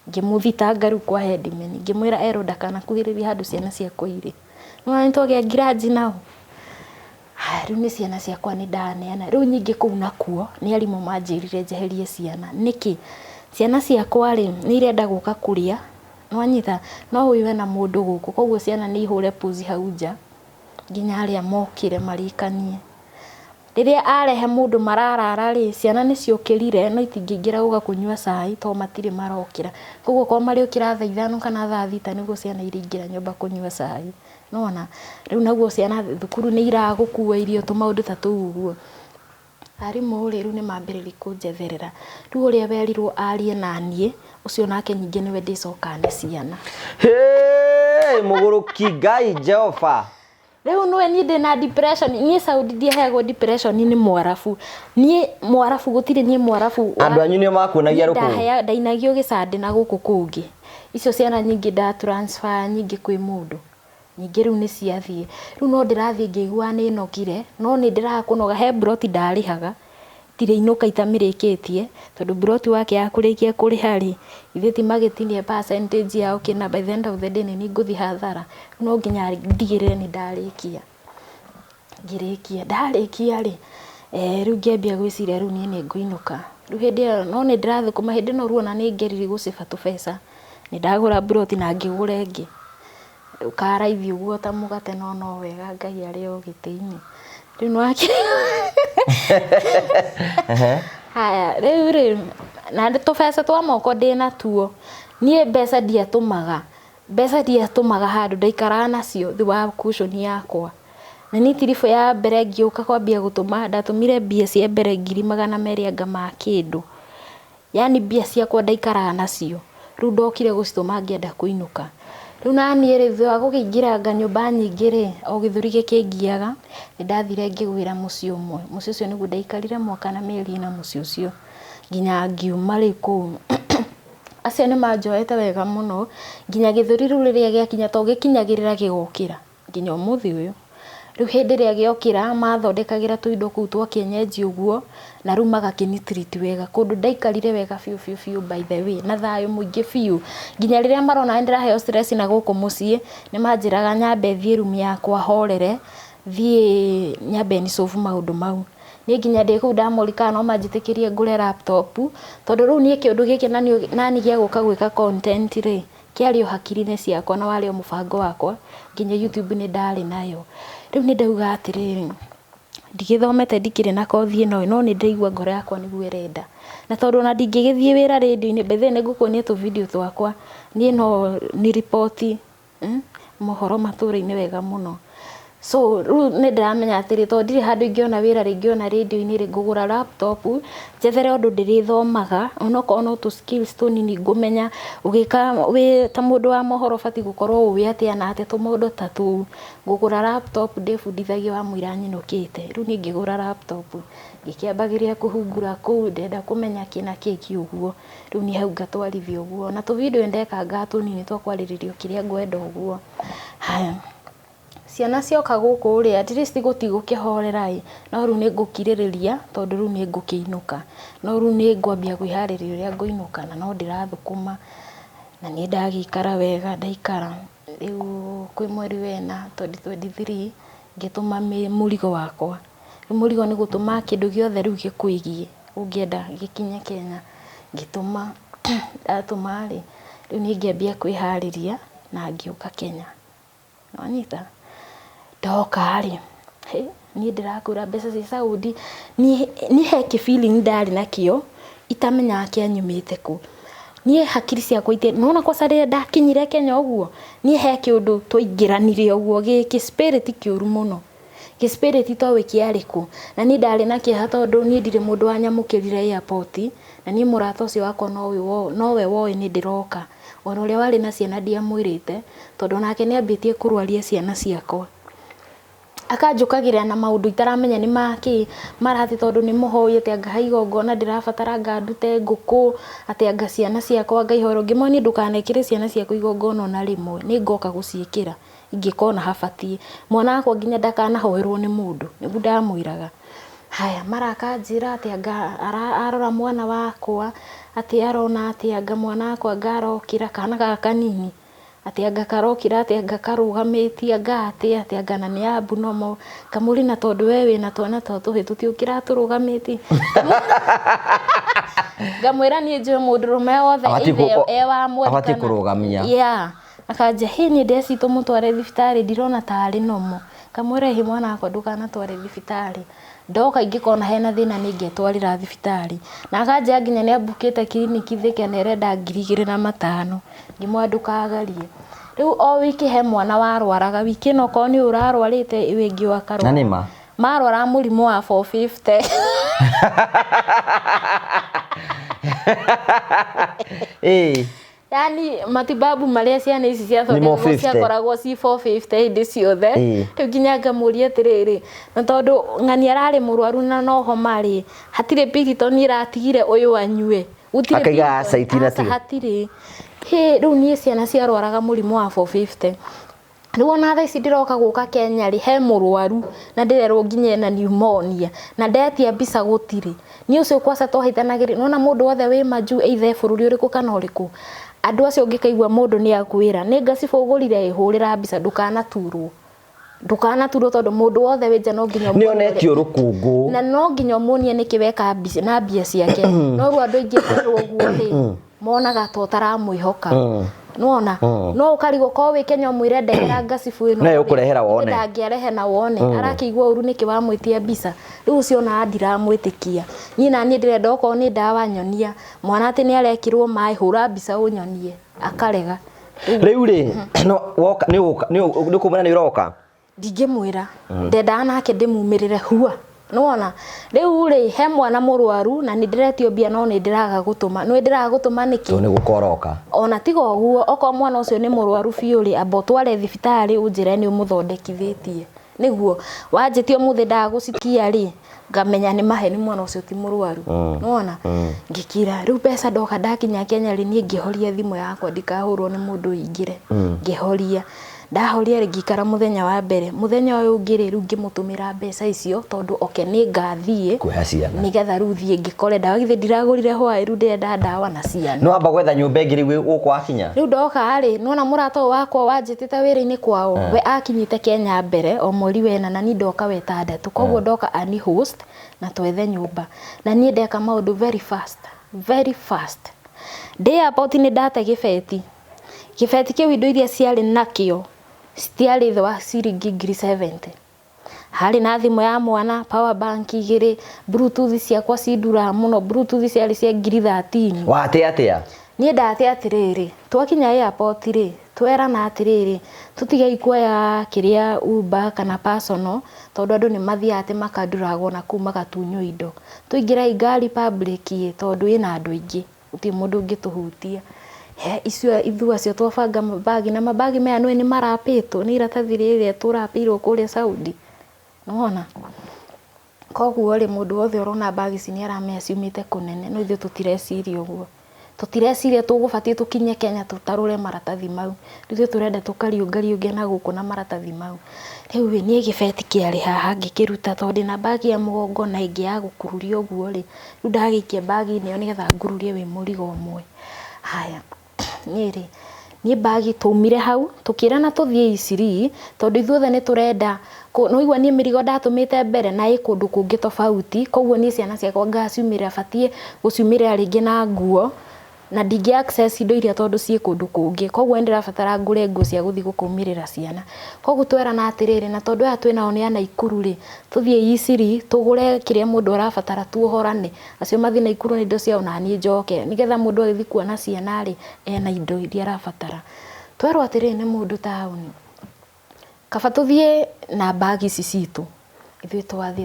Ngĩmũthitanga rĩu kwa headman ngĩmwĩra erwo ndakanakuhĩrĩrie handũ ciana ciakwa irĩ. Nĩ tũgĩa ngiraji nao. Rĩu nĩ ciana ciakwa nĩ ndaneana. Rĩu nyingĩ kũu nakuo nĩ arimũ manjĩrire njeherie ciana. Nĩkĩ? Ciana ciakwa rĩ nĩ irenda gũka kũrĩa. Nwanyita no ũyũ na mũndũ gũkũ. Koguo ciana nĩ ihũre pose hau nja. Nginya arĩa mokire marĩkanie. Rĩrĩa arehe mũndũ mararara rĩ ciana nĩ ciokĩrire no itingĩingĩra gũka kũnyua cai to matirĩ marokĩra. Koguo kwa marĩokĩra thaa 5 kana thaa 6 nĩguo ciana iringĩra nyũmba kũnyua cai. Nĩwona rĩu naguo ciana thukuru nĩ iragũkua irio tũmaũndũ ta tũu ũguo. Arimũ rĩu nĩ mambĩrĩria kũnjetherera. Rĩu ũrĩa werirwo arie na niĩ ũcio nake nyingĩ nĩwe ndĩcokane ciana. Mũgũrũki Ngai Jehova. Rĩu nĩwe niĩ ndĩna depression. Niĩ Saudi ndiahegwo depression nĩ Mwarabu. Niĩ Mwarabu gũtirĩ niĩ Mwarabu. Andũ anyu nĩo makuonagia rũkũ. Ndainagio gĩcande na gũkũ kũngĩ. Icio ciana nyingĩ nda transfer nyingĩ kwĩ mũndũ. Nyingĩ rĩu nĩ ciathiĩ. Rĩu no ndĩrathiĩ ngĩigua nĩ nogire no nĩ ndĩrakũnoga he broti ndarĩhaga. Tirĩ inũka itamĩrĩkĩtie tondũ broti wake ya kũrĩkia kũrĩha rĩ ithe ti magĩtinie percentage yao kĩna by the end of the day nĩ ngũthi hathara. No nginya ndigĩrĩre nĩ ndarĩkia. Ngĩrĩkia ndarĩkia rĩ rĩu ngĩambia gwĩciria rĩu niĩ nĩ ngũinũka. Rĩu hĩndĩ ĩyo no nĩ ndĩrathũkũma hĩndĩ ĩno ruona nĩ ngerire gũciba tũbeca. Nĩ ndagũra broti na ngĩgũra ĩngĩ. Ũkaraithi ũguo ta mũgate no wega Ngai arĩ o gĩtĩ-inĩ. Rĩu nĩ haya rĩu na tũbeca twa moko ndĩna tuo. Niĩ mbeca ndiatũmaga handũ ndaikaraga nacio thĩ wa cushion yakwa. Na nĩ tiribũ ya mbere ngĩũka kwambia gũtũma ndatũmire mbia cia mbere 200 anga ma kĩndũ. Yani mbia ciakwa ndaikaraga nacio. Rĩu ndokire gũcitũma ngĩenda kũinũka. Rĩu naniĩ rĩ thutha wa gũkĩingĩranga nyũmba nyingĩ rĩ o gĩthũri gĩkĩngiaga nĩ ndathire ngĩgwĩra mũciĩ ũmwe. Mũciĩ ũcio nĩguo ndaikarire mwaka na mĩeri na mũciĩ ũcio nginya ngiuma rĩ kũu. Acio nĩ manjoete wega mũno nginya gĩthũri rĩu rĩrĩa gĩakinya to gĩkinyagĩrĩra gĩgokĩra. nginya umuthi uyu riu hindi ria giokira mathondekagira tuindo kuu twa kienyeji uguo na riu magakinitreat wega kundu ndaikarire wega fiu by the way na thayo muingi fiu nginya riria marona ndiraheo stress na guku mucii ni manjiraga nyambe thie room yakwa horere thie nyambe ni solve maundu mau ni nginya ndi kuu ndamurika no manjitikirie ngure laptop tondu riu nie kiundu giki nani gia guka gwika content ri kiario hakiri-ini ciakwa na wario mubango wakwa nginya YouTube ni ndari nayo riu ni ndauga atiriri ndigithomete ndikire na kothi ino no ni ndaigua ngoro yakwa niguo irenda na tondu na ndingigithie wira radio-ini bethe ni ngukuonia tu video twakwa ni no ni report mohoro matura-ini wega muno so riu ni ndiramenya atiri tondu ndiri handu ingiona wira ringiona radio-ini ri ngugura laptop jethere undu ndirithomaga onoko no tu skills tu nini ngumenya ugika wi ta mundu wa mohoro bati gukorwo uwi atia na ate tu mundu ta tu ngugura laptop ndibundithagia wa muira nyinukite riu ni ngigura laptop ngikiambagiria kuhungura kuu ndenda kumenya kina kiki uguo riu ni hau ngatwarithia uguo na tu video ndekanga tu nini twa kwariririo kiria ngwenda uguo haya ciana cioka guku ri at least gutigukihorera no riu ni ngukiririria tondu riu ni ngukiinuka no riu ni ngwambia kwihariria uria nguinuka na no ndirathukuma na ni ndagikara wega ndaikara riu kwi mweri wena 2023 ngituma murigo wakwa murigo ni gutuma kindu giothe riu gikwigie ungienda gikinye Kenya ngituma ndatuma ri riu ni ngiambia kwihariria na ngiuka Kenya no nyita ndoka ri ni ndirakura mbeca cia Saudi ni heki feeling ndari nakio itamenya kianyumite ku ni hakiri ciakwa ite nona kwa sare ndakinyire Kenya uguo ni heki undu twaingiranire uguo giki spirit kiuru muno ki spirit to wikiariku na ni ndari na kiha tondu ni ndire mundu wanyamukirire airport na ni murata ucio wakwa no we woi ni ndiroka ona uria wari na ciana ndiamwirite tondu nake ni ambitie kurwaria ciana ciakwa akanjukagira na maundu itaramenya ni maki marathi tondu ni muhoye ati anga haigongona ndirabatara ngandute nguku ati anga ciana ciakwa ngaihoro ngimoni ndukanekire ciana ciakwa igongona na rimwe ni ngoka guciikira ingikona habati mwana wakwa nginya ndakanahoerwo ni mundu nigu ndamwiraga haya marakanjira ati anga arora mwana wakwa ati arona ati anga mwana wakwa ngarokira kana gaka kanini ati anga karokira ati anga karugamiti anga ati anga na ni abunomo kamuri na tondu we wina twana tuhi tutiukira turugamiti ngamwira ni nje mundurume wothe ewa mweri abati kurugamia akanja hini ndeci tumutware thibitari ndirona tari nomo kamwira hi mwana wakwa ndukana tware thibitari ndoka ingikona hena thina ningetwarira thibitari na akanja nginya ni abukite kliniki thike na irenda 2,500 ngimwandukaagarie riu o wiki he mwana warwaraga wiki no ko ni urarwarite wingi wa karo na nima marwara murimu wa 450 yani matibabu maria ciana ici ciathondekwo ciakoragwo ci 450 hindi ciothe riu nginya ngamuria atiriri na tondu ng'ani arari murwaru na noho mari hatire piriton iratigire uyu anyue utire akaiga saitina ti hatire riu nie ciana ciarwaraga murimu wa 450 riu ona tha ici ndiroka guka Kenya ri he murwaru na ndirerwo nginya na pneumonia na ndetia mbica gutire ni ucio kwasa twahitanagiri nona mundu wothe wi maju either bururi uriku kana uriku andu acio ngikaigua mundu ni akwira ni ngacibugurire ihurira mbica ndukana turwo tondu mundu wothe winja no nginya ni onetio rukungu na no nginya munie nikiweka mbica na mbia ciake no ru andu aingi kwirwo guo ri monaga to taramwihoka nuona no ukarigo ko wi Kenya mwire ndehera ngacibu ino na ukurehera wone ndangiarehe na wone arakigwa uru niki wa mwitia mbica riu ucio na ndiramwitikia nyina ni ndirenda oko ni ndawa nyonia mwana ati ni arekirwo mai hura mbica unyonie akarega riu ri no woka ni kumana ni uroka ndingimwira ndenda nake ndimumirire hua nuona riu ri he mwana murwaru na ni ndiretio mbia no ni ndiraga gutuma no ndiraga gutuma niki ni gukoroka ona tigo guo oko mwana ucio ni murwaru fiuri abo tware thibitari unjire ni umuthondekithitie niguo wanjitio muthi ndagucikia ri ngamenya ni maheni mwana ucio ti murwaru nuona ngikira riu pesa ndoka ndakinya Kenya ri ni ngihoria thimu yakwa ndikahurwo ni mundu ingire ngihoria ndahorire ngikara muthenya wa mbere muthenya uyu ngiri ru ngimutumira mbeca icio tondu ni ngathie kuhe ciana nigetha ru thie ngikore ndawa githe ndiragurire hwa ru ndenda ndawa na ciana no amba gwetha nyumba ingiri guku akinya riu ndoka ri nona murato wakwa wanjitite wira-ini kwao we akinyite Kenya mbere o mweri wena na ni ndoka wetandatu koguo ndoka ani host na twethe nyumba na ni ndeka maundu very fast day about ni data gibeti kiu indo iria ciari nakio citiari thwa ciringi 70 hari na thimu ya mwana power bank igiri bluetooth ciakwa cindura muno bluetooth ciari cia 13 wate atia ni ndate atiriri twakinya airport ri twerana atiriri tutige ikuoya kiria Uber kana personal tondu andu ni mathiate makanduragwo na kuma gatunyo indo tuingira igari public tondu ina andu aingi uti mundu ngituhutia icio ithua cio twabanga mabagi na mabagi maya ni marapitwo ni iratathi riri turapirwo kuria Saudi nona koguo ri mundu wothe urona bagi cini aramea ciumite kunene no ithu tutireciria uguo tutireciria tugubatie tukinye Kenya tutarure maratathi mau ithu turenda tukariunge na guku na maratathi mau riu ni gibeti kiari haha ngikiruta tondu na bagi ya mugongo na ingi ya gukururia uguo ri riu ndagikia bagi ni nigetha ngururie wi murigo umwe haya ni bagi tumire hau tukirana tuthie Isiri tondu ithuothe ni turenda no igwa ni mirigo ndatumite mbere na ikundu kungi tofauti koguo ni ciana ciakwa ngaciumira batie guciumira ringi na nguo na ndingi access indo iria tondu cie kundu kungi koguo ndirabatara ngure nguo cia guthi gukumirira ciana koguo twerana atiriri na tondu aya twinao ni ana Ikuru ri tuthie Isiri tugure kiria mundu arabatara tuohorane acio mathi na Ikuru ni indo ciao na ni njoke nigetha mundu agithi kuona ciana ri ena indo iria arabatara twerwo atiriri ni mundu tauni kaba tuthie na bagi citu ithu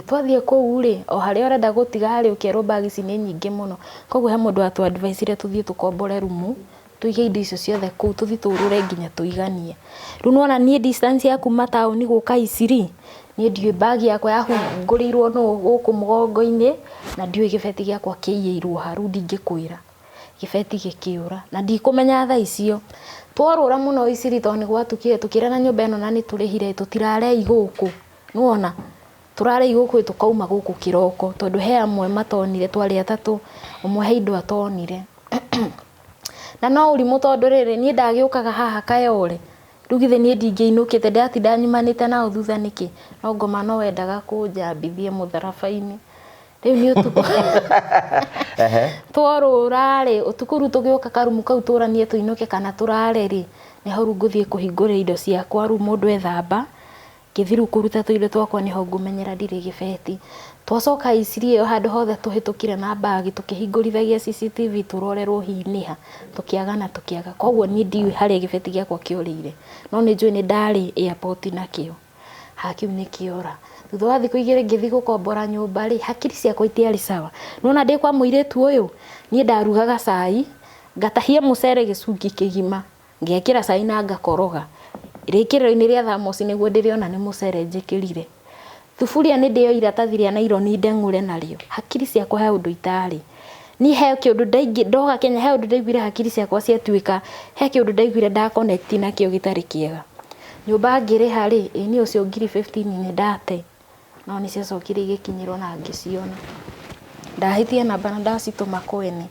twathie kuu ri o haria urenda gutiga hari ukero bagi cini nyingi muno koguo he mundu atu advice ire tuthie tukombore rumu tuige indo icio ciothe kuu tuthi turure nginya tuiganie riu nona ni distance ya kuma tauni guka Isiri ni ndiwe bagi yakwa yahungurirwo no guku mugongo-ini na ndiwe gibeti giakwa kiiirwo haru ndingikwira gibeti gikiura na ndikumenya tha icio twarura muno Isiri tondu gwatukire tukire na nyumba eno na ni turihire tutirare iguku nuona turare iguku tukauma guku kiroko tondu he amwe matonire twari atatu umwe he indo atonire na no urimu tondu riri ni ndagiukaga haha kayore rugithe ni ndingiinukite ndatinda nyimanite na thutha niki no ngoma no wendaga kunjambithie mutharabaini riu ni utuku twarura ri utukuru tugiuka karumu kau turanie tuinuke kana turare ri ni hau nguthie kuhingura indo ciakwa ru mundu ethamba kithiru kuruta tuindo twakwa ni ho ngumenyera ndiri gibeti twacoka Isiri yo handu hothe tuhitukire na bagi tukihingurithagia CCTV turorerwo hiniha tukiaga koguo ni ndiwi hari gibeti giakwa kiorire no ni njui ni ndari airport nakio hakiu ni kiora thutha wa thiku igiri ngithi gukombora nyumba ri hakiri ciakwa itiari sawa nona ndi kwa muiretu uyu ni ndarugaga cai ngatahia mucere gicungi kigima ngekira cai na ngakoroga rikiro-ini ria thamos niguo ndiriona ni mucere njikirire thufuria ni ndio iratathi ria naironi ndengure nario hakiri ciakwa he undu itari ni he kiundu ndoga Kenya he undu ndaiguire hakiri ciakwa ciatuika he kiundu ndaiguire nda connect na kio gitari kiega nyumba ngiri hari ni ucio ngiri 15 ni ndate no ni ciacokire igikinyirwo na ngiciona ndahitie namba na ndacituma kwene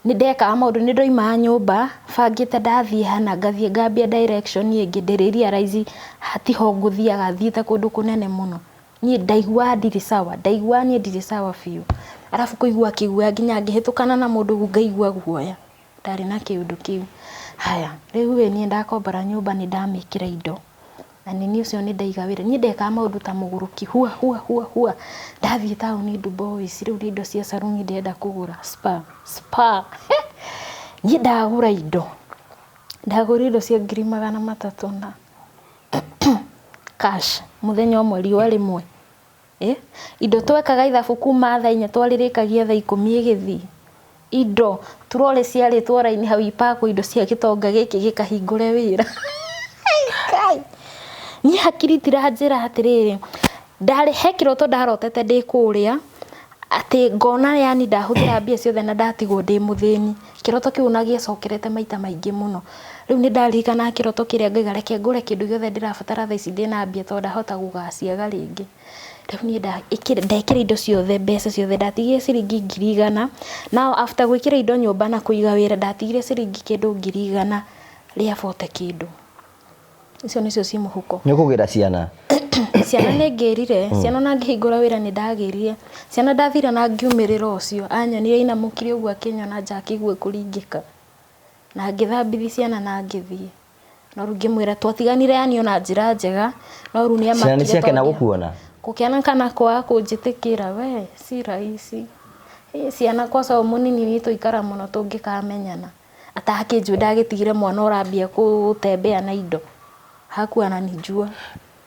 ni ndeka maundu ni ndoima nyumba bangite ndathie hana ngathie ngambia direction ingi ndiriria raizi hatiho nguthiaga thiite kundu kunene muno ni ndaigua ndiri sawa fiu arafu kuigua kiguya nginya ngihitukana na mundu ngaigua guoya ndari na kiundu kiu haya riu ni ndakombora nyumba ni ndamikira indo na ni ucio ni ndaiga wira ni ndeka maundu ta muguruki hua ndathie tauni Dubois riu indo cia saruni ndenda kugura spa ni ndagura indo cia 300,000 na cash muthenya umwe riwa rimwe indo twekaga ithabu kuma thaa 4 twaririkagia thaa 10 igithi indo turore ciari twara-ini hau ipako indo cia gitonga giki gikahingure wira kai ni hakiri tiranjira atiriri ndari he kiroto ndarotete ndi kuria ati ngona yani ndahuthira mbia ciothe na ndatigwo ndi muthini kiroto kiu nagie cokerete maita maingi muno Riu ni ndarikana kiroto kiria ngaiga reke ngure kindu giothe ndirabatara thaa ici ndina mbia to ndahota gugaciaga ringi. Riu ni ndekira indo ciothe mbeca ciothe ndatigire ciringi 100,000 now after gwikira indo nyumba na kuiga wira ndatigire ciringi kindu 100,000 ria bote kindu icio nicio ci muhuko ni kugira ciana ciana nĩ ngĩrire ciana na ngĩhingũra wĩra nĩ ndagĩrire ciana ndathira na ngiumirira ucio anyonire inamũkire ũguo akĩnyona nja akĩigua kũringĩka na ngĩthambithia ciana na ngĩthiĩ no rĩu ngĩmwĩra twatiganire yani ona njĩra njega no rĩu nĩ amakire ciana ciake na gũkuona gũkĩana kana kwa kũnjĩtĩkĩra we si rahisi ciana kwa sababu mũnini nĩ tũikara mũno tũngĩkamenyana atakĩnjue ndagĩtigire mwana ũrambia gũtembea na indo hakuwa ananijua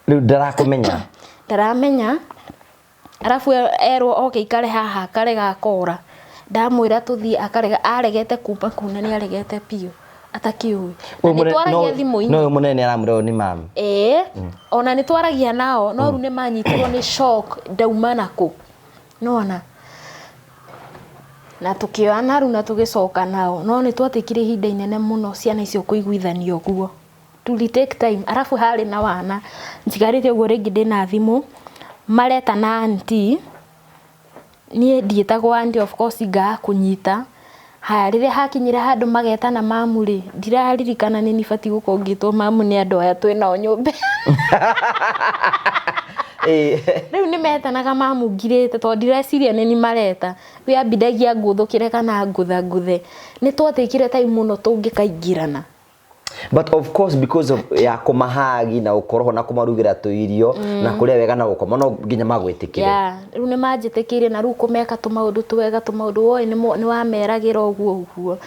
riu ndarakumenya ndaramenya arafu erwo okay kare haha kare gakora ndamwira tuthie akarega aregete kuma kuna ni aregete pio atakiui nitwaragia thimu-ini no munene aramureo ni mami ona nitwaragia nao no ru ni manyitirwo ni shock ndauma nako nona na tukioana ru na tugicoka nao no nitwatikire ihinda inene muno ciana icio kuiguithanio guo to take time arafu hari na wana njigarite uguo ringi ndina thimu mareta na auntie nie ndietagwo auntie of course nga kunyita haya riria hakinyire handu mageta na mamu ri ndiraririkana ni nibati gukongitwo mamu ni andu aya twinao nyumba riu ni metanaga mamu ngirite to ndireciria ni mareta we ambidagia nguthukire kana nguthanguthe ni twatikire time muno tungikaingirana. But of course because of ya kumahagi na ukoroho na kumarugira tuirio na kuria wega na gukoma no nginya magwitikire riu ni manjitikire na riu kumeka tumaundu twega tumaundu woi ni wameragira uguo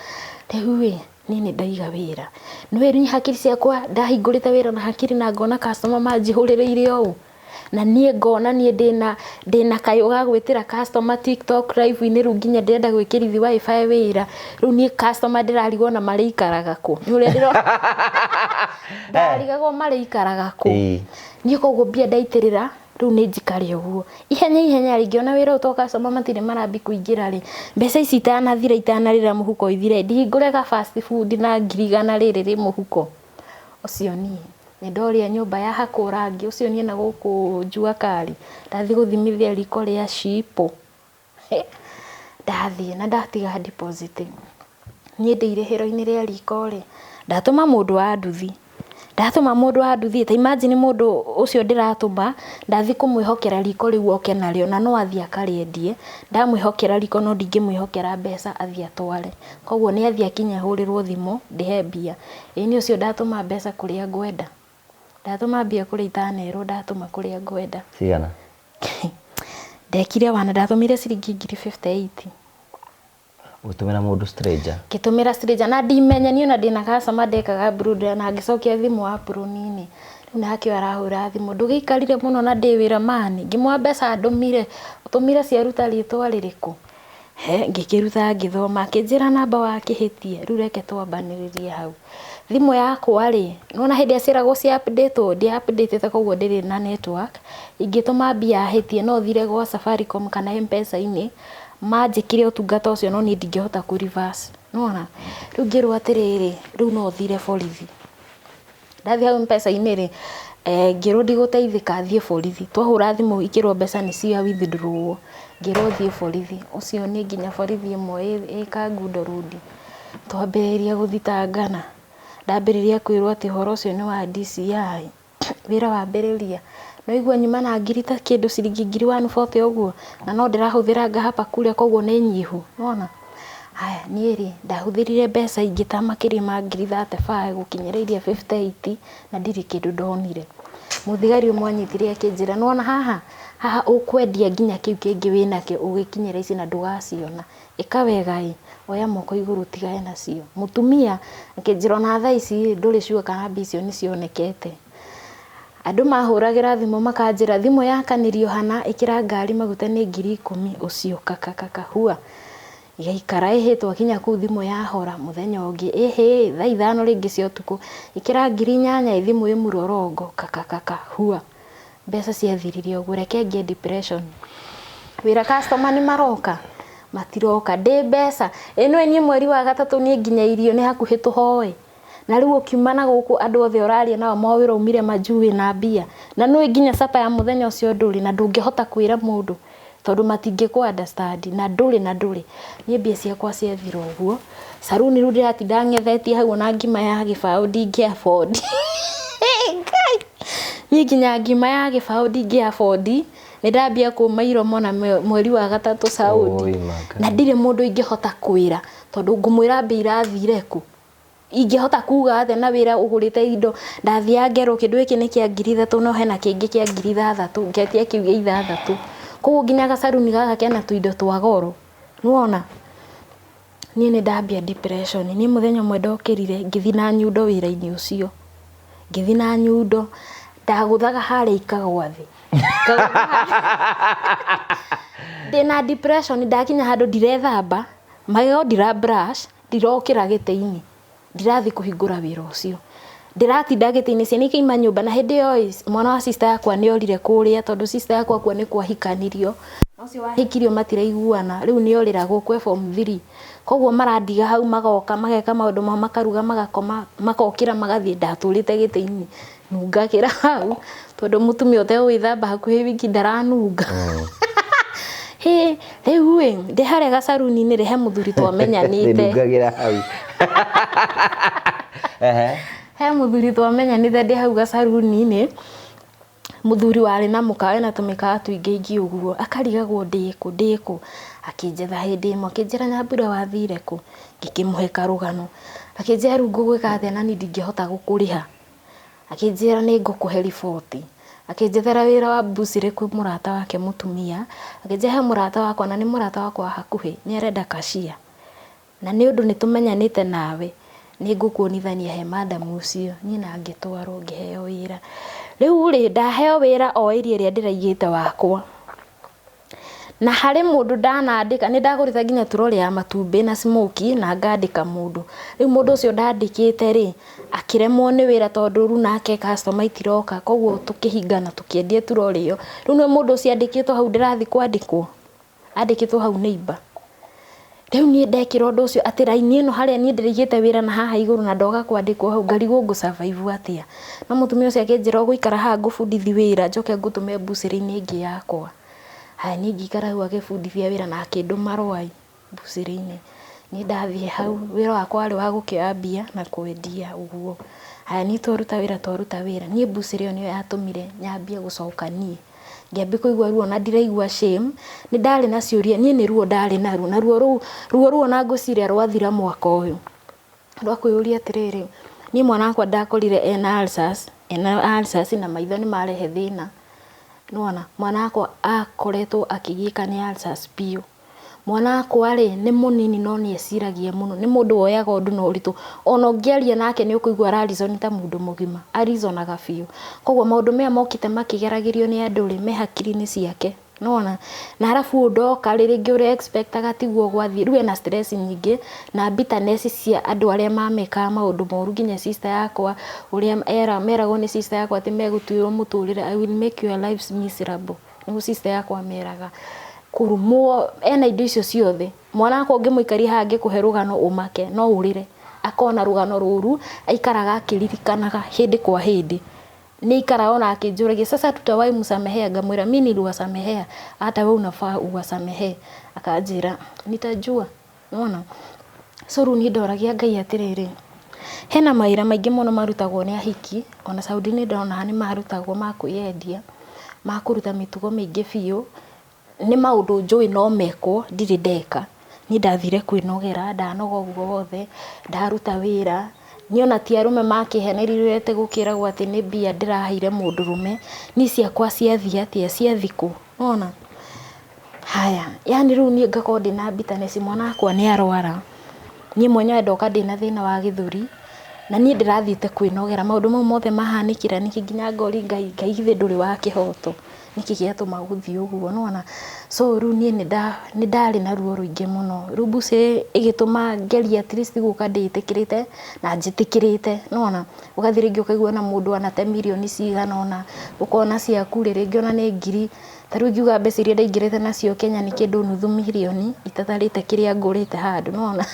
riu nini ndaiga wira no eri hakiri ciakwa ndahingurite wira na hakiri na ngona customer manjihurireire o na nie ngona nie ndina kayo ga gwitira customer TikTok live ini ru nginya ndenda gwikirithi wifi wira ru nie customer ndirarigwo na marikaraga ku ni uri ndiro ndarigagwo marikaraga ku nie koguo mbia ndaitirira ru ni njikari uguo ihenya ringiona wira utoka customer matire marambi kuingira ri mbeca ici itanathira itanarira muhuko ithire ndihingurega fast food na 100,000 riri muhuko ucio nie Nidoria nyumba ya hakurangi ucio nie na guku njua kari ndathi guthimithia riko ria cipo ndathi na ndatiga deposit nie ndirihiro-ini ria riko ri ndatuma mundu wa nduthi ta imagine mundu ucio ndiratuma ndathi kumwihokera riko riu oke nario na no athia kariendie ndamwihokera riko no ndingimwihokera mbeca athia tware koguo ni athia kinya hurirwo thimu ndihe mbia ini ucio ndatuma mbeca kuria ngwenda ndatuma mbia kuri itanero ndatuma kuria ngwenda cigana ndekire wana ndatumire ciringi 58 utumira mundu stranger kitumira stranger na ndimenyanio na ndina customer ndekaga bruda na ngicokia thimu wa nini na hakio arahura thimu ndugiikarire muno na ndiwira mani ngimwa mbeca ndumire utumire ciaruta ritwa ririku ngikiruta ngithoma kinjira namba wa kihitie riu reke twambaniririe hau thimu yakwa ri nona hindi aciragwo cia update ndi update koguo ndiri na network ingituma mbia hitie no thire gwa Safaricom kana M-Pesa ini manjikire utungata ucio no ni ndingihota ku reverse nona riu ngirwa atiriri riu no thire borithi ndathi hau M-Pesa ini ri ngirwo ndiguteithika thie borithi twahura thimu ikirwo mbeca ni cia withdraw ngirwo thie borithi ucio ni nginya borithi imwe Kangundo Road twambiriria guthitangana ndambiriria kwirwo ati horo ucio ni wa DCI wira wambiriria no igua nyuma na ngirita kindu ciringi 140 uguo na no ndirahuthira ngahapa kuria koguo ni nyihu nona haya nieri ndahuthirire mbeca ingita makiri ma 35 gukinyiriria 58 na ndiri kindu ndonire muthigari umwanyitire akinjira nona haha ukwendia nginya kiu kingi winake ugikinyira ici na ndugaciona ikawega oya moko iguru tigae nacio mutumia akinjira na thaa ici nduri ciuga kana bicio ni cionekete andu mahuragira thimu makanjira thimu yakanirio hana ikira ngari maguta ni 10,000 ucio kaka hua igaikara ihitwa kinya ku thimu yahora muthenya ungi thaa 5 ringi cia utuku ikira 8,000 thimu imurorongo kaka hua mbeca ciathiririo gureke ngie depression wira customer ni maroka matiroka ndi mbeca eno ni mweri wa gatatu ni nginya irio ni hakuhi tuhoe na rĩu ũkiumana gũkũ andũ othe ũraria nao mawĩra umire majui na mbia na nũĩ nginya sapa ya mũthenya ũcio ndũrĩ na ndũngĩhota kwĩra mũndũ tondũ matingĩkũ understand na ndũrĩ niĩ mbia ciakwa ciathira ũguo saruni rĩu ndĩratinda ng'ethetie hau na ngima ya gĩbaũ ndingĩ afford niĩ nginya ngima ya gĩbaũ ndingĩ afford nĩ ndambia kuma iromo na mweri wa gatatũ Saudi na ndirĩ mũndũ ingĩhota kwĩra tondũ ngũmwĩra mbia irathire ku ingĩhota kuga atĩ na wĩra ũgũrĩte indo ndathia ngerwo kĩndũ gĩkĩ nĩ kĩa 3,000 no hena kĩngĩ kĩa 6,000 ngetia kiuge 6,000 koguo nginya gasaruni gaka kena tuindo twa goro nuona niĩ nĩ ndambia depression niĩ mũthenya ũmwe ndokĩrire ngĩthi na nyundo wĩra-inĩ ũcio ngĩthi na nyundo ndagũthaga harĩa ikagwa thĩ ndĩna depression ndakinya handũ ndirethamba magego ndira brush ndirokĩra gĩtĩ-inĩ ndirathi kũhingũra wĩra ũcio ndĩratinda gĩtĩ-inĩ ciana ikaima nyũmba na hĩndĩ ĩyo mwana wa sister yakwa nĩ orire kũrĩa tondũ sister yakwa kuo nĩ kwahikanirio ũcio wahikirio matiraiguana rĩu nĩ orĩra gũkũ form 3 koguo marandiga hau magoka mageka maũndũ mao makaruga magakoma makokĩra magathiĩ ndatũrĩte gĩtĩ-inĩ nungagĩra hau tondũ mũtumia ũtegwĩthamba hakuhĩ wiki ndaranunga rĩu ndĩ harĩa gasaruni-inĩ rĩhe mũthuri twamenyanĩte nungagĩra hau he mũthuri twamenyanĩte ndĩ hau gasaruni-inĩ mũthuri warĩ na mũkawe na tũmĩkawa tũingĩ ũguo akarigagwo ndĩkũ akĩnjetha hĩndĩ ĩmwe akĩnjĩra Nyambura wathire kũ ngĩkĩmũhe karũgano akĩnjĩra rĩu ngũgwĩka atĩa na niĩ ndingĩhota gũkũrĩha akĩnjĩra nĩ ngũkũhe riboti akĩnjethera wĩra wa mbucĩrĩ kwĩ mũrata wake mũtumia akĩnjĩra he mũrata wakwa na nĩ mũrata wakwa hakuhĩ nĩ arenda kashia na nĩ ũndũ nĩ tũmenyanĩte nawe nĩ ngũkuonithania he madam ũcio niĩ na ngĩtwarwo ngĩheo wĩra rĩu ndaheo wĩra o area ĩrĩa ndĩraigĩte wakwa na harĩ mũndũ ndanandĩka nĩ ndagũrĩte nginya turori ya matumbĩ na smoky na ngandĩka mũndũ rĩu mũndũ ũcio ndandĩkĩte akĩremwo nĩ wĩra tondũ rĩu nake customer itiroka koguo tũkĩhingana tũkĩendia turori ĩyo rĩu nĩ mũndũ ũcio andĩkĩtwo hau ndĩrathi kwandĩkwo andĩkĩtwo hau neighbor rĩu niĩ ndekĩra ũndũ ũcio atĩ raini ĩno harĩa niĩ ndĩraigĩte wĩra na haha igũrũ na ndoga kwandĩkwo hau ngarigwo ngũ-survive atĩa na mũtumia ũcio akĩnjĩra ũgũikara haha ngũbundithi wĩra njoke ngũtũme mbucĩrĩ-inĩ ĩngĩ yakwa haya niĩ ngĩikara hau agĩbundithia wĩra na akĩndũma rwai mbucĩrĩ-inĩ niĩ ndathiĩ hau wĩra wakwa warĩ wa gũkĩoya mbia na kwendia ũguo haya niĩ twaruta wĩra niĩ mbucĩrĩ ĩyo nĩyo yatũmire nyambie gũcoka niĩ ngĩambia kũigua ruo na ndiraigua shame nĩ ndarĩ na ciũria niĩ nĩ ruo ndarĩ naruo na ruo na ngũciria rwathira mwaka ũyũ rwa kwĩyũria atĩrĩrĩ niĩ mwana wakwa ndakorire ena ulcers na maitho nĩ marehe thĩna nona mwana wakwa akoretwo akĩgiĩka nĩ ulcers biũ mwana wakwa nĩ mũnini no nĩ eciragia mũno nĩ mũndũ woyaga ũndũ na ũritũ ona ũngĩaria nake nĩ ũkũigua ararizoni ta mũndũ mũgima arizonaga biũ koguo maũndũ maya mokĩte makĩgeragĩrio nĩ andũ me hakiri-inĩ ciake nona na harabu ndoka rĩngĩ ũrĩa expectaga tiguo gwathiĩ rĩu ena stress nyingĩ na bitterness cia andũ arĩa mamekaga maũndũ moru nginya sister yakwa ũrĩa meragwo nĩ sister yakwa atĩ megũtuĩrwo mũtũrĩre I will make your lives miserable nĩguo sister yakwa meraga kũrumwo ena indo icio ciothe mwana wakwa ũngĩmũikaria haha angĩkũhe rũgano ũmake no ũrĩre akona rũgano rũru aikaraga akĩririkanaga hĩndĩ kwa hĩndĩ nĩ ikara ona akĩnjũragia sasa tutawahi msamehea ngamwĩra mimi niliwasamehea hata wewe unafaa uwasamehe akanjĩra nitajua unaona so rĩu niĩ ndoragia Ngai atĩrĩrĩ hena mawĩra maingĩ mũno marutagwo nĩ ahiki ona Saudi nĩ ndona nĩ marutagwo ma kwĩyendia ma kũruta mĩtugo mĩingĩ biũ nĩ maũndũ njũĩ no mekwo ndirĩ ndeka niĩ ndathire kwĩnogera ndanoga ũguo wothe ndaruta wĩra niĩ ona ti arũme makĩhenerirete gũkĩragwo atĩ nĩ mbia ndĩraheire mũndũrũme niĩ ciakwa ciathiĩ atĩa ciathikũ ona haya yani rĩu niĩ ngakorwo ndĩna bitterness mwana wakwa nĩ arwara niĩ mwenyewe ndoka ndĩna thĩna wa gĩthũri na niĩ ndĩrathiĩte kwĩnogera maũndũ mau mothe mahanĩkĩra nĩkĩ nginya ngori Ngai githĩ ndũrĩ wa kĩhoto nĩkĩ gĩatũma gũthiĩ ũguo nona so rĩu niĩ nĩ ndarĩ na ruo rũingĩ mũno rĩu mbucĩrĩ ĩgĩtũma ngeria at least gũka ndĩtĩkĩrĩte na njĩtĩkĩrĩte nona ũgathiĩ rĩngĩ ũkaigua na mũndũ anate mirioni cigana ona ũkona ciaku rĩngĩ ona nĩ ngiri ta rĩu ngiuga mbeca iria ndaingĩrĩte nacio Kenya nĩ kĩndũ nuthu mirioni itatarĩte kĩrĩa ngũrĩte handũ nona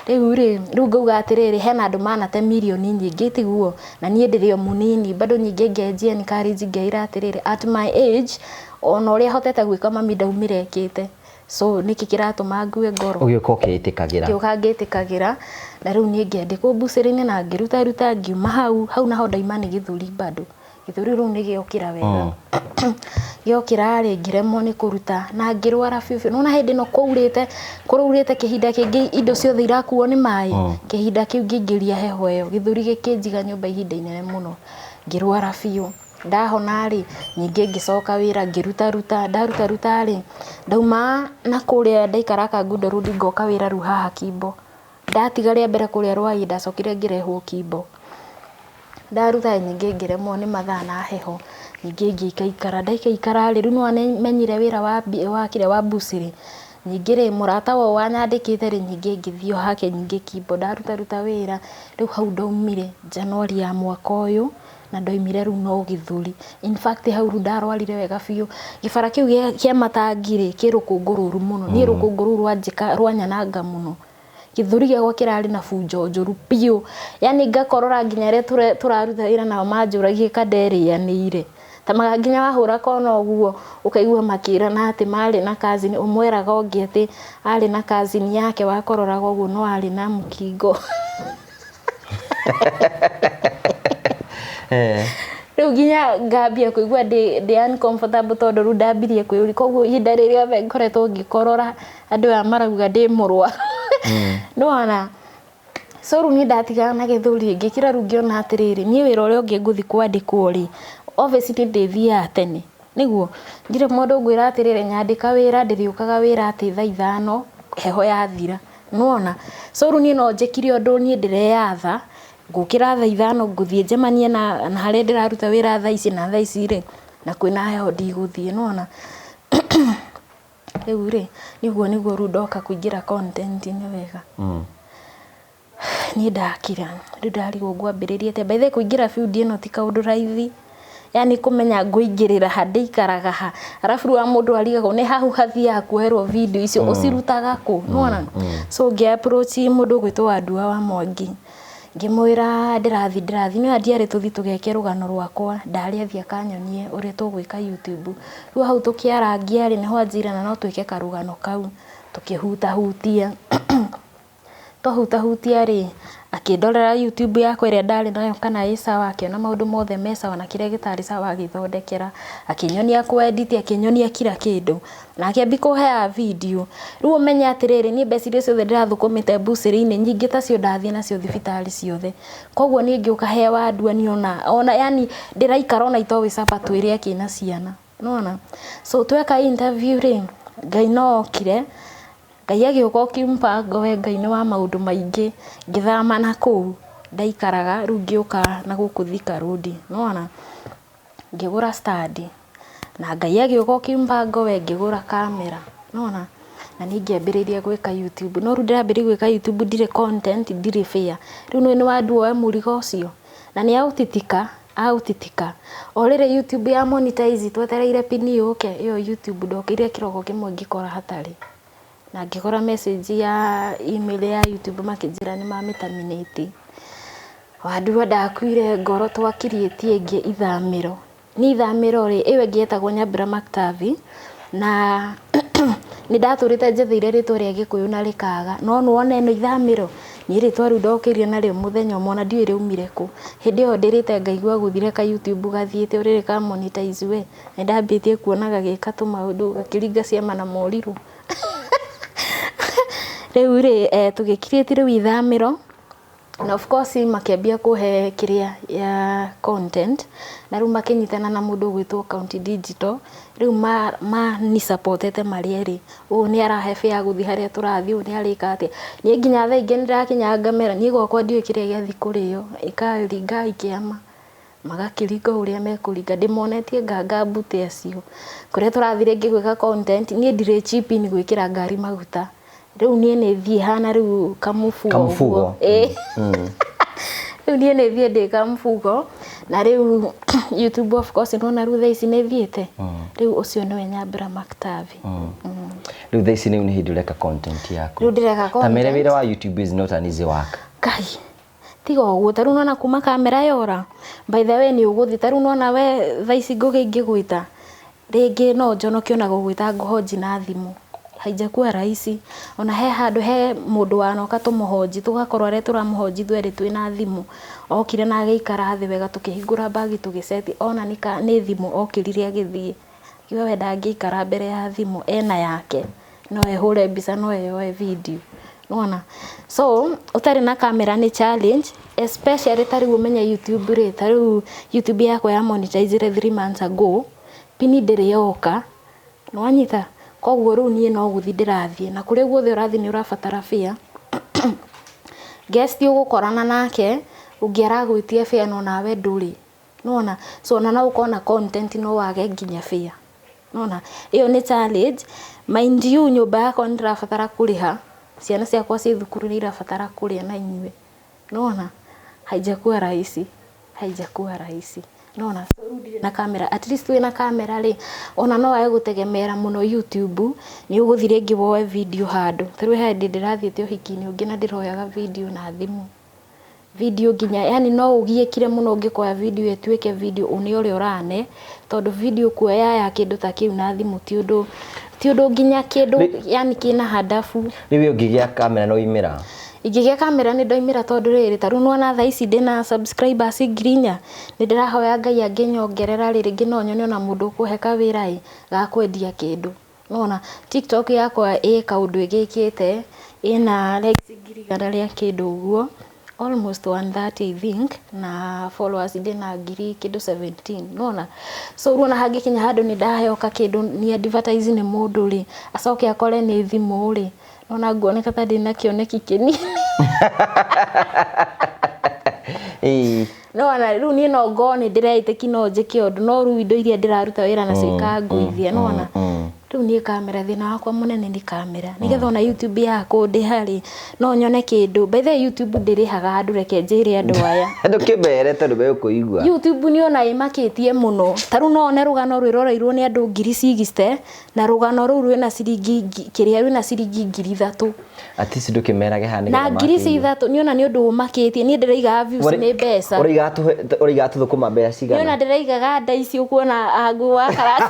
Riu ngauga atiriri hena andu manate milioni nyingi tiguo na nie ndirio munini bado nyingi ngenjia ni courage ngeira atiriri at my age ona uria hotete gwika mami ndaumire ekite so niki kiratuma ngue ngoro ugioka ukitikagira ngioka ngitikagira na riu nie ngiandikwo buciri-ini na ngiruta ngiuma hau naho ndaima ni githuri bado githuri riu ni giokira wega giokira ri ngiremwo ni kuruta na ngirwara biu nona hindi no kururite kihinda kingi indo ciothe irakuo ni mai kihinda kiu ngingiria heho iyo githuri gikinjiga nyumba ihinda inene muno ngirwara biu ndahona ri nyingi ngicoka wira ngiruta ndaruta ri ndauma na kuria ndaikara Kangundo Road ngoka wira ru haha Kimbo ndatiga ria mbere kuria rwai ndacokire ngirehwo Kimbo ndaruta nyingi ngiremwo ni mathaa na heho nyingi ngikaikara ndaikaikara ri no menyire wira wa buciri nyingi ri murata wo wanyandikite ri nyingi ngithio hake nyingi Kimbo ndaruta wira riu hau ndaumire Januari ya mwaka uyu na ndoimire ru no githuri in fact hau ru ndarwarire wega biu gibara kiu kia matangire kirukungururu muno ni rukungururu rwanyananga muno githuri giakwa kirari na bunjo njuru biu yani ngakorora nginya ria turaruta wira nao manjuragie kaderianire tamaga nginya wahura kona uguo ukaigua makira na ati mari na cousin umweraga ungi ati ari na cousin yake wakororaga uguo no ari na mukingo riu nginya ngambia kuigua ndi uncomfortable tondu ru ndambirie kwiyuri koguo ihinda riria ngoretwo ngikorora andu aya marauga ndi murwa nona so ru ni ndatigana na githuri ngikira ru ngiona atiriri nie wira uria ungi nguthi kwandikwo ri obviously ndithia tene niguo ngire mundu ngwira atiriri nyandika wira ndiriukaga wira ati thaa 5 heho yathira nona so ru ni no njikire undu ni ndireyatha ngukira thaa 5 nguthie njemanie na haria ndiraruta wira thaa ici na thaa ici ri na kwina heho ndiguthie nona riu ri niguo ru ndoka kuingira content ni wega ni ndakira riu ndarigwo ngwambiririe te by the kuingira field ino ti kaundu raithi yani kumenya nguingirira handikaraga ha arafu ru mundu arigagwo ni hahu hathia kuherwo video icio ucirutaga ku nona so ngi approach mundu gwitwa Ndua wa Mwangi ngimwira ndirathi ni ndiari tuthi tugeke rugano rwakwa ndari athia kanyonie uri tugwika YouTube ru hau tukiarangia ri niho anjira no twike karugano kau tukihutahutia twahutahutia ri akindorera YouTube yakwa iria ndari nayo kana isawa akiona maundu mothe mesawa na kiria gitari sawa agithondekera akinyonia ku edit akinyonia kila kindu na akiambi kuhea video riu umenya atiriri ni mbeciria ciothe ndirathukumite buciri-ini nyingi tacio ndathie nacio thibitari ciothe koguo ni ngiuka hewa Ndua ni ona yani ndiraikara ona itowe sabatu iria kina ciana nona so tweka interview ri Ngai no kire Ngai agiuka kimpango we Ngai ni wa maundu maingi ngithama na ku ndaikaraga ru ngiuka na guku Thika Road nona ngigura stand na Ngai agiuka kimpango we ngigura kamera nona na ningiambiriria gwika YouTube no ru ndiraambiriria gwika YouTube ndire content ndire fair riu ni wa Ndua murigo ucio na ni autitika orire YouTube ya monetize twetereire pini yuke iyo YouTube ndokire kiroko kimwe ngikora hatari na ngikora message ya email ya YouTube makinjira ni terminate wa Ndua ndakuire ngoro twakirietie ngi ithamiro ni ithamiro ri iwe ngietagwo Nyambura Maktavi na ni ndaturite njethire ritwa ria Gikuyu na rikaga no nuone no ithamiro ni ritwa ru ndokirie na rio muthenya mona ndiwe riumire ku hindi yo ndirite ngaigua guthire ka YouTube gathiete urire ka monetize we ni ndambitie kuonaga gikatu maundu gakiringa ciama na moriru riu ri tugikirite riu ithamiro na of course makiambia kuhe kiria ya content na riu makinyitana na mundu gwitwo County Digital riu ni supportete marieri ni arahe fea guthi haria turathi ni arika ati ni nginya thaa ingi ndirakinya ngamera ni gwakwa ndiwe kiria giathi kurio ikaringa ikiama magakiringa uria mekuringa ndimonetie nganga mbute acio kuria turathire ngigwika content ni ndire cheap ni gwikira ngari maguta riu ni thie hana riu kamufugo Riu nie ne thie ndika mfugo na riu YouTube of course nona rutha ici ne thiete. Riu ucio niwe Nyambura Maktavi. Riu thaici ni hindi ureka content yaku. Riu ndireka content. Tamere wira wa YouTube is not an easy work. Kai. Tigo uguo taru nona kuma kamera yora. By the way ni uguthi taru nona we thaici ngugi ngigwita. Ringi no njonokio na gugwita nguhoji na thimu. Haijakuwa rahisi. Ona he handu he mundu wanoka tumuhoji tugakorwo re turamuhoji twere twina thimu. Okire na ageikara thi wega tukihingura bagi tugiseti ona ni thimu okirire agithie. Kiwe wenda angeikara mbere ya thimu ena yake. No ehure mbica no eyoe video. Nona. So utari na kamera ni challenge, especially tari umenya YouTube re tari YouTube yako ya monetize 3 months ago. Pini ndiri yoka. Nwanyita koguo riu nie no guthi ndirathie na kuri guothe urathi ni urabatara fia. Guest ugukorana nake ungiara gwitie fia no nawe nduri. Nona. So na ukona content no wage nginya fia. Nona. Iyo ni challenge. Mind you nyumba yako ndirabatara kuriha. Ciana ciakwa ci thukuru ni irabatara kuria na inywe. Nona. Haijakuwa rahisi. Haijakuwa rahisi. Nona. Na kamera at least wina kamera ri ona no wae gutegemera muno YouTube ni uguthire ngiwoe video handu through head ndirathiete uhikini ungi na ndiroyaga video na thimu video ginya yani no ugiekire muno ngikoya video etuike video uni uri urane tondu video kuoya ya kindu ta kiu na thimu ti undu ginya kindu yani kina hadafu riwe ungigia kamera no imira Igigia kamera ni ndoimira tondu riri taru nona tha ici ndina subscribers ngirinya ni ndirahoya Ngai angenyongerera riri ngino nyone ona mundu kuheka wira ga kwendia kindu nona TikTok yakwa kaundu igikite ina likes ngirigana ria kindu uguo almost 130 I think na followers ndina ngiri kindu 17 nona so ruona hangikinya handu ni ndaheoka kindu ni advertise ni mundu ri acoke akore ni thimu ri ona nguoneka ta ndina kioneki kinini no ana riu ni no ngone ndiraite kinoje kiondu no ru indo iria ndiraruta wira na cika nguithia no ona riu ni kamera thina wakwa munene ni kamera nigetha ona YouTube yako ndi hari no nyone kindu by the YouTube ndirihaga andu reke njire andu aya andu kibere tondu be kuigua YouTube ni ona imakitie muno taru no one rugano rwiroreirwo ni andu ngiri 60 na rugano ru rwina ciringi kiria rwina ciringi ngiri 3 ati cindo kimerage hani na ngiri 3 ni ona ni undu umakitie ni ndiraiga views ni mbeca uriga thukuma mbeca cigana ni ona ndiraiga ndaici ukuona angu wa karata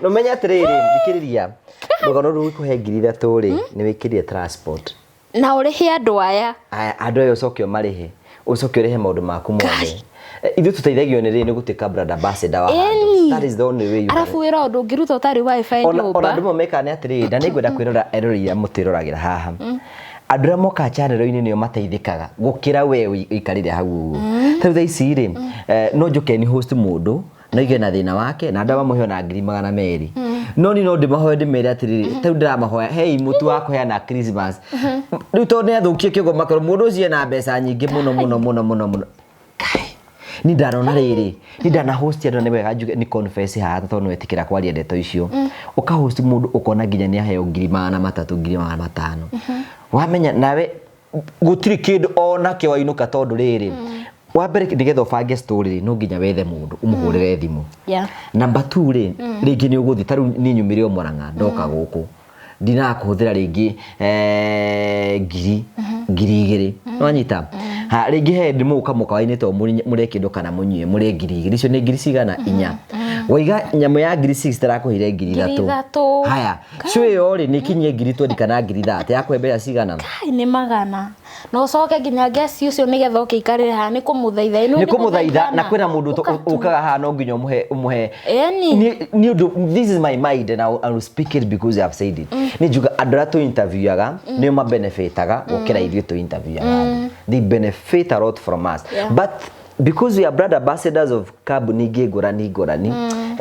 no menya atiriri ndikiriria rugano ru kuhe ngiri 3 ri ni wikirire transport na urihe andu aya andu ayo cokio marihe ucokio rihe maundu maku mothe ithu tuteithagio ni ri ni gutika brand ambassador wa handu that is the only way you arafu wira undu ngiruta utari wifi nyumba ona ndumo meka ni atiriri nda ni ngwenda kwirora erori mutiroragira haha andura moka channel-ini nio mateithikaga gukira we uikarire hau tau tha ici ri no njuke ni host mundu no ige na thina wake na ndawa muhe na ngiri 200 no ni no ndimahoe ndimere atiriri tau ndiramahoya hey mutu wa kuheana Christmas riu to ne athukie kiugo makoro mundu ucie na mbeca nyingi muno ni ndarona riri ni ndana host andu ni wega njuge ni confess ha to no etikira kwaria ndeto icio uka host mundu ukona nginya ni aheo ngiri 300 ngiri 500 wamenya nawe gutiri kindu ona ke wainuka tondu riri wa mbere ndigetho bange story no nginya wethe mundu umuhurire thimu number 2 ri ringi ni uguthi taru ni nyumire o Murang'a ndoka guku ndina kuhuthira ringi ngiri 2 nwanyita ha ringi he ndimu kamukawaine to muri kindu kana munyue muri ngiri 2 icio ni ngiri cigana 4 waiga nyamu ya ngiri 6 tarakuhire ngiri 3 haya cio yo ri ni kinyie ngiri 20 kana ngiri 30 yakwembea cigana kai ni magana no coke nginya guest ucio nigetha ukiikarire ha ni kumuthaitha ni kumuthaitha na kwina mundu ukaga ha no nginya umuhe ni this is my mind and I will speak it because I have said it ni juga andra to interviewaga ni ma benefitaga ukira ithio to interviewaga they benefit a lot from us but because we are brand ambassadors of Kabuni ngorani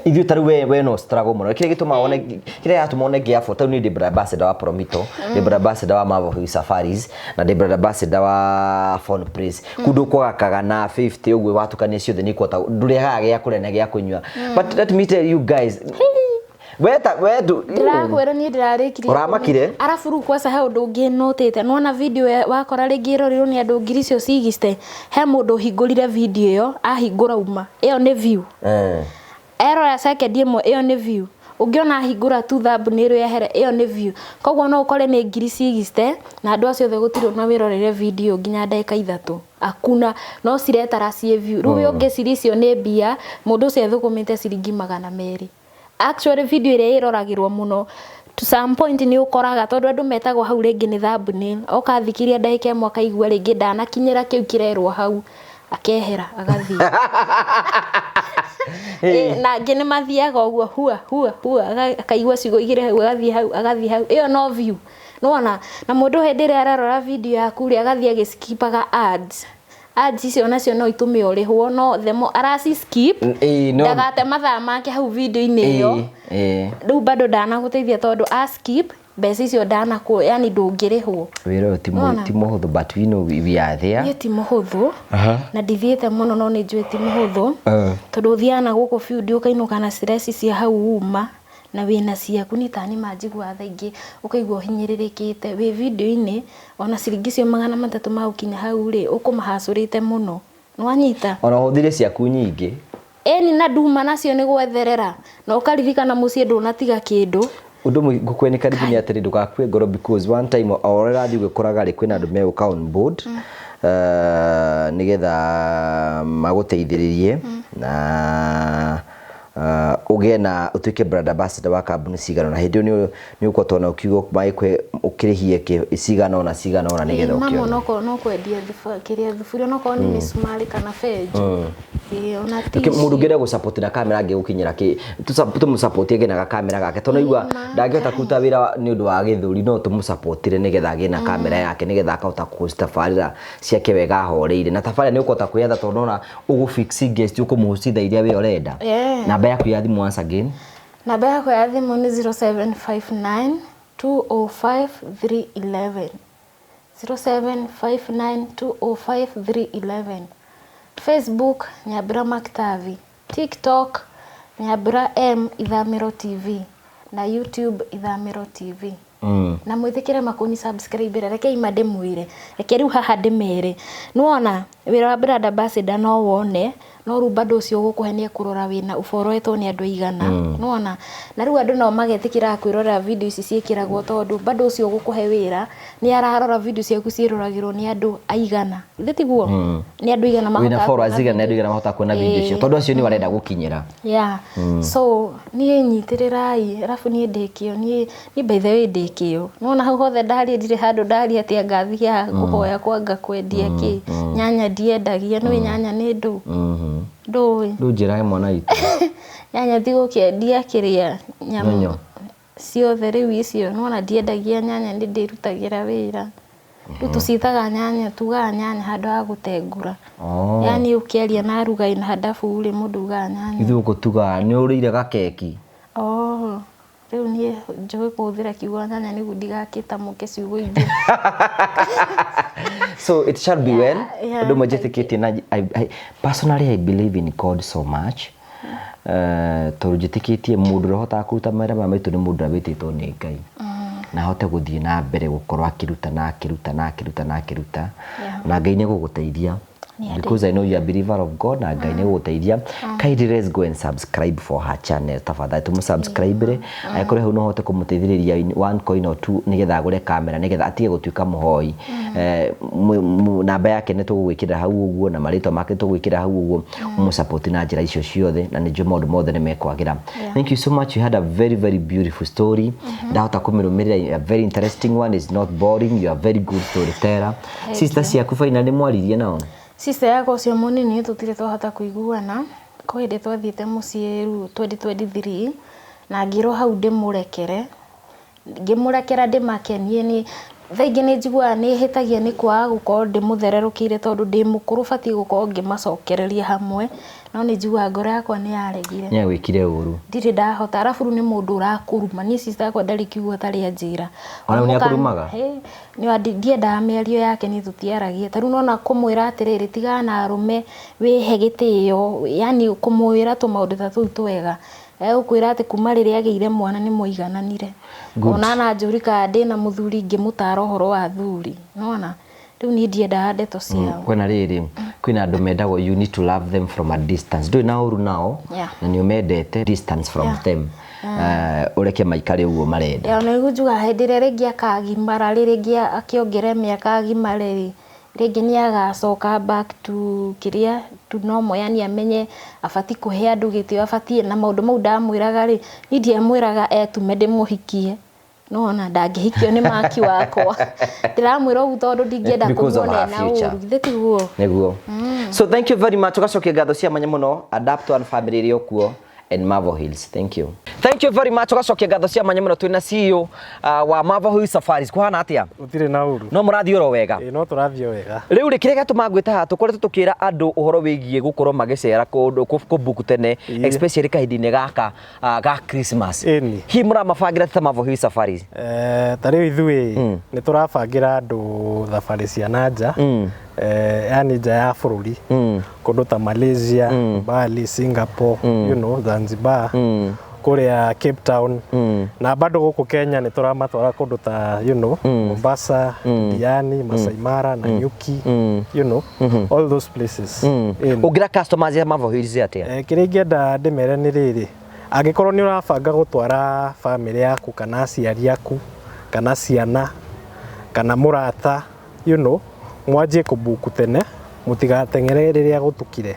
ithio taru we no struggle muno kire gituma one kire yatuma one gia photo ni brand ambassador wa Promito ni brand ambassador wa Marvel Safaris na ni brand ambassador wa Phone Press kundu kwagaga na 50 ugwe watukanie ciothe ni kwota ndurihaga gia kurene gia kunywa but let me tell you guys we ndu ndirakwira ni ndirarikirie uramakire arafu ru kwa saha undu ungi notete nona video wakora ringi rorirwo ni andu ngiri cio cigiste he mundu hingurire video iyo ahingura uma iyo ni view erora second imwe iyo ni view ungiona hingura tu thumbnail yehere iyo ni view koguo no ukore ni ngiri cigiste na andu acio othe gutiri na wirorere video nginya ndagika 3 akuna no ciretara cie view ru ungi ciricio ni mbia mundu ucio ethukumite ciringi 200 actually video ire iroragirwo muno to some point ni ukoraga tondu andu metagwo hau ringi ni thumbnail ukathikiria ndagika imwe akaigua ringi ndanakinyira kiu kirerwo hau akehera agathii na ngene mathiaga uguo hua akaigua cigo igire hau agathii hau iyo no view nona na mundu hendire ararora video yaku ri agathii agiskipaga ads icio nacio no itume urihwo no themo arasi skip ndagate mathaa make hau video-ini iyo riu bado ndanaguteithia tondu a skip mbeca icio ndanaku yani ndungirihwo wira ti muhuthu but we know we are there ni ti muhuthu na ndithiete muno no ni njui ti muhuthu tondu thiana guku video ukainuka na stress cia hau uma na wina ciaku ni tani manjigua thaingi ukaigua hinyiririkite wi video-ini ona ciringi cio 300 magukinya hau ri ukumahacurite muno nwanyita ona huthire ciaku nyingi eni na nduma nacio ni gwetherera na ukaririkana mucie ndunatiga kindu undu ngukweni karibu ni atiri ndugakue ngoro because one time orera thi gwikoraga ri kwina andu me on board nigetha maguteithiririe na ugie na utuike brand ambassador wa kambuni cigana na hindi ni ukotona ukiugo maikwe ukirihie cigana ona nigetha ukio no kwendia kiria thufuria no koni misumari kana feji ona ti mundu ngere go support na kamera nge gukinyira ki tu support ege na kamera gake tono igua ndangihota kuruta wira ni undu wa githuri no tu supportire nigetha age na kamera yake nigetha akahota kustafarira ciake wega horeire na tafarira ni ukota kuyetha tono na ugu fix guest ukumucitha iria we urenda namba yaku ya thimu once again namba yaku ya thimu ni 0759 205 311 0759 205 311 Facebook Nyabura Maktavi, TikTok Nyabura M Ithamiro TV na YouTube Ithamiro TV. Na mwithikire makoni subscribe reke imade mwire reke riu haha ndimere nuona wira wa brand ambassador no wone no ru bado cio gukuhenia kurora wina uforoetwo ni andu igana nuona na riu andu no magetikira kwirora video ici ciekiragwo tondu bado cio gukuhe wira ni ararora video ciaku ciroragirwo ni andu aigana thitiguo ni andu igana mahota wina followers igana andu igana mahota kuona video icio tondu acio ni warenda gukinyira so ni nyitirirai arafu ni ndikio ni by the way ndikio nuona hau hothe ndari ndire handu ndari atia ngathia kuhoya kwanga kwendia ki nyanya ndiendagia no nyanya ni ndu ndui njira mwana itu nyanya thigo kiendia kiria nyama ciothe riu icio nuona ndiendagia nyanya ndi ndirutagira wira tucitaga nyanya tuga nyanya handu ha gutengura yani ukieria na ruga ina hadafu uri munduga nyanya ithu gutuga ni urire gakeki riu ni njoe kuthira kiugo nyanya ni ndigakita muke ciugo ingi so it shall be well ndo majetikete na personally I believe in God so much turujitikite mundu rohota kuruta mera maitu ni mundu abititwo ni Ngai na hote guthie na mbere gukorwa akiruta na Ngai ni guguteithia because I know you are a believer of God na Ngai ni guguteithia kindly let's go and subscribe for her channel tafadhali tumusubscribe aikore hu no hote kumuteithiriria 1 coin or 2 nigetha agure kamera nigetha atige gutuika muhoi namba yake ni tugwikira hau uguo na marito make tugwikira hau uguo umusupport na njira icio ciothe na ni njuma ndu mothe ni mekwagira thank you so much you had a very very beautiful story ndahota kumirumirira a very interesting one is not boring you are very good storyteller sister ciaku finally mwaririe nao sister yako cio munini tutire twahota kuiguana ko hinde twathiete mucie ru 2023 na ngiro hau ndimurekere ngimurekera ndimakenie ni thaingi ni njigua ni hitagia ni kwa gukorwo ndimuthererukire tondu ndi mukuru bati gukorwo ngimacokereria hamwe no nĩ njiguaga ngoro yakwa nĩ yaregire. Nĩ gwĩkire ũru. Ndirĩ ndahota, arabu rĩu nĩ mũndũ ũrakũruma, niĩ sister yakwa ndarĩ kiugo atarĩ anjĩra. Ona nĩ akũrumaga? Nĩ ndiendaga mĩario yake nĩ tũtiaragia. Ta rĩu nona kũmwĩra atĩrĩrĩ tigana na arũme wĩhe gĩtĩo, yani kũmwĩra tũmaũndũ ta tũu twega. Ũkwĩra atĩ kuma rĩrĩa agĩire mwana nĩ mũigananire. Ona na njũrika ndĩ na mũthuri ngĩmũtara ũhoro wa thuri. Nona rĩu niĩ ndiendaga ndeto ciao. Kwena rĩrĩ kwĩna andũ mendagwo you need to love them from a distance. Ndũĩ na ũru nao na nĩ ũmendete distance from them. Ũreke maikare ũguo marenda. Ona nĩnjugaga hĩndĩ ĩrĩa rĩngĩ akagimara, rĩngĩ akĩongere mĩaka agimare rĩngĩ nĩ agacoka back to kĩrĩa to normal, yani amenye abati kũhe andũ gĩtĩo, abati na maũndũ mau ndamwĩraga rĩ, niĩ ndiamwĩraga etume ndĩmũhikie. Nona ndangĩhikio nĩ maki wakwa. Ndiramwĩra ũguo tondũ ndingĩenda kũmuona na ũru. Githĩtiguo. Nĩguo. So thank you very much. Ũgacokia ngatho cia mwanya mũno Adapt One family ĩrĩ okuo and Marvel Hills. Thank you. Thank you very much. Ũgacokia ngatho cia mwanya mũno twĩna CEO wa Marvel Hills Safaris. Kuhana atĩa? Gũtirĩ na ũru. No mũrathiĩ oro wega? No tũrathiĩ wega. Rĩu rĩ kĩrĩa gĩtũma ngwĩta haha tũkoretwo tũkĩra andũ ũhoro wĩgiĩ gũkorwo magĩcera kũndũ kũbuku tene, especially kahinda-inĩ gaka ga Christmas. Hihi mũramabangĩra ta Marvel Hills Safaris? Ta rĩu ithuĩ nĩ tũrabangĩra andũ thabarĩ cia nanja, yani nja ya bũrũri, kũndũ ta Malaysia, Bali, Singapore, you know, Zanzibar, kũrĩa Cape Town, na bado gũkũ Kenya nĩ tũramatwara kũndũ ta, you know, Mombasa, Diani, Masai Mara, Nanyuki, you know, all those places. Ũngĩra customers ya Marvel Hills atĩa? Kĩrĩa ingĩenda ndĩmere nĩ rĩrĩ, angĩkorwo nĩ ũrabanga gũtwara family yaku kana aciari aku kana ciana kana mũrata, you know, mwanjie kũbuku tene, mũtigateng'ere rĩrĩa gũtukire.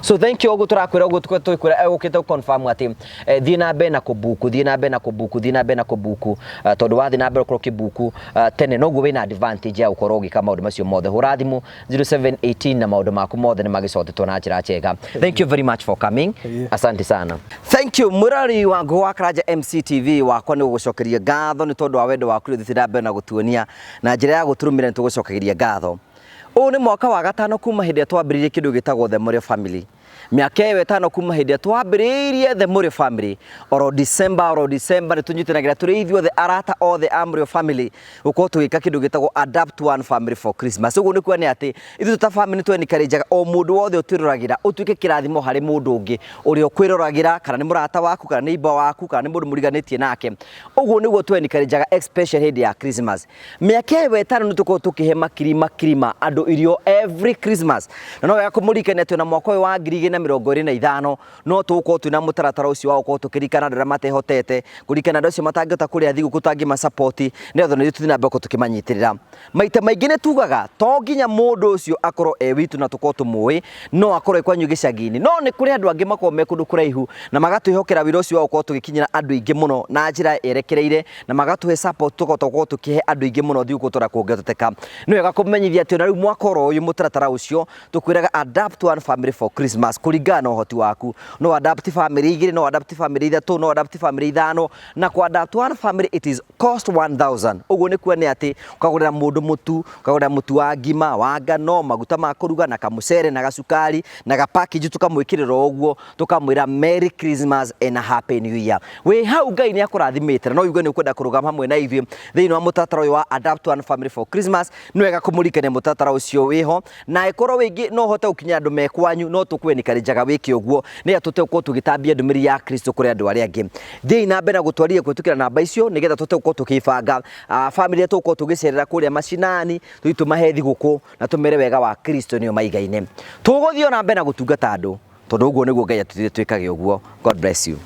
So thank you. Ũguo tũrakwĩra ũguo tũkwĩra ũkĩte confirm atĩ thiĩ na mbere na kũbuku, thiĩ na mbere na kũbuku, thiĩ na mbere na kũbuku, tondũ wathiĩ na mbere ũkorwo ũkĩbuku tene noguo wĩna advantage ya gũkorwo ũgĩka maũndũ macio mothe. Hũra thimũ 0718 na maũndũ maku mothe nĩ magĩcotetwo na njĩra njega. Thank you very much for coming. Asante sana. Thank you. Mũrari wa Ngũwa Karanja MCTV wakwa nĩ ũgũcokeria ngatho nĩ tondũ wa wendo waku rĩu thĩra mbere na gũtuonia na njĩra ya gũtũrũmĩra nĩ tũgũcokeria ngatho. Ũũ nĩ mwaka wa gatano kuma hĩndĩ ĩrĩa twambĩrĩirie kĩndũ gĩtagwo The Mũrĩo Family. Mĩaka ĩyo ĩtano kuma hĩndĩ ĩrĩa twambĩrĩirie The Mũrĩo Family. Oro December nĩ tũnyitanagĩra tũrĩ ithuothe arata othe a Mũrĩo Family gũkorwo tũgĩka kĩndũ gĩtagwo Adapt One Family for Christmas. Ũguo nĩ kuona atĩ ithuĩ ta family nĩ twencourageaga o mũndũ wothe ũtwĩroragĩra ũtuĩke kĩrathimo harĩ mũndũ ũngĩ ũrĩa ũkwĩroragĩra, kana nĩ mũrata waku, kana nĩ neighbor waku, kana nĩ mũndũ mũriganĩtie nake. Ũguo nĩguo twencourageaga especially hĩndĩ ya Christmas. Mĩaka ĩyo ĩtano nĩ tũkorwo tũkĩhe makirima andũ irio every Christmas. Na no wega kũmũririkania atĩ na mwaka ũyũ wa 2025 no tũgũkorwo twĩna mũtaratara ũcio wa gũkorwo tũkĩririkana andũ arĩa matehotete, kũririkana andũ acio matangĩhota kũrĩa thigũkũ tũtangĩmasupport, nĩgetha nĩ tũthiĩ na mbere tũkĩmanyitĩrĩra. Maita maingĩ nĩ tugaga to nginya mũndũ ũcio akorwo witũ na tũkorwo tũmũĩ, no akorwo kwanyu gĩcagi-inĩ, no nĩ kũrĩ andũ angĩ makorwo me kũndũ kũraihu na magatwĩhokera wĩra ũcio wa gũkorwo tũgĩkinyĩra andũ aingĩ mũno na njĩra yerekereire, na magatũhe support tũkorwo tũkĩhe andũ aingĩ mũno thigũkũ tũrakũngĩhoteka. Nĩ wega kũmenyithia atĩ rĩu mwaka ũyũ mũtaratara ũcio tũkwĩraga Adapt One Family for Christmas kũringana na ũhoti waku. No adapt family 2, no adapt family 3, no adapt family 5, na ku Adapt One Family it is cost 1000. Ũguo nĩ kuona atĩ ukagũrĩra mũndũ mũtu, ukagũrĩra mũtu wa ngima, wa ngano, maguta ma kũruga na kamucere na gacukari na gapackage tukamwĩkĩrĩra ũguo, tukamwĩra Merry Christmas and a Happy New Year. Wĩ hau Ngai nĩ akũrathimĩte, no uge nĩ ũkwenda kũrũgama hamwe na ithuĩ thĩinĩ wa mũtaratara ũyũ wa Adapt One Family for Christmas. Nĩ wega kũmũririkania mũtaratara ũcio wĩho, na ĩkorwo wĩngĩ no ũhote gũkinya andũ mekwanyu, no tũkwĩnĩkanĩjaga wĩke ũguo nĩgetha tũtegũkorwo tũgĩtambia ndũmĩrĩri ya Kristo kũrĩ andũ arĩa angĩ. Thiĩ na mbere na gũtwarithia kũhĩtũkĩra namba icio nĩgetha tũtegũkorwo tũkĩbanga family ĩrĩa tũgũkorwo tũgĩcerera kũrĩa macinani, tũthiĩ tũmahe thigũkũ na tũmere wega wa Kristo nĩo maigaine. Tũgũthiĩ na mbere na gũtungata andũ tondũ ũguo nĩguo Ngai atwĩkage ũguo. God bless you.